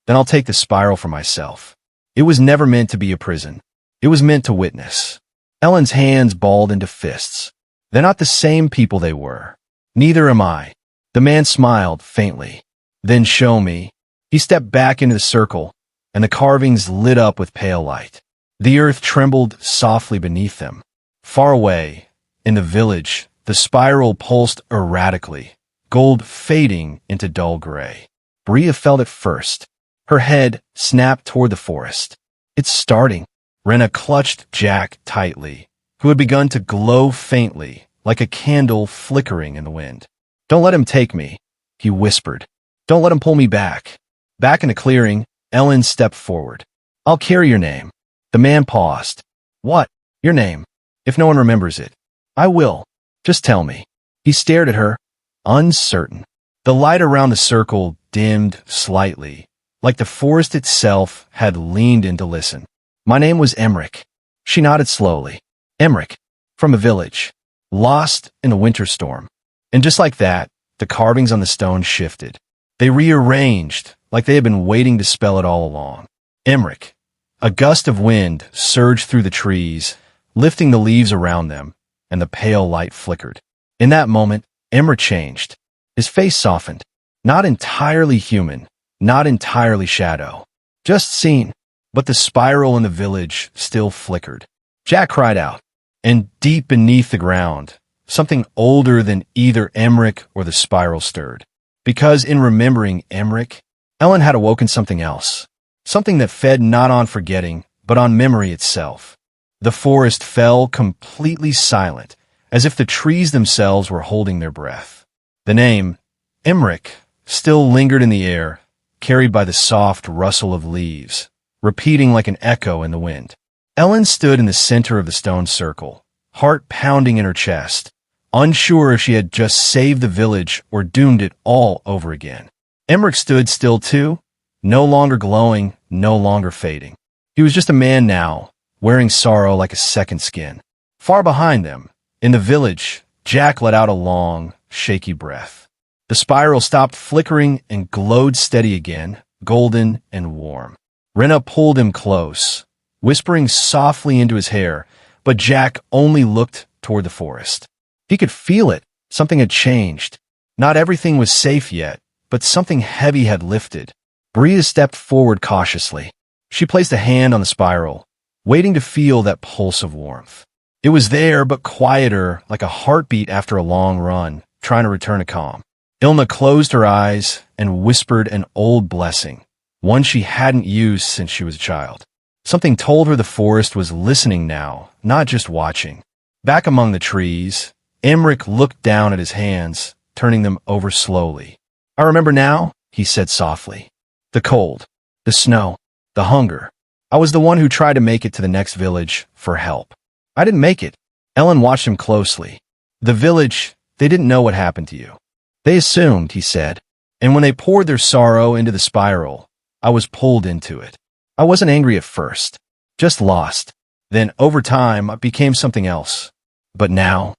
then I'll take the spiral for myself. It was never meant to be a prison. It was meant to witness. Ellen's hands balled into fists. They're not the same people they were. Neither am I. The man smiled faintly. Then show me. He stepped back into the circle, and the carvings lit up with pale light. The earth trembled softly beneath them. Far away, in the village, the spiral pulsed erratically, gold fading into dull gray. Bria felt it first. Her head snapped toward the forest. It's starting. Rena clutched Jack tightly, who had begun to glow faintly, like a candle flickering in the wind. Don't let him take me, he whispered. Don't let him pull me back. Back in the clearing, Ellen stepped forward. I'll carry your name. The man paused. What? Your name? If no one remembers it. I will. Just tell me. He stared at her, uncertain. The light around the circle dimmed slightly, like the forest itself had leaned in to listen. My name was Emmerich. She nodded slowly. Emmerich, from a village, lost in a winter storm. And just like that, the carvings on the stone shifted. They rearranged, like they had been waiting to spell it all along. Emmerich. A gust of wind surged through the trees, lifting the leaves around them, and the pale light flickered. In that moment, Emmerich changed. His face softened. Not entirely human, not entirely shadow. Just seen. But the spiral in the village still flickered. Jack cried out. And deep beneath the ground, something older than either Emmerich or the spiral stirred. Because in remembering Emmerich, Ellen had awoken something else. Something that fed not on forgetting, but on memory itself. The forest fell completely silent, as if the trees themselves were holding their breath. The name, Emmerich, still lingered in the air, carried by the soft rustle of leaves, repeating like an echo in the wind. Ellen stood in the center of the stone circle, heart pounding in her chest, unsure if she had just saved the village or doomed it all over again. Emmerich stood still too, no longer glowing, no longer fading. He was just a man now, wearing sorrow like a second skin. Far behind them, in the village, Jack let out a long, shaky breath. The spiral stopped flickering and glowed steady again, golden and warm. Rena pulled him close, whispering softly into his hair, but Jack only looked toward the forest. He could feel it. Something had changed. Not everything was safe yet, but something heavy had lifted. Bria stepped forward cautiously. She placed a hand on the spiral, waiting to feel that pulse of warmth. It was there, but quieter, like a heartbeat after a long run, trying to return to calm. Ilna closed her eyes and whispered an old blessing, one she hadn't used since she was a child. Something told her the forest was listening now, not just watching. Back among the trees, Emmerich looked down at his hands, turning them over slowly. I remember now, he said softly. The cold, the snow, the hunger. I was the one who tried to make it to the next village for help. I didn't make it. Ellen watched him closely. The village, they didn't know what happened to you. They assumed, he said. And when they poured their sorrow into the spiral, I was pulled into it. I wasn't angry at first, just lost. Then, over time, I became something else. But now,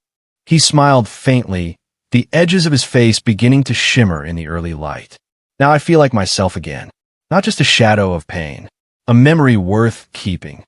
he smiled faintly, the edges of his face beginning to shimmer in the early light. Now I feel like myself again, not just a shadow of pain, a memory worth keeping.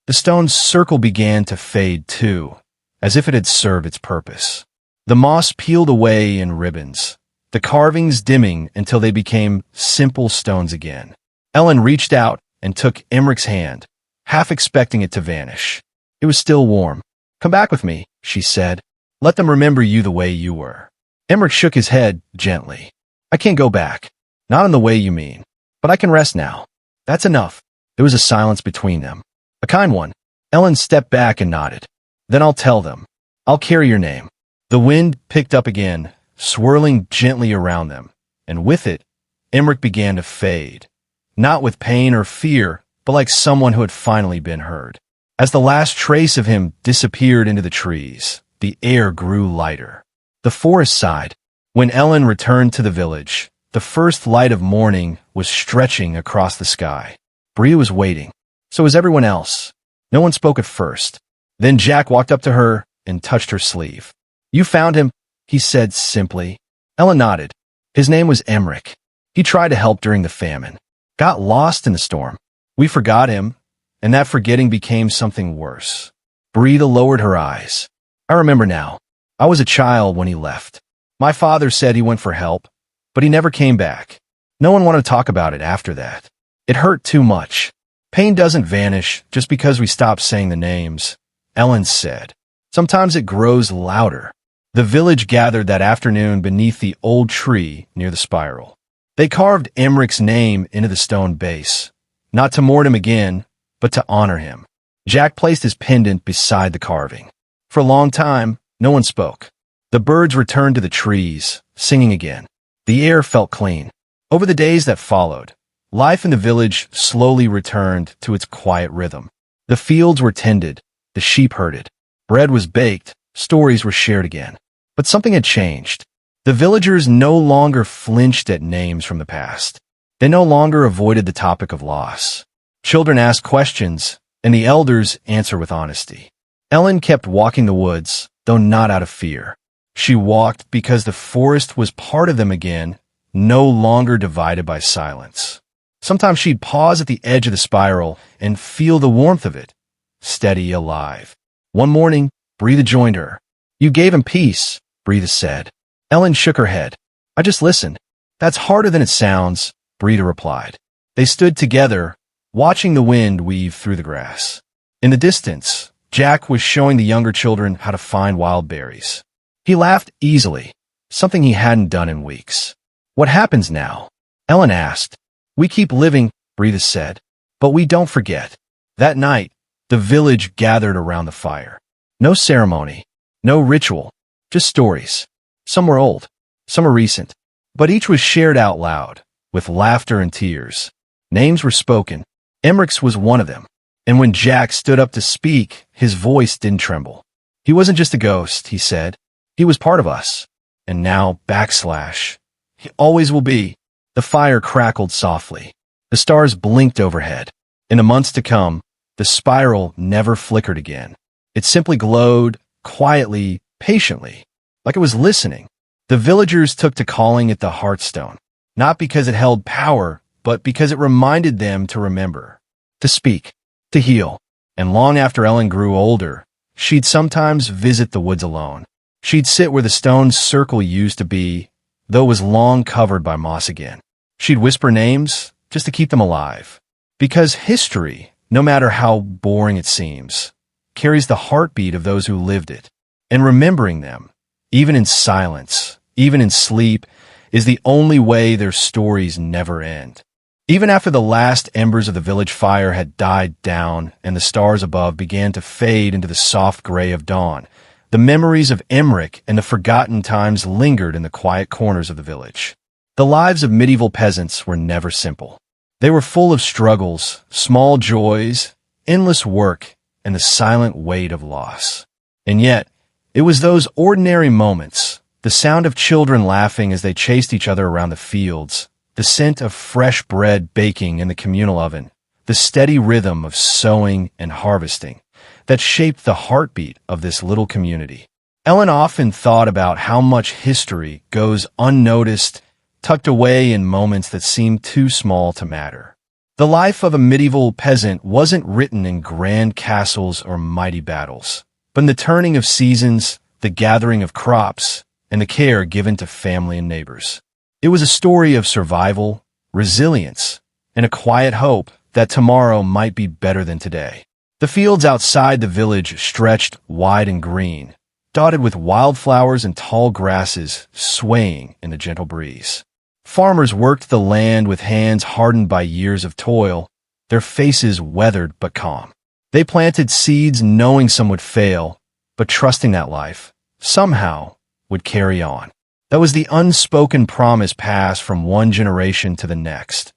The stone's circle began to fade too, as if it had served its purpose. The moss peeled away in ribbons, the carvings dimming until they became simple stones again. Ellen reached out and took Emmerich's hand, half expecting it to vanish. It was still warm. Come back with me, she said. Let them remember you the way you were. Emmerich shook his head gently. I can't go back. Not in the way you mean. But I can rest now. That's enough. There was a silence between them. A kind one. Ellen stepped back and nodded. Then I'll tell them. I'll carry your name. The wind picked up again, swirling gently around them, and with it, Emmerich began to fade. Not with pain or fear, but like someone who had finally been heard. As the last trace of him disappeared into the trees, the air grew lighter. The forest sighed. When Ellen returned to the village, the first light of morning was stretching across the sky. Bree was waiting. So was everyone else. No one spoke at first. Then Jack walked up to her and touched her sleeve. "You found him," he said simply. Ellen nodded. "His name was Emmerich. He tried to help during the famine. Got lost in the storm. We forgot him, and that forgetting became something worse." Bree lowered her eyes. "I remember now. I was a child when he left. My father said he went for help, but he never came back. No one wanted to talk about it after that. It hurt too much. Pain doesn't vanish just because we stop saying the names," Ellen said. "Sometimes it grows louder." The village gathered that afternoon beneath the old tree near the spiral. They carved Emmerich's name into the stone base, not to mourn him again, but to honor him. Jack placed his pendant beside the carving. For a long time, no one spoke. The birds returned to the trees, singing again. The air felt clean. Over the days that followed, life in the village slowly returned to its quiet rhythm. The fields were tended, the sheep herded, bread was baked, stories were shared again. But something had changed. The villagers no longer flinched at names from the past. They no longer avoided the topic of loss. Children asked questions, and the elders answered with honesty. Ellen kept walking the woods, though not out of fear. She walked because the forest was part of them again, no longer divided by silence. Sometimes she'd pause at the edge of the spiral and feel the warmth of it, steady, alive. One morning, Breathe joined her. "You gave him peace," Breathe said. Ellen shook her head. "I just listened." "That's harder than it sounds," Breathe replied. They stood together, watching the wind weave through the grass. In the distance, Jack was showing the younger children how to find wild berries. He laughed easily, something he hadn't done in weeks. "What happens now?" Ellen asked. "We keep living," Breathe said, "but we don't forget." That night, the village gathered around the fire. No ceremony, no ritual, just stories. Some were old, some were recent, but each was shared out loud, with laughter and tears. Names were spoken. Emmerich's was one of them, and when Jack stood up to speak, his voice didn't tremble. "He wasn't just a ghost," he said. "He was part of us. And now, he always will be." The fire crackled softly. The stars blinked overhead. In the months to come, the spiral never flickered again. It simply glowed, quietly, patiently, like it was listening. The villagers took to calling it the Hearthstone, not because it held power, but because it reminded them to remember, to speak, to heal. And long after Ellen grew older, she'd sometimes visit the woods alone. She'd sit where the stone circle used to be, though it was long covered by moss again. She'd whisper names just to keep them alive. Because history, no matter how boring it seems, carries the heartbeat of those who lived it. And remembering them, even in silence, even in sleep, is the only way their stories never end. Even after the last embers of the village fire had died down and the stars above began to fade into the soft gray of dawn, the memories of Emmerich and the forgotten times lingered in the quiet corners of the village. The lives of medieval peasants were never simple. They were full of struggles, small joys, endless work, and the silent weight of loss. And yet, it was those ordinary moments, the sound of children laughing as they chased each other around the fields, the scent of fresh bread baking in the communal oven, the steady rhythm of sowing and harvesting, that shaped the heartbeat of this little community. Ellen often thought about how much history goes unnoticed, tucked away in moments that seemed too small to matter. The life of a medieval peasant wasn't written in grand castles or mighty battles, but in the turning of seasons, the gathering of crops, and the care given to family and neighbors. It was a story of survival, resilience, and a quiet hope that tomorrow might be better than today. The fields outside the village stretched wide and green, dotted with wildflowers and tall grasses swaying in the gentle breeze. Farmers worked the land with hands hardened by years of toil, their faces weathered but calm. They planted seeds knowing some would fail, but trusting that life, somehow, would carry on. That was the unspoken promise passed from one generation to the next.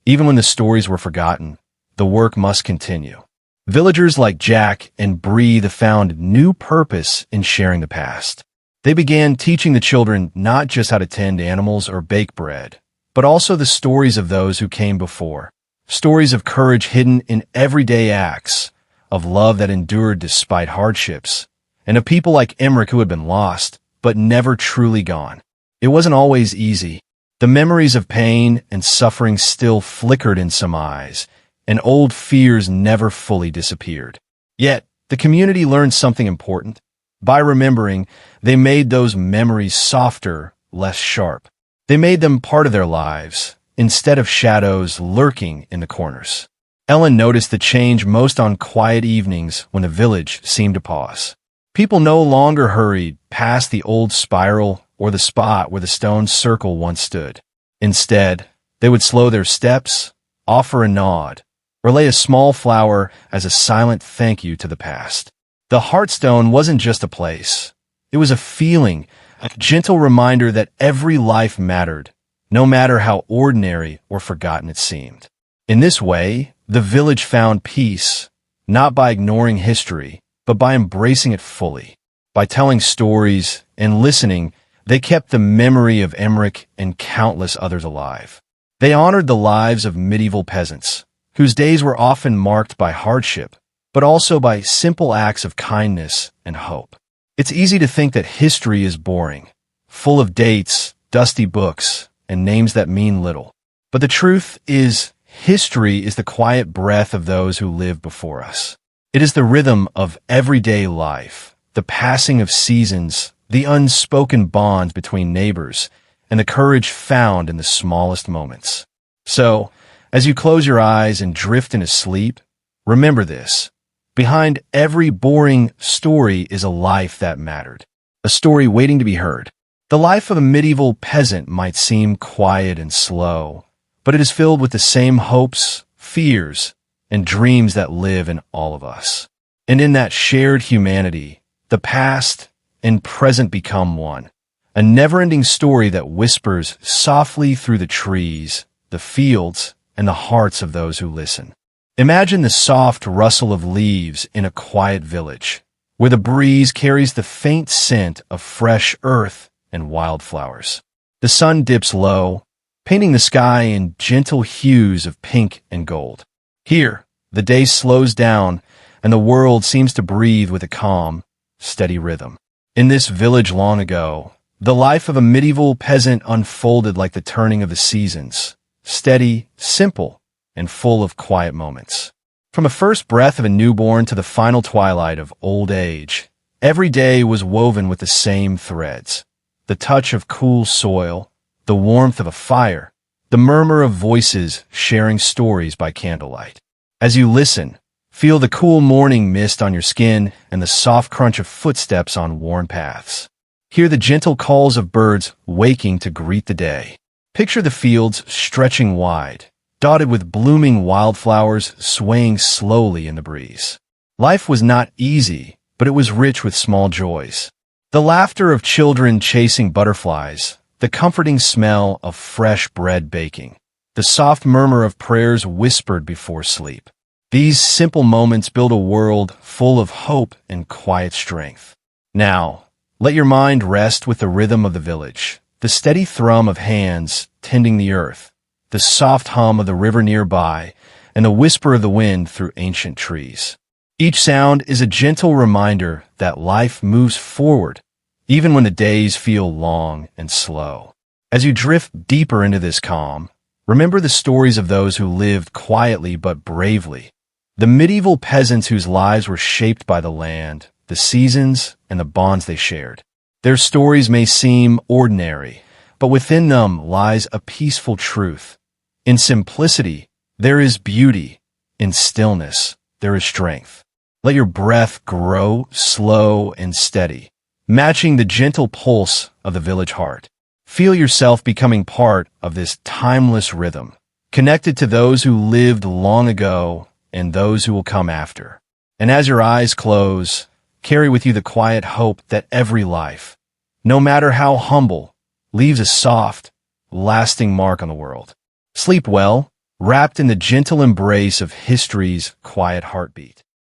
Even when the stories were forgotten, the work must continue. Villagers like Jack and Breathe found new purpose in sharing the past. They began teaching the children not just how to tend animals or bake bread, but also the stories of those who came before. Stories of courage hidden in everyday acts, of love that endured despite hardships, and of people like Emmerich who had been lost, but never truly gone. It wasn't always easy. The memories of pain and suffering still flickered in some eyes, and old fears never fully disappeared. Yet, the community learned something important. By remembering, they made those memories softer, less sharp. They made them part of their lives, instead of shadows lurking in the corners. Ellen noticed the change most on quiet evenings when the village seemed to pause. People no longer hurried past the old spiral or the spot where the stone circle once stood. Instead, they would slow their steps, offer a nod, or lay a small flower as a silent thank you to the past. The Heartstone wasn't just a place. It was a feeling, a gentle reminder that every life mattered, no matter how ordinary or forgotten it seemed. In this way, the village found peace, not by ignoring history, but by embracing it fully. By telling stories and listening, they kept the memory of Emmerich and countless others alive. They honored the lives of medieval peasants, whose days were often marked by hardship, but also by simple acts of kindness and hope. It's easy to think that history is boring, full of dates, dusty books, and names that mean little. But the truth is, history is the quiet breath of those who lived before us. It is the rhythm of everyday life, the passing of seasons, the unspoken bonds between neighbors, and the courage found in the smallest moments. So, as you close your eyes and drift into sleep, remember this. Behind every boring story is a life that mattered, a story waiting to be heard. The life of a medieval peasant might seem quiet and slow, but it is filled with the same hopes, fears, and dreams that live in all of us. And in that shared humanity, the past and present become one, a never-ending story that whispers softly through the trees, the fields, and the hearts of those who listen. Imagine the soft rustle of leaves in a quiet village, where the breeze carries the faint scent of fresh earth and wildflowers. The sun dips low, painting the sky in gentle hues of pink and gold. Here, the day slows down, and the world seems to breathe with a calm, steady rhythm. In this village long ago, the life of a medieval peasant unfolded like the turning of the seasons, steady, simple, and full of quiet moments. From the first breath of a newborn to the final twilight of old age, every day was woven with the same threads. The touch of cool soil, the warmth of a fire, the murmur of voices sharing stories by candlelight. As you listen, feel the cool morning mist on your skin and the soft crunch of footsteps on worn paths. Hear the gentle calls of birds waking to greet the day. Picture the fields stretching wide, dotted with blooming wildflowers swaying slowly in the breeze. Life was not easy, but it was rich with small joys. The laughter of children chasing butterflies, the comforting smell of fresh bread baking, the soft murmur of prayers whispered before sleep. These simple moments build a world full of hope and quiet strength. Now, let your mind rest with the rhythm of the village, the steady thrum of hands tending the earth, the soft hum of the river nearby, and the whisper of the wind through ancient trees. Each sound is a gentle reminder that life moves forward, even when the days feel long and slow. As you drift deeper into this calm, remember the stories of those who lived quietly but bravely, the medieval peasants whose lives were shaped by the land, the seasons, and the bonds they shared. Their stories may seem ordinary, but within them lies a peaceful truth. In simplicity, there is beauty. In stillness, there is strength. Let your breath grow slow and steady, matching the gentle pulse of the village heart. Feel yourself becoming part of this timeless rhythm, connected to those who lived long ago and those who will come after. And as your eyes close, carry with you the quiet hope that every life, no matter how humble, leaves a soft, lasting mark on the world. Sleep well, wrapped in the gentle embrace of history's quiet heartbeat.